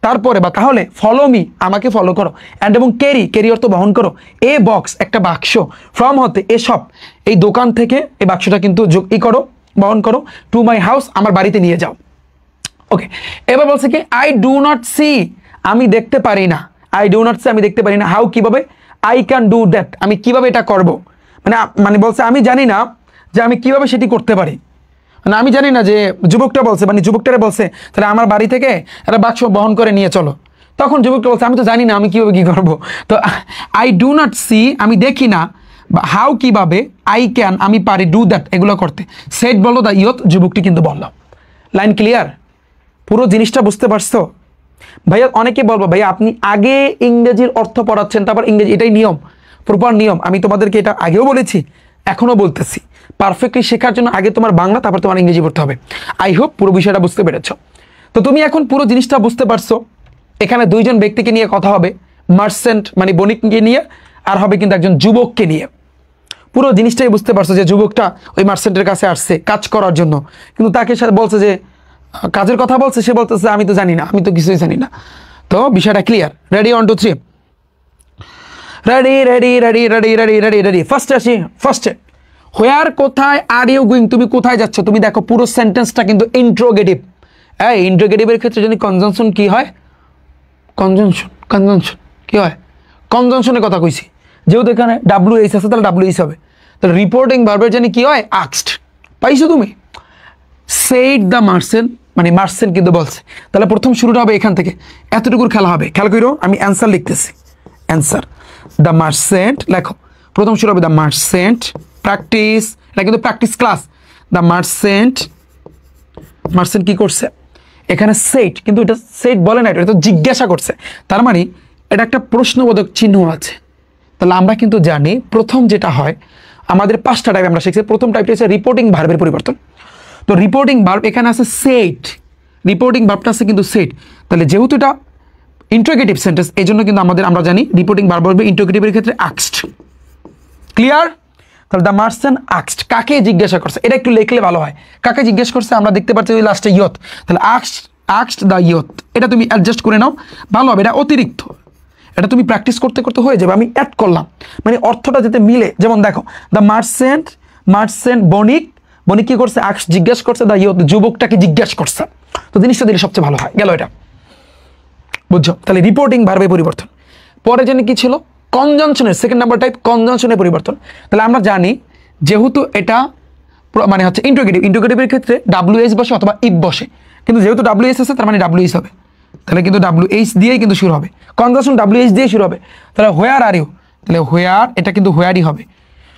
তারপরে বা তাহলে ফলো মি, আমাকে ফলো করো, অ্যান্ড এবং ক্যারি অর্থ বহন করো, এ বক্স একটা বাক্স, ফ্রম হতে এসব, এই দোকান থেকে এই বাক্সটা কিন্তু বহন করো, টু মাই হাউস, আমার বাড়িতে নিয়ে যাও। ওকে, এবার বলছে কি আই ডু নট সি, আমি দেখতে পারি না, আমি দেখতে পারি না, হাউ কিভাবে, আই ক্যান ডু দ্যাট, আমি কিভাবে এটা করব, মানে বলছে আমি জানি না যে আমি কিভাবে সেটি করতে পারি। মানে আমি জানি না যে, যুবকটারে বলছে তাহলে আমার বাড়ি থেকে একটা বাক্স বহন করে নিয়ে চলো। তখন যুবকটা বলছে আমি তো জানি না আমি কিভাবে কি করবো। তো আই ডু নট সি, আমি দেখি না, বা হাউ কিভাবে, আই ক্যান আমি পারি, ডু দ্যাট এগুলো করতে। সেট বলো দ্য ইয়ত যুবকটি কিন্তু বললো। Line clear? পুরো জিনিসটা বুঝতে পারছো? ভাইয়া অনেকে বলবো ভাইয়া আপনি আগে ইংরেজির অর্থ পড়াচ্ছেন তারপর ইংরেজি, এটাই নিয়ম, প্রপার নিয়ম। আমি তোমাদেরকে এটা আগেও বলেছি, এখনো বলতেছি, পারফেক্টলি শেখার জন্য আগে তোমার বাংলা তারপর তোমার ইংরেজি পড়তে হবে। আই হোপ পুরো বিষয়টা বুঝতে পেরেছ। তো তুমি এখন পুরো জিনিসটা বুঝতে পারছো। এখানে দুইজন ব্যক্তিকে নিয়ে কথা হবে, মার্চেন্ট মানে বণিককে নিয়ে, আর হবে কিন্তু একজন যুবককে নিয়ে। পুরো জিনিসটাই বুঝতে পারছো যে যুবকটা ওই মার্চেন্টের কাছে আসছে কাজ করার জন্য, কিন্তু তাকে সাথে বলছে যে কাজের কথা বলছে, সে বলতেছে আমি তো জানি না, আমি তো কিছুই জানি না। তো বিষয়টা clear? Ready? 1 2 3 ready ready ready ready ready ready ready. ফার্স্টে আসি। ফার্স্টে হোয়ার, কোথায়, আর ইউ গোয়িং, তুমি কোথায় যাচ্ছ। তুমি দেখো পুরো সেন্টেন্সটা কিন্তু ইন্ট্রোগেটিভ। এই ইন্ট্রোগেটিভের ক্ষেত্রে যদি কনজাংশন কি হয়, কনজাংশন কি হয়, কনজাংশনের কথা কইছি। যেহেতু এখানে WH আছে তাহলে WH হবে। তাহলে রিপোর্টিং ভার্বের জানি কি হয়, আস্কড। পাইছো তুমি? সেইড দ্য মার্চেন্ট, মানে মার্চেন্ট কিন্তু বলছে। তাহলে প্রথম শুরুটা হবে এখান থেকে, এতটুকুর খেলা হবে। খেয়াল করো, আমি অ্যান্সার লিখতেছি। অ্যান্সার দ্য মার্চেন্ট লেখো। প্রথম শুরু হবে দ্য মার্চেন্ট, প্র্যাকটিস, এটা কিন্তু প্র্যাকটিস ক্লাস। দ্য মার্চেন্ট কি করছে এখানে, সেইড, কিন্তু এটা সেইড বলে না, এটা তো জিজ্ঞাসা করছে। তার মানে এটা একটা প্রশ্নবোধক চিহ্ন আছে। তাহলে আমরা কিন্তু জানি প্রথম যেটা হয়, আমাদের 5টা টাইপ আমরা শিখছি। প্রথম টাইপটা হচ্ছে রিপোর্টিং ভার্বের পরিবর্তন। তো রিপোর্টিং ভার্ব এখানে আছে সেইড, রিপোর্টিং ভার্বটা আছে কিন্তু সেইড। তাহলে যেহেতু এটা ইন্টারোগেটিভ সেন্টেন্স, এই জন্য কিন্তু আমরা জানি রিপোর্টিং ভার্ব হবে ইন্টারোগেটিভের ক্ষেত্রে আস্কড। ক্লিয়ার? তাহলে দ্য মার্চেন্ট আস্কড, কাকে জিজ্ঞাসা করছে, এটা একটু লিখলে ভালো হয়। কাকে জিজ্ঞেস করছে আমরা দেখতে পাচ্ছি ওই লাস্টে ইয়ত। তাহলে আস্কড দ্য ইয়ত, এটা তুমি অ্যাডজাস্ট করে নাও, ভালো হবে। এটা অতিরিক্ত, এটা তুমি প্র্যাকটিস করতে করতে হয়ে যাবে। আমি অ্যাড করলাম, মানে অর্থটা যাতে মিলে। যেমন দেখো দ্য মার্চেন্ট বণিক কি করছে, আস্কড জিজ্ঞেস করছে, দ্য ইয়ত যুবকটাকে জিজ্ঞেস করছে। তো জিনিসটা দিলে সবচেয়ে ভালো হয়। গেল এটা, বুঝছো? তাহলে রিপোর্টিং ভার্বে পরিবর্তন। পরে জানি কি ছিল, কনজাংশনের সেকেন্ড নাম্বার টাইপ, কনজাংশনের পরিবর্তন। তাহলে আমরা জানি যেহেতু এটা মানে হচ্ছে ইন্টারোগেটিভের ক্ষেত্রে WH বসে অথবা ইফ বসে, কিন্তু যেহেতু WH আছে তার মানে WH হবে। তাহলে কিন্তু WH দিয়েই কিন্তু শুরু হবে, কনজাংশন WH দিয়ে শুরু হবে। তাহলে হোয়ার আর ইউ, তাহলে হোয়ার, এটা কিন্তু হোয়ারই হবে।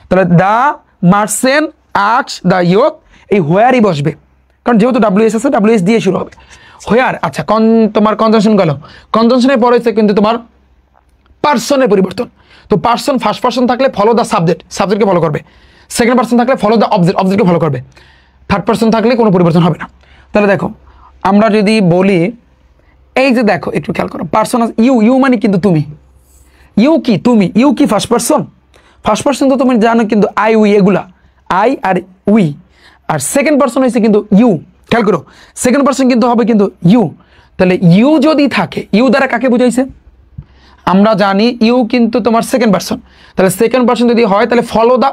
তাহলে দ্য মার্চেন্ট আস্কড দ্য ইয়ত, এই হোয়ারই বসবে, কারণ যেহেতু WH আছে WH দিয়ে শুরু হবে। হোয়ার, আচ্ছা তোমার কনজাংশন গেল। কনজাংশনের পরে হচ্ছে কিন্তু তোমার পার্সনের পরিবর্তন। তো পার্সন ফার্স্ট পার্সন থাকলে ফলো দ্য সাবজেক্টকে ফলো করবে। সেকেন্ড পার্সন থাকলে ফলো দ্য অবজেক্টকে ফলো করবে। থার্ড পার্সন থাকলে কোনো পরিবর্তন হবে না। তাহলে দেখো আমরা যদি বলি, এই যে দেখো একটু খেয়াল করো, পার্সন ইউ মানে কিন্তু তুমি, ইউ কি তুমি, ইউ কি ফার্স্ট পার্সন তো তুমি জানো কিন্তু আই উই, এগুলা আই আর উই। আর সেকেন্ড পার্সন হয়েছে কিন্তু ইউ। খেয়াল করো সেকেন্ড পার্সন কিন্তু হবে কিন্তু ইউ। তাহলে ইউ যদি থাকে, ইউ দ্বারা কাকে বুঝাইছে, আমরা জানি ইউ কিন্তু তোমার সেকেন্ড পার্সন। তাহলে সেকেন্ড পার্সন যদি হয় তাহলে ফলো দ্য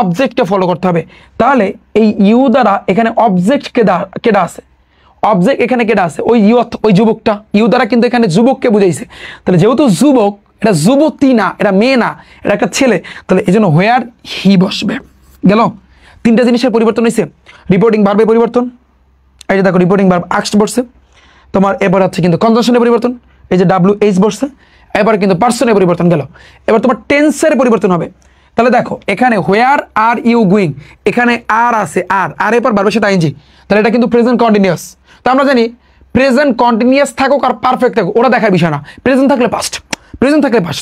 অবজেক্টকে ফলো করতে হবে। তাহলে এই ইউ দ্বারা এখানে অবজেক্ট কেডা আছে, অবজেক্ট এখানে কেডা আছে, ওই ইয়ত, ওই যুবকটা। ইউ দ্বারা কিন্তু এখানে যুবককে বুঝাইছে। তাহলে যেহেতু যুবক, এটা যুবতী না, এটা মেয়ে না, এটা একটা ছেলে, তাহলে এই জন্য হোয়ার হি বসবে। গেল? 3টা জিনিসের পরিবর্তন হয়েছে। রিপোর্টিং ভার্বের পরিবর্তন, এই যে দেখো রিপোর্টিং ভার্ব আস্কড বসছে তোমার। এবার হচ্ছে কিন্তু কনজাংশনের পরিবর্তন, এই যে WH বসছে। এবার কিন্তু পার্সনের পরিবর্তন গেল। এবার তোমার টেন্সের পরিবর্তন হবে। তাহলে দেখো এখানে হোয়ার আর ইউ গোয়িং, এখানে আর আছে, আর এরপর ভার্বের সাথে আইএনজি। তাহলে এটা কিন্তু প্রেজেন্ট কন্টিনিউয়াস। তো আমরা জানি প্রেজেন্ট কন্টিনিউয়াস থাকুক আর পারফেক্ট থাকুক ওরা দেখার বিষয় না, প্রেজেন্ট থাকলে পাস্ট।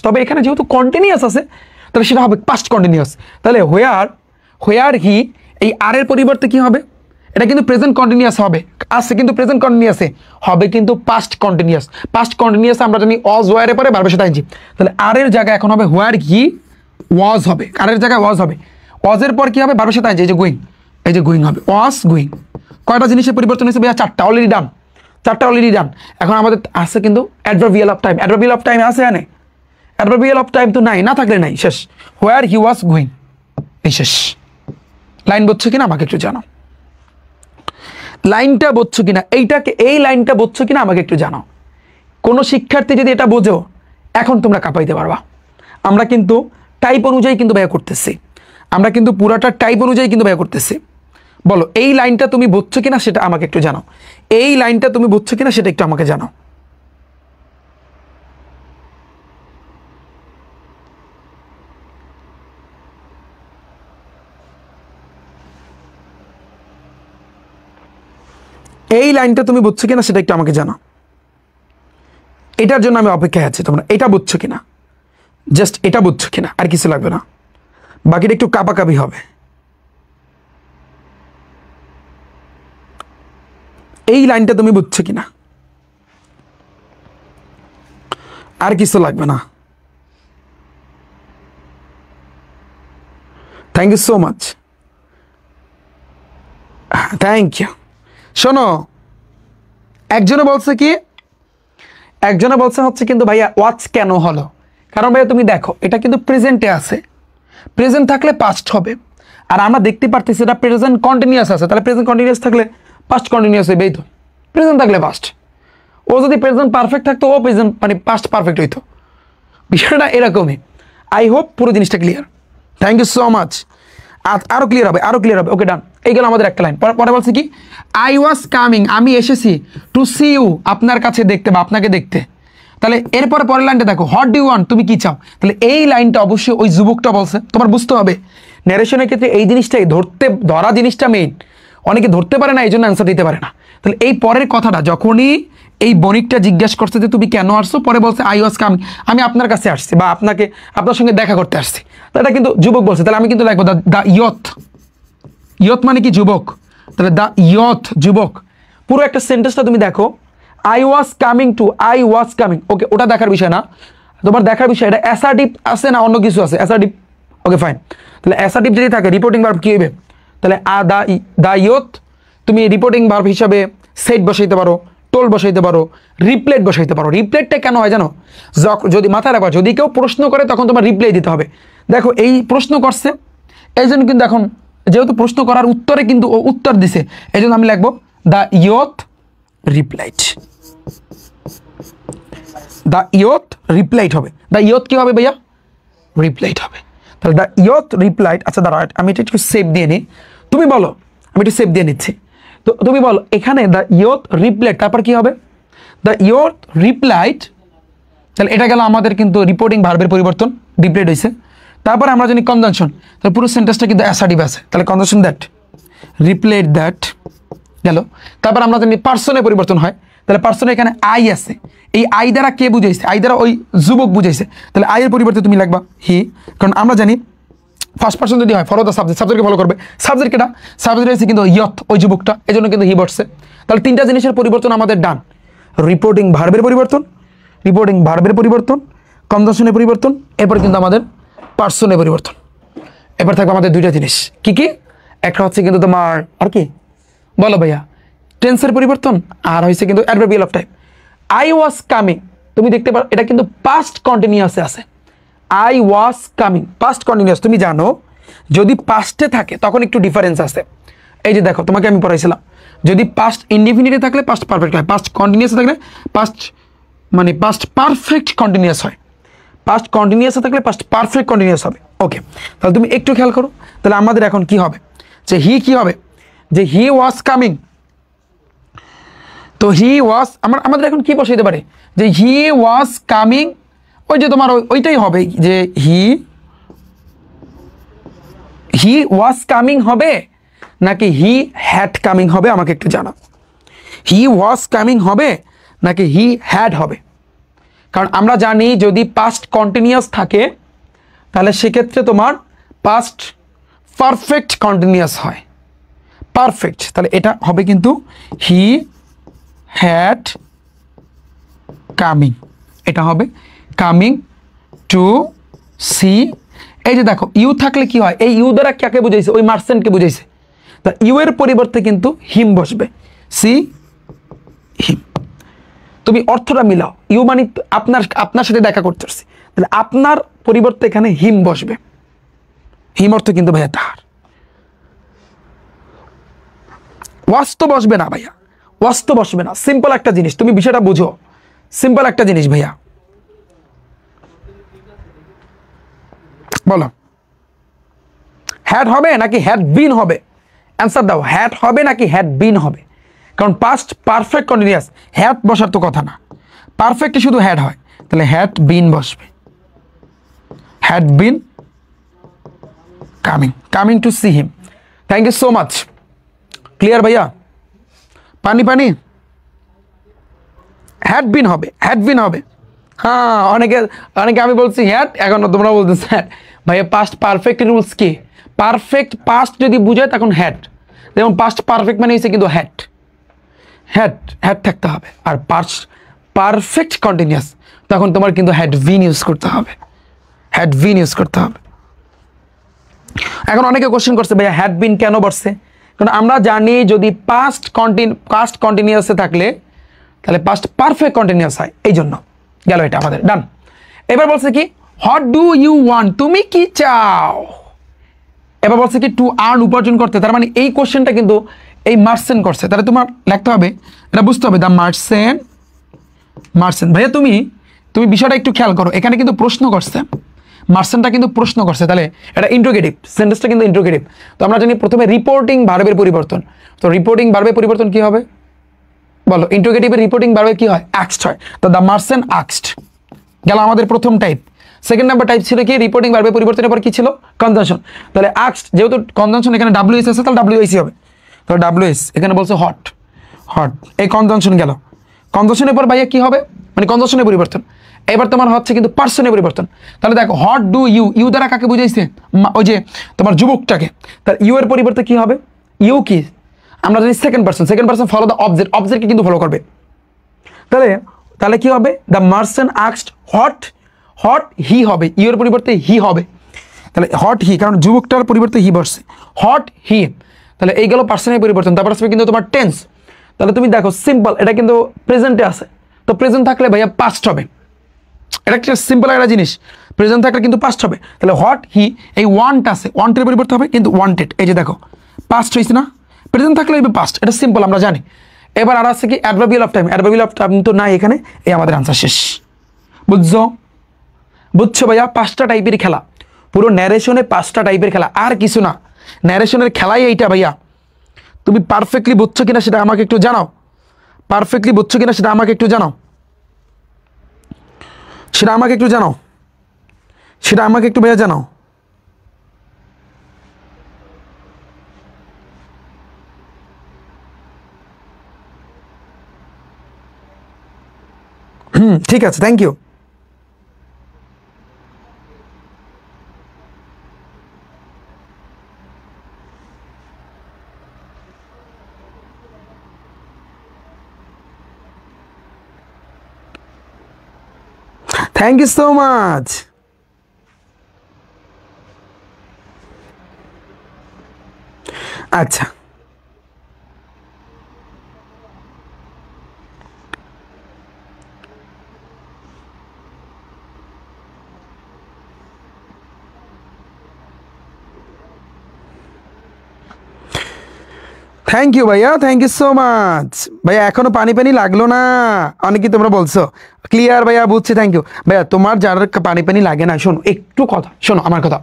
তবে এখানে যেহেতু কন্টিনিউয়াস আছে তাহলে সেটা হবে পাস্ট কন্টিনিউয়াস। তাহলে হোয়ার হি, এই আর এর পরিবর্তে কি হবে, এটা কিন্তু প্রেজেন্ট কন্টিনিউয়াস হবে, আছে কিন্তু প্রেজেন্ট কন্টিনিউয়াসে হবে কিন্তু পাস্ট কন্টিনিউয়াস। আমরা জানি ওয়াজ ওয়ারের পরে ভার্বের সাথে আইএনজি। তাহলে আর এর জায়গায় এখন হবে হোয়ার হি ওয়াজ হবে, আর এর জায়গায় ওয়াজ হবে। ওয়াজের পর কি হবে, ভার্বের সাথে আইএনজি, এই যে গোয়িং হবে, ওয়াজ গোয়িং। কয়টা জিনিসের পরিবর্তন হয়েছে ভাইয়া? 4টা অলরেডি ডান। এখন আমাদের আছে কিন্তু অ্যাডভার্বিয়াল অফ টাইম। আছে এখানে? অ্যাডভার্বিয়াল অফ টাইম তো নাই, না থাকলে নাই, শেষ। হোয়ার হি ওয়াজ গোয়িং, এই শেষ। লাইন বুঝছো কিনা আমাকে একটু জানাও, লাইনটা বুঝছো কিনা, এই লাইনটা বুঝছো কিনা আমাকে একটু জানাও। কোনো শিক্ষার্থী যদি এটা বোঝো এখন তোমরা কাঁপাইতে পারবা। আমরা কিন্তু টাইপ অনুযায়ী কিন্তু ব্যয় করতেছি, আমরা কিন্তু পুরাটা টাইপ অনুযায়ী কিন্তু ব্যয় করতেছি। বলো এই লাইনটা তুমি বুঝছো কিনা সেটা আমাকে একটু জানাও, এই লাইনটা তুমি বুঝছো কিনা সেটা একটু আমাকে জানাও। এই লাইনটা তুমি বুঝছো কিনা সেটা একটু আমাকে জানাও। এটার জন্য আমি অপেক্ষায় আছি, তোমরা এটা বুঝছো কিনা, জাস্ট এটা বুঝছো কিনা, আর কিছু লাগবে না, বাকিটা একটু কাপাকাপি হবে। এই লাইনটা তুমি বুঝছো কিনা, আর কিছু লাগবে না। Thank you so much, thank you. শোনো, একজনে বলছে কি, একজনে বলছে হচ্ছে কিন্তু ভাইয়া ওয়াচ কেন হলো, কারণ ভাইয়া তুমি দেখো এটা কিন্তু প্রেজেন্টে আছে, প্রেজেন্ট থাকলে পাস্ট হবে, আর আমরা দেখতে পারতেছি এটা প্রেজেন্ট কন্টিনিউয়াস আছে, তাহলে প্রেজেন্ট কন্টিনিউয়াস থাকলে পাস্ট কন্টিনিউয়াস হবে, এই তো প্রেজেন্ট থাকলে পাস্ট। ও যদি প্রেজেন্ট পারফেক্ট থাকতো ও প্রেজেন্ট মানে পাস্ট পারফেক্ট হইতো, বিষয়টা এরকমই। আই হোপ পুরো জিনিসটা clear. Thank you so much. আরো ক্লিয়ার হবে, আরো ক্লিয়ার হবে। ওকে ডান, এইগুলো আমাদের একটা লাইন। পরে বলছে কি, আই ওয়াজ কামিং, আমি এসেছি, টু সি ইউ, আপনার কাছে দেখতে বা আপনাকে দেখতে। তাহলে এরপরে পরের লাইনটা দেখো, হোয়াট ডু ইউ ওয়ান্ট, তুমি কি চাও। তাহলে এই লাইনটা অবশ্যই ওই যুবকটা বলছে, তোমার বুঝতে হবে ন্যারেশনের ক্ষেত্রে এই জিনিসটাই ধরা জিনিসটা মেইন। অনেকে ধরতে পারে না, এই জন্য অ্যান্সার দিতে পারে না। তাহলে এই পরের কথাটা যখনই এই বণিকটা জিজ্ঞাসা করছে যে তুমি কেন আসছো, পরে বলছে আই ওয়াজ কামিং, আমি আপনার কাছে আসছি বা আপনার সঙ্গে দেখা করতে আসছি। এটা কিন্তু যুবক বলছে, তাহলে আমি কিন্তু লিখবো দ্য ইয়থ। ইয়থ মানে কি যুবক, তাহলে দ্য ইয়থ যুবক। পুরো একটা সেন্টেন্সটা তুমি দেখো, I was coming to, I was coming. Okay, ওটা দেখার বিষয় না, তোমার দেখার বিষয় এটা অ্যাসার্টিভ আছে না অন্য কিছু আছে। Assertive, okay fine. তাহলে অ্যাসার্টিভ যদি থাকে রিপোর্টিং ভার্ব কি হবে, তাহলে দ্য ইয়থ তুমি রিপোর্টিং ভার্ব হিসাবে সেট বসাইতে পারো, টোল বসাইতে পারো, রিপ্লেট বসাইতে পারো। রিপ্লেটটা কেন হয় জানো, যদি মাথায় রাখবা, যদি কেউ প্রশ্ন করে তখন তোমার রিপ্লাই দিতে হবে। দেখো এই প্রশ্ন করছে, এই জন্য কিন্তু এখন যেহেতু প্রশ্ন করার উত্তরে কিন্তু ও উত্তর দিছে, এই জন্য আমি লিখবো the youth replied. The youth replied হবে, দ্য ইয়থ কি হবে ভাইয়া, রিপ্লাইড হবে। তাহলে দ্য ইয়থ রিপ্লাইড। আচ্ছা দাঁড়া, আমি এটা একটু সেভ দিয়ে নিই, তুমি বলো, আমি একটু সেভ দিয়ে নিচ্ছি। তো তুমি বলো এখানে দ্য ইয়থ রিপ্লাইড, তারপর কি হবে, দ্য ইয়থ রিপ্লাইড। তাহলে এটা গেল আমাদের কিন্তু রিপোর্টিং ভার্বের পরিবর্তন, রিপ্লাইড হয়েছে। তারপরে আমরা জানি কনজাংশন, তাহলে পুরো সেন্টেন্সটা কিন্তু অ্যাসার্টিভ আছে, তাহলে কনজাংশন দ্যাট, রিপ্লাইড দ্যাট গেল। তারপর আমরা জানি পার্সনের পরিবর্তন হয়, তাহলে পার্সনে এখানে আই আছে, এই আই দ্বারা কে বুঝাইছে, আই দ্বারা ওই যুবক বুঝাইছে, তাহলে আই এর পরিবর্তে তুমি লিখবা হি, কারণ আমরা জানি ফার্স্ট পার্সন যদি হয় ফলো দ্য সাবজেক্ট, সাবজেক্টকে ফলো করবে। সাবজেক্ট কেটা, সাবজেক্ট হয়েছে কিন্তু ইয়থ, ওই যুবকটা, এই জন্য কিন্তু হি বসছে। তাহলে তিনটা জিনিসের পরিবর্তন আমাদের ডান, রিপোর্টিং ভার্বের পরিবর্তন, রিপোর্টিং ভার্বের পরিবর্তন, কনজাংশনের পরিবর্তন, এরপর কিন্তু আমাদের পার্সনের পরিবর্তন। এবার থাকবে আমাদের দুইটা জিনিস, কি কি, একটা হচ্ছে কিন্তু তোমার আর কি বলো ভাইয়া, টেন্সের পরিবর্তন, আর হয়েছে কিন্তু adverbial of time. I was coming, তুমি দেখতে পারো এটা কিন্তু পাস্ট কন্টিনিউয়াসে আছে। I was coming past continuous, তুমি জানো যদি পাস্টে থাকে তখন একটু ডিফারেন্স আছে। এই যে দেখো তোমাকে আমি পড়াইছিলাম, যদি পাস্ট ইনডিফিনিটে থাকলে পাস্ট পারফেক্ট হয়, পাস্ট কন্টিনিউয়াসে থাকলে পাস্ট মানে পাস্ট পারফেক্ট কন্টিনিউয়াস হয়, পাস্ট কন্টিনিউয়াসে থাকলে পাস্ট পারফেক্ট কন্টিনিউয়াস হবে। ওকে, তাহলে তুমি একটু খেয়াল করো, তাহলে আমাদের এখন কি হবে, যে হি কি হবে, যে হি ওয়াজ কামিং। তো হি ওয়াজ আমাদের এখন কি বসাইতে পারে, যে হি ওয়াজ কামিং, ওই যে তোমার ওইটাই হবে, যে হি ওয়াজ কামিং হবে নাকি হি হ্যাড কামিং হবে, আমাকে একটু জানাও। হি ওয়াজ কামিং হবে নাকি হি হ্যাড হবে, কারণ আমরা জানি যদি পাস্ট কন্টিনিউয়াস থাকে তাহলে সেক্ষেত্রে তোমার পাস্ট পারফেক্ট কন্টিনিউয়াস হয়, পারফেক্ট। তাহলে এটা হবে কিন্তু হি হ্যাড কামিং, এটা হবে কামিং টু সি। এই যে দেখো ইউ থাকলে কি হয়, এই ইউ দ্বারা কাকে বুঝাইছে, ওই মার্চেন্টকে বুঝাইছে, তা ইউ এর পরিবর্তে কিন্তু হিম বসবে, সি হিম। তুমি অর্থটা মিলাও, ইউ মানে আপনার সাথে দেখা করতে আসছে, তাহলে আপনার পরিবর্তে এখানে হিম বসবে, হিম অর্থ কিন্তু ভাইয়া তাহার। ওয়াস্ত বসবে না ভাইয়া, ওয়াস্ত বসবে না, সিম্পল একটা জিনিস, তুমি বিষয়টা বুঝো, সিম্পল একটা জিনিস ভাইয়া। বলো হ্যাড হবে নাকি হ্যাড বিন হবে, অ্যান্সার দাও, হ্যাড হবে নাকি হ্যাড বিন হবে, কারণ পাস্ট পারফেক্ট কন্টিনিউয়াস, হ্যাড বসার তো কথা না, পারফেক্ট শুধু হ্যাড হয়, তাহলে হ্যাড বিন বসবে, had been coming, coming to see him. Thank you so much, clear ভাইয়া, পানি পানি হ্যাড বিন হবে, হ্যাড বিন হবে। হ্যাঁ, অনেকে অনেকে আমি বলছি হ্যাড, এখন তোমরা বলতেছ হ্যাড। ভাইয়া পাস্ট পারফেক্ট রুলস কি? পারফেক্ট পাস্ট যদি বুঝায় তখন হ্যাড, যেমন পাস্ট পারফেক্ট মানে হচ্ছে কিন্তু হ্যাড, হ্যাড হ্যাড থাকতে হবে। আর পারফেক্ট কন্টিনিউয়াস তখন তোমার কিন্তু হ্যাড বিন ইউজ করতে হবে, হ্যাড বিন ইউজ করতে হবে। এখন অনেকে কোশ্চেন করছে ভাইয়া হ্যাড বিন কেন বসছে? কারণ আমরা জানি যদি পাস্ট কন্টিনিউয়াসে থাকলে তাহলে পাস্ট পারফেক্ট কন্টিনিউয়াস হয়, এই জন্য গেল এটা আমাদের ডান। এবার বলছে কি হোয়াট ডু ইউ ওয়ান্ট, তুমি কি চাও। এবার বলছে কি টু আর্ন, উপার্জন করতে। তার মানে এই কোশ্চেনটা কিন্তু এই মার্সেন্ট করছে, তাহলে তোমার লিখতে হবে, এটা বুঝতে হবে দ্য মার্সেন্ট। ভাইয়া তুমি বিষয়টা একটু খেয়াল করো, এখানে কিন্তু প্রশ্ন করছে, মার্সেন্টটা কিন্তু প্রশ্ন করছে, তাহলে এটা ইন্ট্রোগেটিভ, সেন্টেন্সটা কিন্তু ইন্ট্রোগেটিভ। তো আমরা জানি প্রথমে রিপোর্টিং ভার্বের পরিবর্তন, তো রিপোর্টিং ভার্বের পরিবর্তন কি হবে বলো? ইন্ট্রোগেটিভের রিপোর্টিং ভার্বে কি হয়? আক্সড হয়। তো দ্য মার্সেন্ট আক্সড গেল আমাদের প্রথম টাইপ। সেকেন্ড নাম্বার টাইপ ছিল কি? রিপোর্টিং ভার্বের পরিবর্তনের পর কি ছিল? কনজাংশন। তাহলে আক্সড, যেহেতু কনজাংশন এখানে ডাব্লিউএস আছে তাহলে ডাব্লিউএসি হবে, তো ডাব্লিউএস। এখানে বলছে হট, এই কনজাংশন গেল। কনজাংশনের পর ভাইয়া কি হবে? মানে কনজাংশনের পরিবর্তন। এবার তোমার হচ্ছে কিন্তু পার্সনের পরিবর্তন। তাহলে দেখো হোয়াট ডু ইউ, ইউ দ্বারা কাকে বুঝাইছে? ওই যে তোমার যুবকটাকে। তার ইউ এর পরিবর্তে কি হবে? ইউ কি আমরা জানি second person follow the object, অবজেক্টকে কিন্তু ফলো করবে। তাহলে কি হবে? The merchant asked what he হবে, ইউ এর পরিবর্তে হি হবে। তাহলে হট হি, কারণ যুবকটার পরিবর্তে হি বসছে, হট হি। তাহলে এই গেল পার্সনের পরিবর্তন। তারপর আসবে কিন্তু তোমার টেন্স। তাহলে তুমি দেখো সিম্পল, এটা কিন্তু প্রেজেন্টে আছে, তো প্রেজেন্ট থাকলে ভাইয়া পাস্ট হবে। এটা একটা সিম্পল একটা জিনিস, প্রেজেন্ট থাকলে কিন্তু পাস্ট হবে। তাহলে হোয়াট হি, এই ওয়ান্ট আছে, ওয়ান্টের পরিবর্তে হবে কিন্তু ওয়ান্টেড। এই যে দেখো পাস্ট হয়েছে না, প্রেজেন্ট থাকলে হবে পাস্ট, এটা সিম্পল আমরা জানি। এবার আর আছে কি adverbial of time, adverbial of time তো নাই এখানে, এই আমাদের আনসার শেষ। বুঝছো ভাইয়া? 5টা টাইপের খেলা, পুরো ন্যারেশনে 5টা টাইপের খেলা, আর কিছু না। ন্যারেশনের খেলাই এইটা ভাইয়া। তুমি পারফেক্টলি বুঝছো কিনা সেটা আমাকে একটু জানাও, সেটা আমাকে একটু জানাও, সেটা আমাকে একটু ভাইয়া জানাও। ঠিক আছে, thank you. Thank you so much. আচ্ছা, থ্যাংক ইউ ভাইয়া, থ্যাংক ইউ সো মাচ। ভাইয়া এখনো পানি লাগলো না, অনেকে তোমরা বলছো। ক্লিয়ার ভাইয়া, বুঝছি, থ্যাংক ইউ ভাইয়া। তোমার যার পানি লাগে না, শোনো একটু কথা, শোনো আমার কথা,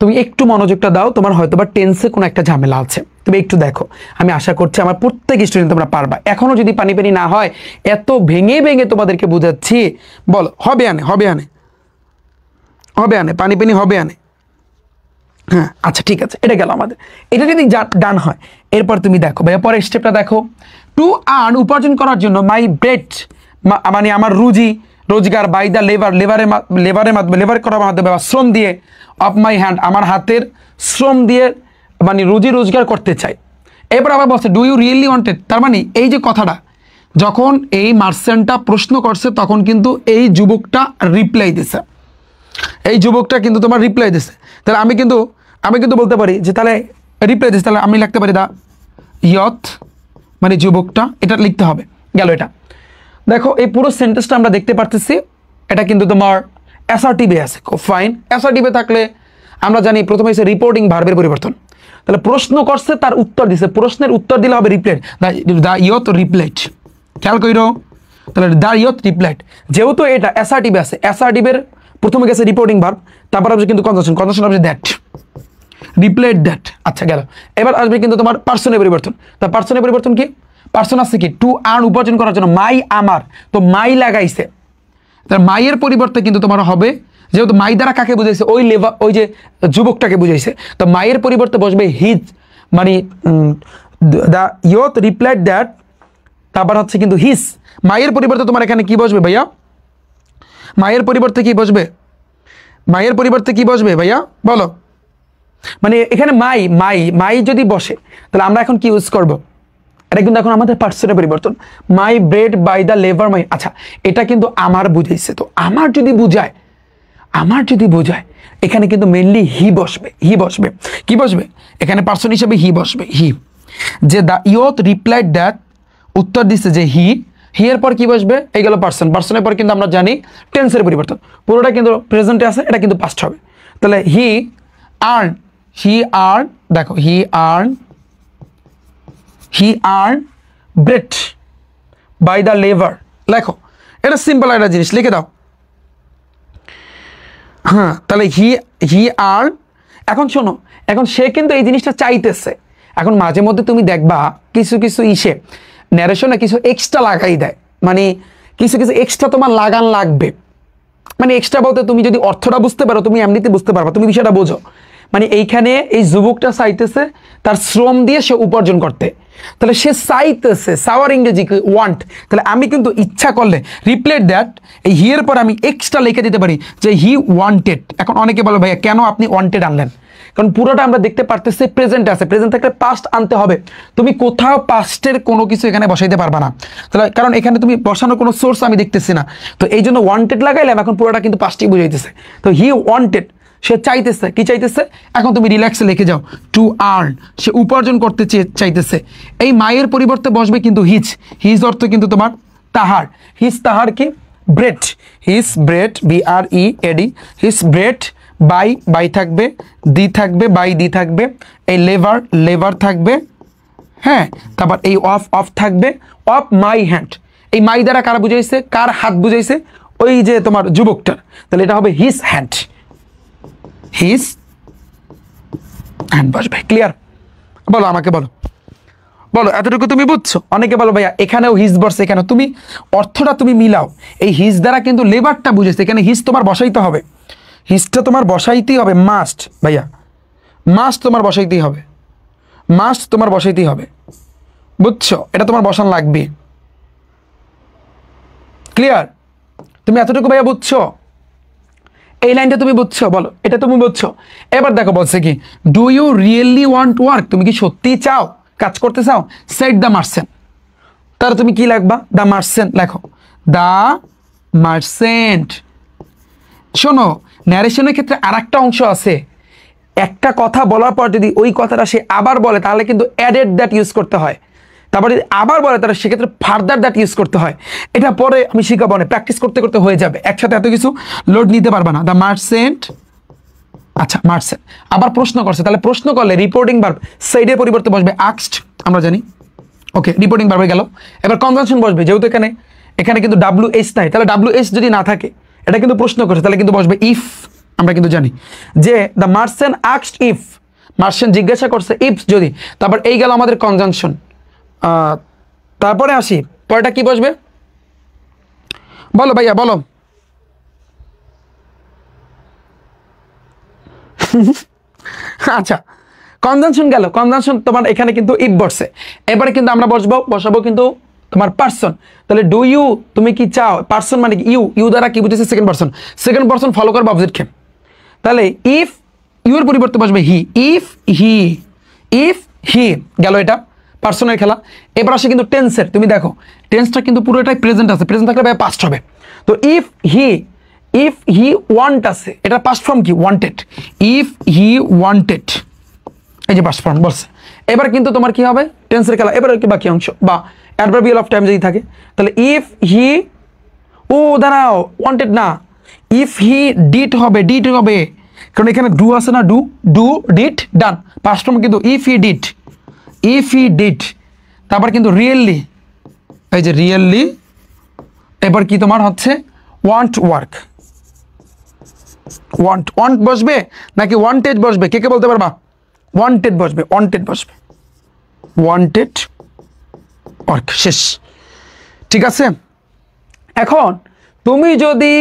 তুমি একটু মনোযোগটা দাও। তোমার হয়তো বা টেন্সে কোনো একটা ঝামেলা আছে, তুমি একটু দেখো। আমি আশা করছি আমার প্রত্যেক স্টুডেন্ট তোমরা পারবা। এখনো যদি পানি না হয়, এত ভেঙে ভেঙে তোমাদেরকে বুঝাচ্ছি, বল হবে আনে পানি হবে আনে। হ্যাঁ আচ্ছা ঠিক আছে, এটা গেল আমাদের। এটা যদি ডান হয়, এরপর তুমি দেখো ভাইয়া পরের স্টেপটা দেখো। টু আর্ন, উপার্জন করার জন্য, মাই ব্রেড মানে আমার রোজগার, বাই দ্য লেবার করার মাধ্যমে বা শ্রম দিয়ে, অফ মাই হ্যান্ড আমার হাতের শ্রম দিয়ে মানে রুজি রোজগার করতে চাই। এরপর আবার বলছে ডু ইউ রিয়েলি ওয়ান্টেড, তার মানে এই যে কথাটা যখন এই মার্চেন্টটা প্রশ্ন করছে তখন কিন্তু এই যুবকটা রিপ্লাই দিছে, তাহলে আমি কিন্তু বলতে পারি যে তাহলে রিপ্লাই দিচ্ছে, তাহলে আমি লিখতে পারি দা ইয়থ মানে যুবকটা, এটা লিখতে হবে। গেল এটা। দেখো এই পুরো সেন্টেন্সটা আমরা দেখতে পারতেছি, এটা কিন্তু তোমার অ্যাসার্টিভে আছে, খুব ফাইন। অ্যাসার্টিভে থাকলে আমরা জানি প্রথমে হচ্ছে রিপোর্টিং ভার্বের পরিবর্তন। তাহলে প্রশ্ন করছে, তার উত্তর দিছে, প্রশ্নের উত্তর দিলে হবে রিপ্লাইড, দা ইয়থ রিপ্লাইড। খেয়াল কইরো, তাহলে দা ইয়থ রিপ্লাইড, যেহেতু এটা অ্যাসার্টিভে আছে, অ্যাসার্টিভের প্রথমে গেছে রিপোর্টিং ভার্ব, তারপর আসবে কিন্তু কনজাংশন আসবে দ্যাট, রিপ্লাইড দ্যাট। আচ্ছা গেল। এবার আসবে কিন্তু তোমার পার্সনের পরিবর্তন। তা পার্সনের পরিবর্তন কি? পার্সন আছে কি টু আর্ন, উপার্জন করার জন্য, মাই আমার, তো মাই লাগাইছে, তার মাইয়ের পরিবর্তে কিন্তু তোমার হবে, যেহেতু মাই দ্বারা কাকে বুঝাইছে? ওই যে যুবকটাকে বুঝাইছে, তো মাইয়ের পরিবর্তে বসবে হিজ, মানে দ্য ইয়থ রিপ্লাইড দ্যাট তারপর হচ্ছে কিন্তু হিস, মাইয়ের পরিবর্তে তোমার এখানে কি বসবে ভাইয়া? মাইয়ের পরিবর্তে কি বসবে? মাইয়ের পরিবর্তে কি বসবে ভাইয়া বলো? মানে এখানে মাই মাই মাই যদি বসে তাহলে আমরা এখন কি ইউজ করব? এটা কিন্তু এখন আমাদের পার্সনের পরিবর্তন, my bread by the labour my. আচ্ছা, এটা কিন্তু আমার বুঝাইছে, তো আমার যদি বুঝায় এখানে কিন্তু মেনলি হি বসবে। হি বসবে, কি বসবে এখানে? পার্সন হিসেবে হি বসবে। হি, যে দ্য ইয়থ রিপ্লাইড দ্যাট, উত্তর দিচ্ছে যে হি, হি এর পর কি বসবে? এই গেল পার্সন। পার্সনের পর কিন্তু আমরা জানি টেন্সের পরিবর্তন, পুরোটা কিন্তু প্রেজেন্টে আছে, এটা কিন্তু পাস্ট হবে। তাহলে হি আর্ন, দেখো he earn bread by the labour. লেখো, এটা সিম্পল একটা জিনিস, লিখে দাও। হ্যাঁ, তাহলে হি আর্ন। এখন শোনো, এখন সে কিন্তু এই জিনিসটা চাইতেছে। এখন মাঝে মধ্যে তুমি দেখবা কিছু কিছু ন্যারেশনে কিছু এক্সট্রা লাগাই দেয়, মানে কিছু এক্সট্রা তোমার লাগান লাগবে। মানে এক্সট্রা বলতে তুমি যদি অর্থটা বুঝতে পারো তুমি এমনিতে বুঝতে পারবা, তুমি বিষয়টা বোঝো। মানে এইখানে এই যুবকটা চাইতেছে তার শ্রম দিয়ে সে উপার্জন করতে, তাহলে সে চাইতেছে, সাওয়ার ইংরেজি ওয়ান্ট। তাহলে আমি কিন্তু ইচ্ছা করলে রিপ্লেট দ্যাট, এই হি এর পর আমি এক্সট্রা লিখে দিতে পারি যে হি ওয়ান্টেড। এখন অনেকে বলে ভাইয়া কেন আপনি ওয়ান্টেড আনলেন? কারণ পুরোটা আমরা দেখতে পারতেছি প্রেজেন্ট আছে, প্রেজেন্ট থাকলে পাস্ট আনতে হবে। তুমি কোথাও পাস্টের কোনো কিছু এখানে বসাইতে পারবা না, তাহলে কারণ এখানে তুমি বসানোর কোনো সোর্স আমি দেখতেছি না, তো এই জন্য ওয়ান্টেড লাগাইলাম। এখন পুরোটা কিন্তু পাস্টই বুঝাইতেছে। তো হি ওয়ান্টেড, সে চাইতেছে, কি চাইতেছে? এখন তুমি রিল্যাক্সে লিখে যাও টু আর্ন, সে উপার্জন করতে চাইতেছে। এই মায়ের পরিবর্তে বসবে কিন্তু হিজ। হিজ অর্থ কিন্তু তোমার তাহার। হিজ তাহার কি? Bread. His bread, BREAD, his bread by থাকবে, দি থাকবে, বাই দি থাকবে, এই লেবার থাকবে, হ্যাঁ, তারপর এই অফ থাকবে, অফ মাই হ্যান্ড। এই মাই দ্বারা কারা বুঝাইছে? কার হাত বুঝাইছে? ওই যে তোমার যুবকটার। তাহলে এটা হবে হিজ হ্যান্ড, হিজ হ্যান্ড বসবে। ক্লিয়ার? বলো, আমাকে বলো, এতটুকু তুমি বুঝছো? অনেকে বলো ভাইয়া এখানেও হিজ বসছে, এখানে তুমি অর্থটা তুমি মিলাও। এই হিজ দ্বারা কিন্তু লেবারটা বুঝেছে, এখানে হিজ তোমার বসাইতে হবে, হিজটা তোমার বসাইতেই হবে, মাস্ট ভাইয়া, মাস্ট তোমার বসাইতেই হবে, মাস্ট তোমার বসাইতেই হবে, বুঝছো? এটা তোমার বসান লাগবে। ক্লিয়ার? তুমি এতটুকু ভাইয়া বুঝছো? এই লাইনটা তুমি বুঝছো? বলো, এটা তুমি বুঝছো? এবার দেখো বলছে কি, do you really want work? তুমি কি সত্যিই চাও, কাজ করতে চাও? Set the merchant. তাহলে তুমি কি লিখবা? দ্য মার্চেন্ট লেখো, দ্য মার্চেন্ট। শোনো, ন্যারেশনের ক্ষেত্রে আর একটা অংশ আছে, একটা কথা বলার পর যদি ওই কথাটা সে আবার বলে তাহলে কিন্তু অ্যাডেড দ্যাট ইউজ করতে হয়। তারপরে যদি আবার বলে তাহলে সেক্ষেত্রে ফার্দার দ্যাট ইউজ করতে হয়। এটা পরে আমি শিখাবো না, প্র্যাকটিস করতে করতে হয়ে যাবে, একসাথে এত কিছু লোড নিতে পারবে না। দ্য মার্চেন্ট, আচ্ছা মার্চেন্ট। আবার প্রশ্ন করছে, তাহলে প্রশ্ন করলে রিপোর্টিং ভার্ব সাইডের পরিবর্তে বসবে আস্কড, আমরা জানি। ওকে, রিপোর্টিং ভার্বে গেল। এবার কনজাংশন বসবে, যেহেতু এখানে কিন্তু WH নাই, তাহলে WH যদি না থাকে, এটা কিন্তু প্রশ্ন করছে, তাহলে কিন্তু বসবে ইফ। আমরা কিন্তু জানি যে the merchant asked if, merchant জিজ্ঞাসা করছে ইফ যদি, তারপর এই গেল আমাদের কনজাংশন। তারপরে আসি, পরেরটা কি বসবে বলো ভাইয়া, বলো। আচ্ছা, কনজাংশন গেল, কনজাংশন তোমার এখানে কিন্তু ইফ বসছে। এবারে কিন্তু আমরা বসাবো কিন্তু তোমার পার্সন। তাহলে ডু ইউ, তুমি কি চাও? পার্সন মানে কি? ইউ দ্বারা কি বুঝেছে? সেকেন্ড পার্সন ফলো করবে অবজেক্ট কে। তাহলে ইফ, ইউ এর পরিবর্তে বসবে হি। ইফ হি গেল, এটা পার্সনের খেলা। এবার আসে কিন্তু টেন্সের। তুমি দেখো টেন্সটা কিন্তু পুরোটাই প্রেজেন্ট আছে, প্রেজেন্ট থাকলে ভাই পাস্ট হবে। তো ইফ হি ওয়ান্ট আছে, এটা পাস্ট ফর্ম কি? ওয়ান্টেড। ইফ হি ওয়ান্টেড, এই যে পাস্ট ফর্ম বলছে। এবার কিন্তু তোমার কি হবে? টেন্সের খেলা। এবার কি বাকি অংশ বা অ্যাডভার্বিয়াল অফ টাইম যদি থাকে, তাহলে ইফ হি, ও দাঁড়াও, ওয়ান্টেড না, ইফ হি ডিড হবে, কারণ এখানে ডু আছে না, do did done, past form কিন্তু ইফ হি ডিড, তারপর কিন্তু রিয়েলি, এই যে রিয়েলি। এবার কি তোমার হচ্ছে ওয়ান্ট ওয়ার্ক, ওয়ান্ট বসবে নাকি ওয়ান্টেড বসবে? কে বলতে পারবা? ওয়ান্টেড বসবে, ওয়ান্টেড ওয়ার্ক, শেষ। ঠিক আছে? এখন তুমি যদি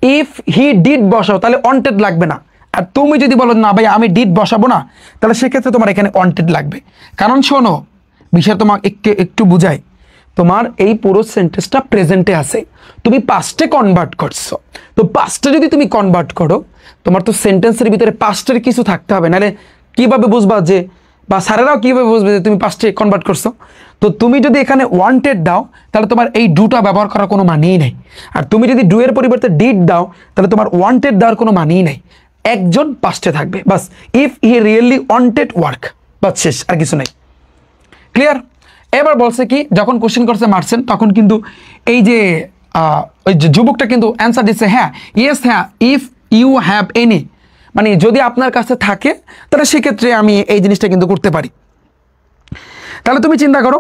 ইফ হি ডিড বসাও তাহলে ওয়ান্টেড লাগবে না, আর তুমি যদি বলো না ভাই আমি ডিড বসাবো না, তাহলে সেক্ষেত্রে তোমার এখানে ওয়ান্টেড লাগবে। কারণ শোনো, বিষয় তোমাকে একটু বুঝাই, তোমার এই পুরো সেন্টেন্সটা প্রেজেন্টে আছে, তুমি পাস্টে কনভার্ট করছো। তো পাস্টে যদি তুমি কনভার্ট করো, তোমার তো সেন্টেন্সের ভিতরে পাস্টের কিছু থাকতে হবে, নাহলে কিভাবে বুঝবা যে, বা স্যারেরাও কিভাবে বুঝবে যে তুমি পাস্টে কনভার্ট করছো। তো তুমি যদি এখানে ওয়ান্টেড দাও, তাহলে তোমার এই ডুটা ব্যবহার করার কোনো মানেই নেই। আর তুমি যদি ডু এর পরিবর্তে ডিড দাও, তাহলে তোমার ওয়ান্টেড দেওয়ার কোনো মানেই নেই। একজন পাস্টে থাকবে বাস, if he really wanted work, বাস শেষ, আর কিছু নেই। ক্লিয়ার? এবার বলছে কি, যখন কোশ্চেন করছে মারছেন, তখন কিন্তু এই যে ওই যে যুবকটা কিন্তু অ্যান্সার দিচ্ছে হ্যাঁ, ইয়েস হ্যাঁ, ইফ ইউ হ্যাভ এনি, মানে যদি আপনার কাছে থাকে তাহলে সেক্ষেত্রে আমি এই জিনিসটা কিন্তু করতে পারি। তাহলে তুমি চিন্তা করো,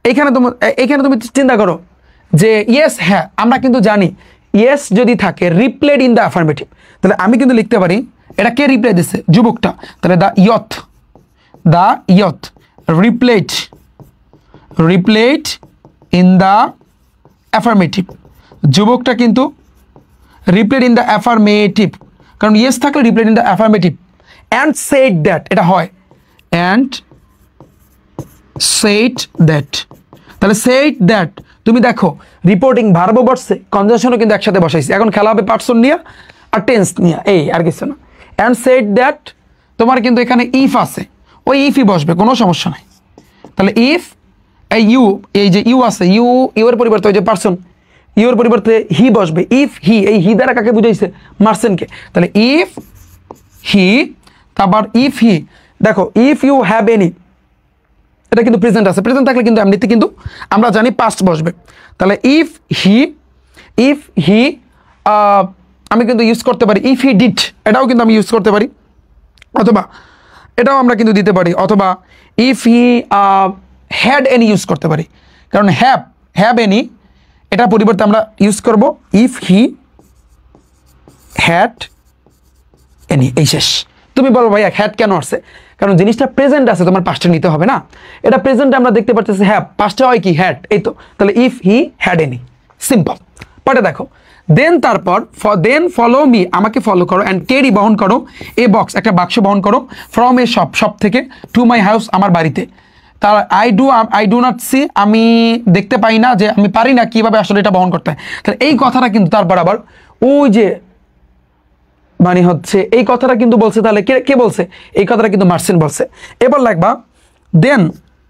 এইখানে তুমি চিন্তা করো যে ইয়েস হ্যাঁ, আমরা কিন্তু জানি ইয়েস যদি থাকে রিপ্লেড ইন দ্য অ্যাফার্মেটিভ, তাহলে আমি কিন্তু লিখতে পারি এটা কে রিপ্লাই দিচ্ছে, যুবকটা, তাহলে the youth replied in the affirmative, যুবকটা কিন্তু রিপ্লেড ইন দ্য অ্যাফার্মেটিভ, কারণ ইয়েস থাকলে replied in the affirmative, and said that, এটা হয় অ্যান্ড সেড দ্যাট। তাহলে সেড দ্যাট তুমি দেখো রিপোর্টিং ভার্বও বসছে, কনজাংশনও কিন্তু একসাথে বসাইছি। এখন খেলা হবে পার্সন নিয়ে আর টেন্স নিয়ে, এই আর কিছু না। অ্যান্ড সেড দ্যাট তোমার কিন্তু এখানে ইফ আছে, ওই ইফই বসবে, কোনো সমস্যা নাই। তাহলে ইফ এই যে ইউ আছে, ইউ এর পরিবর্তে ওই যে পার্সন, ইউর পরিবর্তে হি বসবে। ইফ হি, এই হি দ্বারা কাকে বুঝাইছে, মার্সেনকে। তাহলে ইফ হি, তারপর ইফ হি, দেখো ইফ ইউ হ্যাভ এনি, এটা কিন্তু প্রেজেন্ট আছে, প্রেজেন্ট থাকলে কিন্তু এমনিতে কিন্তু আমরা জানি পাস্ট বসবে। তাহলে ইফ হি আমি কিন্তু ইউজ করতে পারি ইফ হি ডিড, এটাও কিন্তু আমি ইউজ করতে পারি, অথবা এটাও আমরা কিন্তু দিতে পারি, অথবা if he had any use করতে পারি, কারণ হ্যাভ এনি এটা পরিবর্তে আমরা ইউজ করব ইফ হি হ্যাড এনি, এই শেষ। তুমি বলো ভাইয়া হ্যাড কেন আসছে, কারণ জিনিসটা প্রেজেন্ট আছে, তোমার পাস্টে নিতে হবে না। এটা প্রেজেন্টে আমরা দেখতে পাচ্ছি হ্যাঁ, পাস্টে হয় কি হ্যাড, এই তো। তাহলে if he had any, simple. পরে দেখো দেন, তারপর দেন ফলো মি, আমাকে ফলো করো, অ্যান্ড ক্যারি বহন করো, এ বক্স, একটা বাক্স বহন করো, ফ্রম এ শপ থেকে, টু মাই হাউস, আমার বাড়িতে। তার আই ডু নট সি, আমি দেখতে পাই না, যে আমি পারি না কিভাবে আসলে এটা বহন করতে হয়। তাহলে এই কথাটা কিন্তু তারপর আবার ওই যে মানে হচ্ছে এই কথাটা কিন্তু বলছে, তাহলে কে বলছে এই কথাটা, কিন্তু মার্সেন বলছে। এবার লাগবা দেন,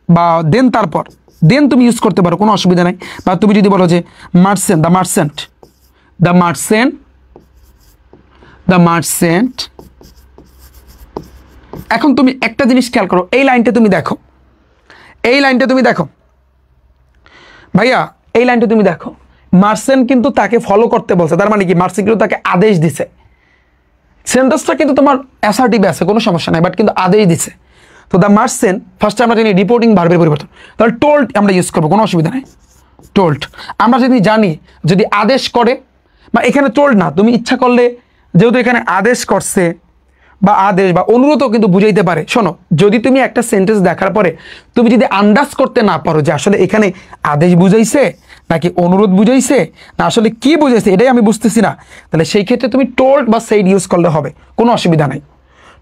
বা দেন তারপর, দেন তুমি ইউজ করতে পারো, কোনো অসুবিধা নাই। বা তুমি যদি বলো যে মার্সেন, দ্য মার্সেন্ট। এখন তুমি একটা জিনিস খেয়াল করো, এই লাইনটা তুমি দেখো, ভাইয়া এই লাইনটা তুমি দেখো, মার্সেন কিন্তু তাকে ফলো করতে বলছে, তার মানে কি মার্সেন কিন্তু তাকে আদেশ দিছে। সেন্টেন্সটা কিন্তু তোমার অ্যাসার্টিভ আছে, কোনো সমস্যা নাই, বাট কিন্তু আদেশ দিছে। তো দ্য মার্সেন, ফার্স্টে আমরা জানি রিপোর্টিং ভার্বের পরিবর্তন, তাহলে টোল্ড আমরা ইউজ করবো, কোনো অসুবিধা নাই। টোল্ড আমরা যদি জানি, যদি আদেশ করে, বা এখানে টোল্ড না, তুমি ইচ্ছা করলে যেহেতু এখানে আদেশ করছে, বা আদেশ বা অনুরোধও কিন্তু বুঝাইতে পারে। শোনো, যদি তুমি একটা সেন্টেন্স দেখার পরে তুমি যদি আন্দাজ করতে না পারো যে আসলে এখানে আদেশ বুঝাইছে নাকি অনুরোধ বুঝাইছে, না আসলে কি বুঝাইছে এটাই আমি বুঝতেছি না, তাহলে সেই ক্ষেত্রে তুমি টোল্ড বা সেইড ইউজ করলে হবে, কোনো অসুবিধা নাই।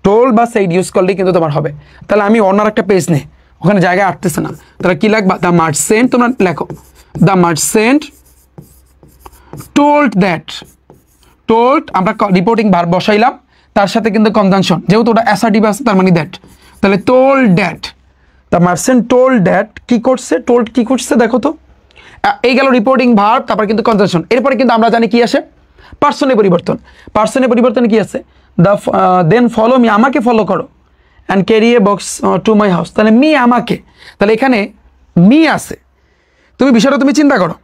টোল্ড বা সেইড ইউজ করলেই কিন্তু তোমার হবে। তাহলে আমি অন্য একটা পেজ নেই, ওখানে জায়গায় আটতেছে না, তাহলে কি লাগবা, দ্য মার্চেন্ট, তোমরা লেখো the merchant told that. Told আমরা রিপোর্টিং ভার্ব বসাইলাম, তার সাথে কিন্তু কনজাংশন, যেহেতু ওটা অ্যাসার্টিভ আছে, তার মানে দ্যাট। তাহলে told that, the merchant told that, কি করছে, টোল্ড কি করছে দেখো তো, এই গেল রিপোর্টিং ভার্ব, তারপর কিন্তু কনজাংশন। এরপরে কিন্তু আমরা জানি কি আসে, পার্সনের পরিবর্তন। পার্সনের পরিবর্তনে কি আছে, দ্য দেন ফলো মি, আমাকে ফলো করো, and carry a box to my house. তাহলে মি, আমাকে, তাহলে এখানে মি আছে, তুমি বিষয়টা তুমি চিন্তা করো।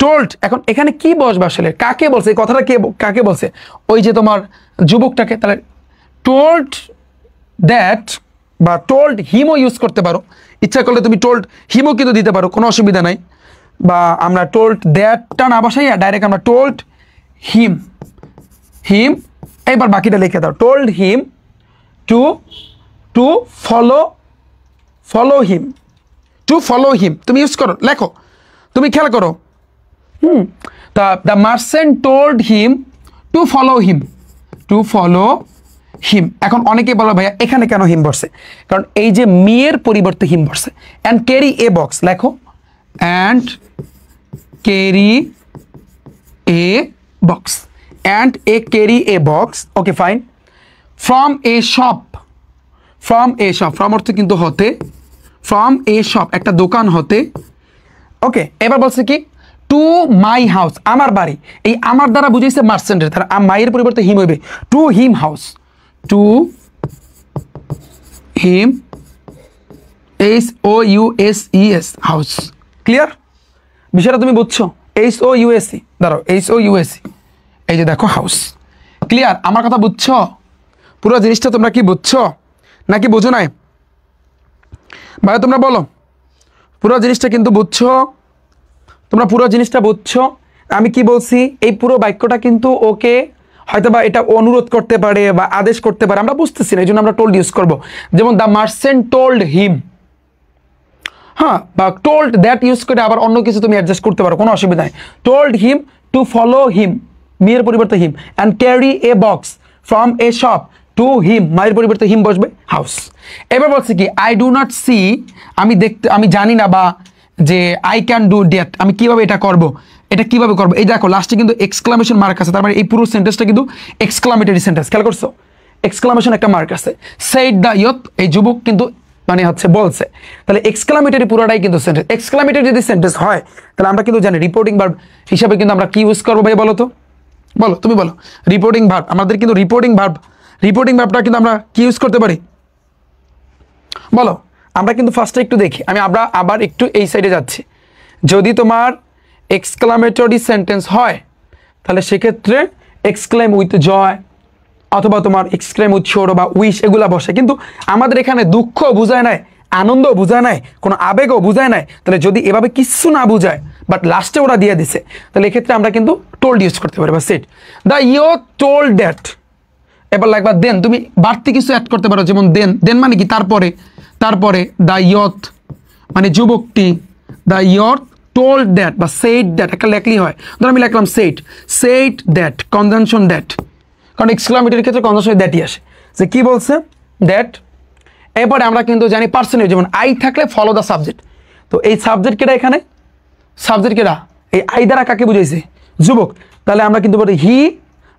টোল্ড, এখন এখানে কি বসবে আসলে, কাকে বলছে এই কথাটা, কাকে বলছে, ওই যে তোমার যুবকটাকে। তাহলে টোল্ড দ্যাট বা টোল্ড হিমও ইউজ করতে পারো, ইচ্ছা করলে তুমি টোল্ড হিমও কিন্তু দিতে পারো, কোনো অসুবিধা নাই। বা আমরা টোল্ড দ্যাটটা না বসাইয়া ডাইরেক্ট আমরা টোল্ড হিম, এইবার বাকিটা লিখে দাও, টোল্ড হিম টু ফলো হিম, তুমি ইউজ করো, লেখো, তুমি খেয়াল করো। তা the merchant told him to follow হিম। এখন অনেকেই বলো ভাইয়া এখানে কেন হিম বসছে, কারণ এই যে মিয়ের পরিবর্তে হিম বসছে। অ্যান্ড ক্যারি এ বক্স, লেখো and carry a box, and a carry a box, okay fine, from a shop, from a shop, from অর্থ কিন্তু হতে, ফ্রম এ শপ একটা দোকান হতে, ওকে। এবার বলছে কি টু মাই হাউস, আমার বাড়ি, এই আমার দ্বারা বুঝাইছে মার্চেন্টের, তার মাইয়ের পরিবর্তে হিম হইবে, to him house, to him, HOUSES house. Clear? বিষয়টা তুমি বুঝছো? HOUSE, দাঁড়াও, HOUSE, এই যে দেখো হাউস। ক্লিয়ার? আমার কথা বুঝছো? পুরো জিনিসটা তোমরা কি বুঝছো নাকি বুঝো নাই ভাই? তোমরা বলো, পুরো জিনিসটা কিন্তু বুঝছো? তোমরা পুরো জিনিসটা বুঝছো? আমি কি বলছি, এই পুরো বাক্যটা কিন্তু ওকে হয়তো বা এটা অনুরোধ করতে পারে বা আদেশ করতে পারে, আমরা বুঝতেছি না, এই জন্য আমরা টোল্ড ইউজ করবো। যেমন দ্য মার্চেন্ট টোল্ড হিম, হ্যাঁ, বা টোল্ড দ্যাট ইউজ করে আবার অন্য কিছু তুমি অ্যাডজাস্ট করতে পারো, কোনো অসুবিধা নেই। Told him to follow him, মিয়ের পরিবর্তে him, and carry a box from a shop to him, মায়ের পরিবর্তে হিম বসবে হাউস। এবার বলছে কি আই ডু নট সি, আমি জানি না, বা যে আই ক্যান ডু দ্যাট, আমি কিভাবে এটা করব, এটা কিভাবে করবো। এই দেখো লাস্টে কিন্তু এক্সক্লামেশন মার্ক আছে, তার মানে এই পুরো সেন্টেন্সটা কিন্তু এক্সক্লামেটরি সেন্টেন্স, খেয়াল করছো? এক্সক্লামেশন একটা মার্ক আছে। সেইড দ্য ইয়থ, এই যুবক কিন্তু মানে হচ্ছে বলছে, তাহলে এক্সক্লামেটরি পুরোটাই কিন্তু সেন্টেন্স। এক্সক্লামেটরি যদি সেন্টেন্স হয় তাহলে আমরা কিন্তু জানি রিপোর্টিং ভার্ব হিসাবে কিন্তু আমরা কি ইউজ করবো ভাই, বলো তো, বলো, তুমি বলো। রিপোর্টিং ভার্ব, আমাদের কিন্তু রিপোর্টিং ভার্বটা কিন্তু আমরা কি ইউজ করতে পারি বলো? আমরা কিন্তু ফার্স্টে একটু দেখি, আমরা আবার একটু এই সাইডে যাচ্ছি। যদি তোমার এক্সক্লামেটরি সেন্টেন্স হয় তাহলে সেক্ষেত্রে এক্সক্লেম উইথ জয়, অথবা তোমার এক্সক্লেম উইথ সৌর বা উইশ, এগুলা বসে। কিন্তু আমাদের এখানে দুঃখ বুঝায় নাই, আনন্দ বুঝায় নাই, কোনো আবেগও বুঝায় নাই। তাহলে যদি এভাবে কিছু না বুঝায় বাট লাস্টে ওরা দিয়ে দিছে, তাহলে এক্ষেত্রে আমরা কিন্তু টোল্ড ইউজ করতে পারি, বা set the youth told that. এবার লাগবা দেন, তুমি বাড়তি কিছু অ্যাড করতে পারো, যেমন দেন মানে কি তারপরে দ্য ইয়থ মানে যুবকটি, দ্য ইয়থ টোল্ড দ্যাট বা সেইড দ্যাট একটা লেখলেই হয়। ধর আমি লিখলাম সেইড দ্যাট, কনজাংশন দ্যাট, কারণ এক্সক্লামেটরির ক্ষেত্রে কনজাংশন দ্যাটই আসে, যে কি বলছে দ্যাট। এরপরে আমরা কিন্তু জানি পার্সোনাল, যেমন আই থাকলে ফলো দ্য সাবজেক্ট, তো এই সাবজেক্ট কেটা, এখানে সাবজেক্ট কেটা, এই আই দ্বারা কাকে বুঝাইছে, যুবক। তাহলে আমরা কিন্তু বলি হি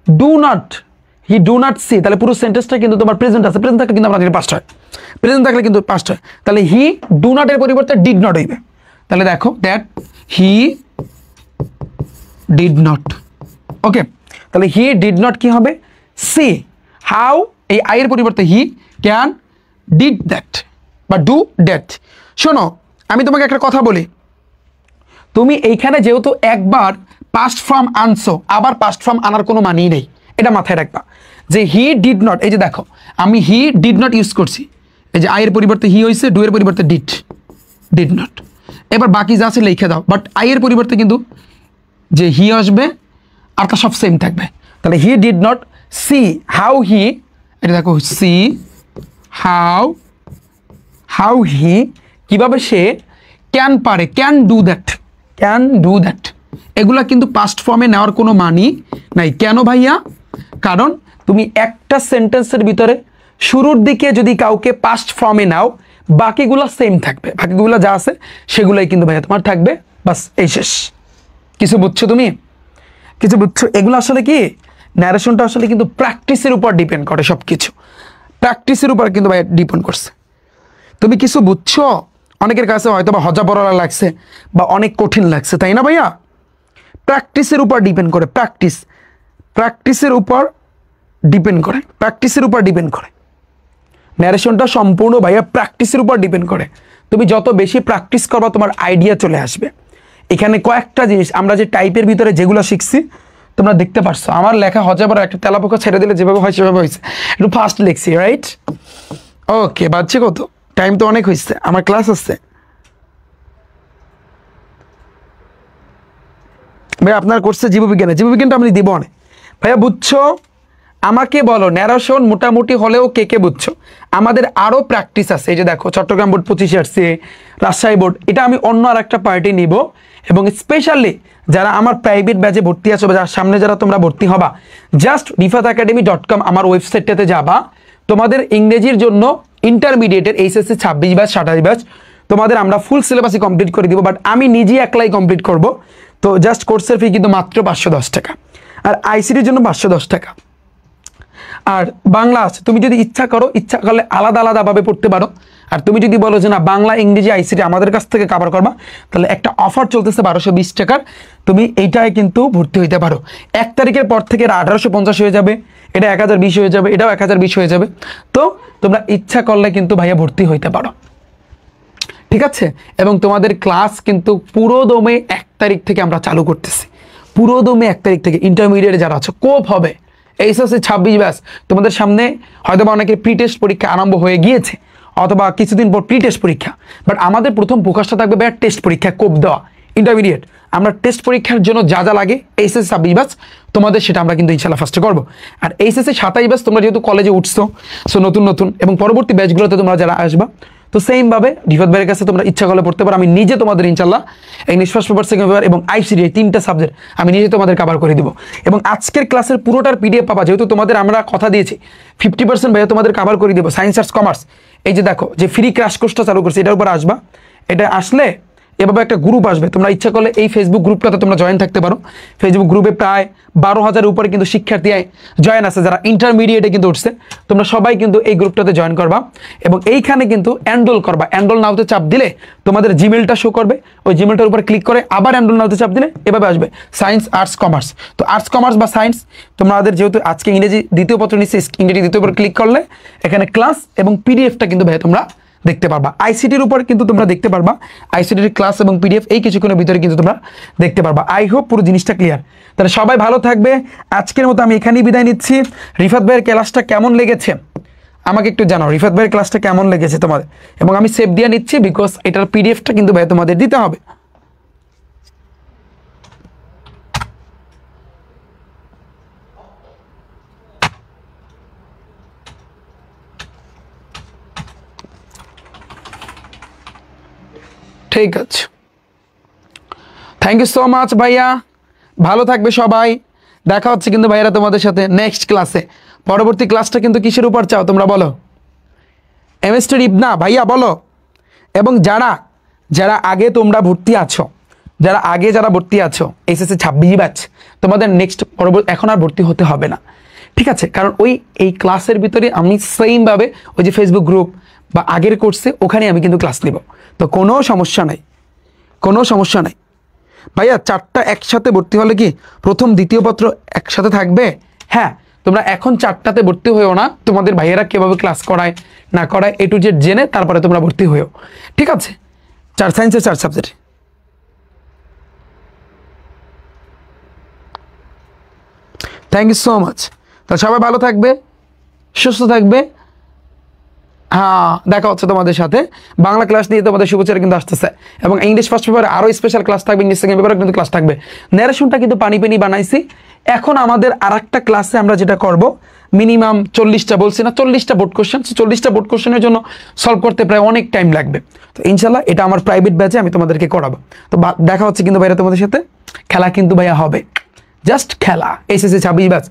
ডু নট সি, তাহলে পুরো সেন্টেন্সটা কিন্তু তোমার প্রেজেন্ট আছে, প্রেজেন্ট থাকলে কিন্তু আমরা পাস্ট হয়, প্রেজেন্ট থাকলে কিন্তু পাস্ট হয়। তাহলে হি ডু নট এর পরিবর্তে ডিড নট হইবে। তাহলে দেখো দ্যাট হি ডিড নট, ওকে। তাহলে হি ডিড নট কি হবে, সি হাউ, এই আইয়ের পরিবর্তে হি ক্যান ডিড দ্যাট বা ডু দ্যাট। শোনো আমি তোমাকে একটা কথা বলি, তুমি এইখানে যেহেতু একবার পাস্ট ফর্ম আনছো, আবার পাস্ট ফর্ম আনার কোনো মানেই নেই, এটা মাথায় রাখবা। যে হি ডিড নট, এই যে দেখো আমি হি ডিড নট ইউজ করছি, এই যে আইয়ের পরিবর্তে হি হয়েছে, ডু এর পরিবর্তে ডিড নট। এবার বাকি যা আছে লিখে দাও, বাট আইয়ের পরিবর্তে কিন্তু যে হি আসবে আর তা সব সেম থাকবে। তাহলে he did not C how he, এটা দেখো সি হাউ হি, কিভাবে সে, ক্যান পারে, ক্যান ডু দ্যাট, এগুলা কিন্তু পাস্ট ফর্মে নেওয়ার কোনো মানি নাই। কেন ভাইয়া? কারণ তুমি একটা সেন্টেন্সের ভিতরে শুরুর দিকে যদি কাউকে পাস্ট ফর্মে নাও, বাকিগুলো সেম থাকবে, বাকিগুলো যা আছে সেগুলোই কিন্তু ভাইয়া তোমার থাকবে, বাস এই শেষ। কিছু বুঝছো তুমি? কিছু বুঝছো? এগুলো আসলে কি, ন্যারেশনটা আসলে কিন্তু প্র্যাকটিসের উপর ডিপেন্ড করে, সব কিছু প্র্যাকটিসের উপর কিন্তু ভাইয়া ডিপেন্ড করছে। তুমি কিছু বুঝছো? অনেকের কাছে হয়তো বা হজা পড়া লাগছে বা অনেক কঠিন লাগছে, তাই না ভাইয়া? প্র্যাকটিসের উপর ডিপেন্ড করে, প্র্যাকটিসের উপর ডিপেন্ড করে ন্যারেশনটা সম্পূর্ণ ভাইয়া প্র্যাকটিসের উপর ডিপেন্ড করে। তুমি যত বেশি প্র্যাকটিস করবা তোমার আইডিয়া চলে আসবে। এখানে কয়েকটা জিনিস আমরা যে টাইপের ভিতরে যেগুলো শিখছি তোমরা দেখতে পারছো, আমার লেখা হজা পড়া একটা তেলাপোকা ছেড়ে দিলে যেভাবে হয় সেভাবে হয়েছে, একটু ফাস্ট লিখছি, রাইট? ওকে, বাচ্চা কত টাইম তো অনেক হয়েছে, আমার ক্লাস আসছে ভাই। আপনার কোর্সে জীববিজ্ঞানটা আমি দিব অনেক ভাইয়া, বুঝছো? আমাকে বলো ন্যারেশন মোটামুটি হলেও কে কে বুঝছো? আমাদের আরও প্র্যাকটিস আছে। এই যে দেখো চট্টগ্রাম বোর্ড 25 আসছে, রাজশাহী বোর্ড, এটা আমি অন্য আর একটা পার্টি নিব। এবং স্পেশালি যারা আমার প্রাইভেট ব্যাচে ভর্তি আছো বা যার সামনে যারা তোমরা ভর্তি হবা, জাস্ট rifatacademy.com আমার ওয়েবসাইটটাতে যাবা। তোমাদের ইংরেজির জন্য ইন্টারমিডিয়েটের এইচএসসি 26 ব্যাচ 27 ব্যাচ তোমাদের আমরা ফুল সিলেবাসই কমপ্লিট করে দিব, বাট আমি নিজেই একলাই কমপ্লিট করব। তো জাস্ট কোর্সের ফি কিন্তু মাত্র 510 টাকা, আর আইসিটির জন্য 510 টাকা। আর বাংলা আছে, তুমি যদি ইচ্ছা করলে আলাদা আলাদাভাবে পড়তে পারো। আর তুমি যদি বলো যে না বাংলা ইংরেজি আইসিটি আমাদের কাছ থেকে কভার করবা, তাহলে একটা অফার চলতেছে 1220 টাকার, তুমি এইটায় কিন্তু ভর্তি হইতে পারো। 1 তারিখের পর থেকে এটা 1850 হয়ে যাবে, এটা 1020 হয়ে যাবে, এটাও 1020 হয়ে যাবে। তো তোমরা ইচ্ছা করলে কিন্তু ভাইয়া ভর্তি হইতে পারো, ঠিক আছে। এবং তোমাদের ক্লাস কিন্তু পুরো দমে 1 তারিখ থেকে আমরা চালু করতেছি, পুরো দমে 1 তারিখ থেকে। ইন্টারমিডিয়েট যারা আছো কোপ হবে, এইচএসসি 26 ব্যাচ তোমাদের সামনে হয়তো বা অনেকের প্রি টেস্ট পরীক্ষা আরম্ভ হয়ে গিয়েছে, অথবা কিছুদিন পর প্রি টেস্ট পরীক্ষা, বাট আমাদের প্রথম ফোকাসটা থাকবে ভাইয়া টেস্ট পরীক্ষা, কোপ দেওয়া। ইন্টারমিডিয়েট আমরা টেস্ট পরীক্ষার জন্য যা যা লাগে এইচএসসি 26 ব্যাচ তোমাদের সেটা আমরা কিন্তু ইনশাল্লাহ ফার্স্টে করবো। আর এইচএসসি 27 ব্যাচ তোমরা যেহেতু কলেজে উঠছো, সো নতুন এবং পরবর্তী ব্যাচগুলোতে তোমরা যারা আসবা, তো সেমভাবে রিফাত ভাইয়ের কাছে তোমরা ইচ্ছা করলে পড়তে পারো। আমি নিজে তোমাদের ইনশাল্লাহ English first paper, second paper এবং আইসিটি 3টা সাবজেক্ট আমি নিজে তোমাদের কভার করে দিব। এবং আজকের ক্লাসের পুরোটার পিডিএফ পাবা, যেহেতু তোমাদের আমরা কথা দিয়েছি 50% ভাইয়া তোমাদের কভার করে দিব সায়েন্স আর্টস কমার্স। এই যে দেখো যে ফ্রি ক্র্যাশ কোর্সটা চালু করছে, এটার উপর আসবা। এটা আসলে এভাবে একটা গ্রুপ আসবে, তোমরা ইচ্ছা করলে এই ফেসবুক গ্রুপটাতে তোমরা জয়েন থাকতে পারো। ফেসবুক গ্রুপে প্রায় 12,000 উপরে কিন্তু শিক্ষার্থী জয়েন আছে, যারা ইন্টারমিডিয়েটে কিন্তু উঠছে। তোমরা সবাই কিন্তু এই গ্রুপটাতে জয়েন করবা এবং এইখানে কিন্তু এনরোল করবা। এনরোল নাওতে চাপ দিলে তোমাদের জিমেলটা শো করবে, ওই জিমেলটার উপর ক্লিক করে আবার এনরোল নাওতে চাপ দিলে এভাবে আসবে সায়েন্স আর্টস কমার্স। তো আর্টস কমার্স বা সায়েন্স তোমাদের যেহেতু আজকে ইংরেজি দ্বিতীয় পত্র নিচ্ছে, ইংরেজি দ্বিতীয় পত্র ক্লিক করলে এখানে ক্লাস এবং পিডিএফটা কিন্তু ভাই তোমরা দেখতে পারবা। আইসিটির উপর কিন্তু তোমরা দেখতে পারবা, আইসিটির ক্লাস এবং পিডিএফ এই কিছুক্ষণের ভিতরে কিন্তু তোমরা দেখতে পারবা। আই হোপ পুরো জিনিসটা ক্লিয়ার। তাহলে সবাই ভালো থাকবে, আজকের মতো আমি এখানেই বিদায় নিচ্ছি। রিফাত ভাইয়ের ক্লাসটা কেমন লেগেছে আমাকে একটু জানাও, রিফাত ভাইয়ের ক্লাসটা কেমন লেগেছে তোমাদের। এবং আমি সেভ দিয়ে নিচ্ছি, বিকজ এটার পিডিএফটা কিন্তু ভাই তোমাদের দিতে হবে। ঠিক আছে, থ্যাংক ইউ সো মাচ ভাইয়া, ভালো থাকবে সবাই। দেখা হচ্ছে কিন্তু ভাইয়ারা তোমাদের সাথে নেক্সট ক্লাসে। পরবর্তী ক্লাসটা কিন্তু কিসের উপর চাও তোমরা বলো? এমএসটি ইবনা ভাইয়া বলো। এবং যারা আগে তোমরা ভর্তি আছো, যারা ভর্তি আছো এইচএসসি 26 ব্যাচ, তোমাদের নেক্সট পরবর্তী এখন আর ভর্তি হতে হবে না, ঠিক আছে। কারণ এই ক্লাসের ভিতরে আমি সেমভাবে ওই যে ফেসবুক গ্রুপ বা আগের কোর্সে ওখানে আমি কিন্তু ক্লাস নিব। তো কোনো সমস্যা নাই ভাইয়া। 4টা একসাথে ভর্তি হলে কি প্রথম দ্বিতীয় পত্র একসাথে থাকবে? হ্যাঁ, তোমরা এখন 4টাতে ভর্তি হয়েও না, তোমাদের ভাইয়েরা কীভাবে ক্লাস করায় না করায় A to Z জেনে তারপরে তোমরা ভর্তি হয়েও, ঠিক আছে। 4 সায়েন্সের 4 subject. Thank you so much. তাহলে সবাই ভালো থাকবে, সুস্থ থাকবে। হ্যাঁ, দেখা হচ্ছে তোমাদের সাথে। বাংলা ক্লাস নিয়ে তোমাদের শুভেচ্ছা কিন্তু আসতেছে, এবং ইংলিশ ফার্স্ট পেপারে আরও স্পেশাল ক্লাস থাকবে, ইংলিশ সেকেন্ড পেপারে কিন্তু ক্লাস থাকবে। ন্যারেশনটা কিন্তু পানি বানাইছি। এখন আমাদের আর একটা ক্লাসে আমরা যেটা করব, মিনিমাম 40টা বলছি না, 40টা বোর্ড কোশ্চেন। 40টা বোর্ড কোশ্চেনের জন্য সলভ করতে প্রায় অনেক টাইম লাগবে। তো ইনশাল্লাহ এটা আমার প্রাইভেট ব্যাচে আমি তোমাদেরকে করাবো। তো দেখা হচ্ছে কিন্তু ভাইয়া তোমাদের সাথে। খেলা কিন্তু ভাইয়া হবে, জাস্ট খেলা। এইচএসসি 26 ব্যাচ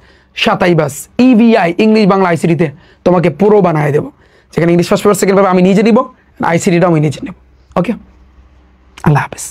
27 ব্যাচ ইভিআই ইংলিশ বাংলা আইসিটিতে তোমাকে পুরো বানায় দেবো, যেখানে English first paper second paper আমি নিজে নিব, আইসিটিটাও আমি নিজে নেব। ওকে, আল্লাহ হাফেজ।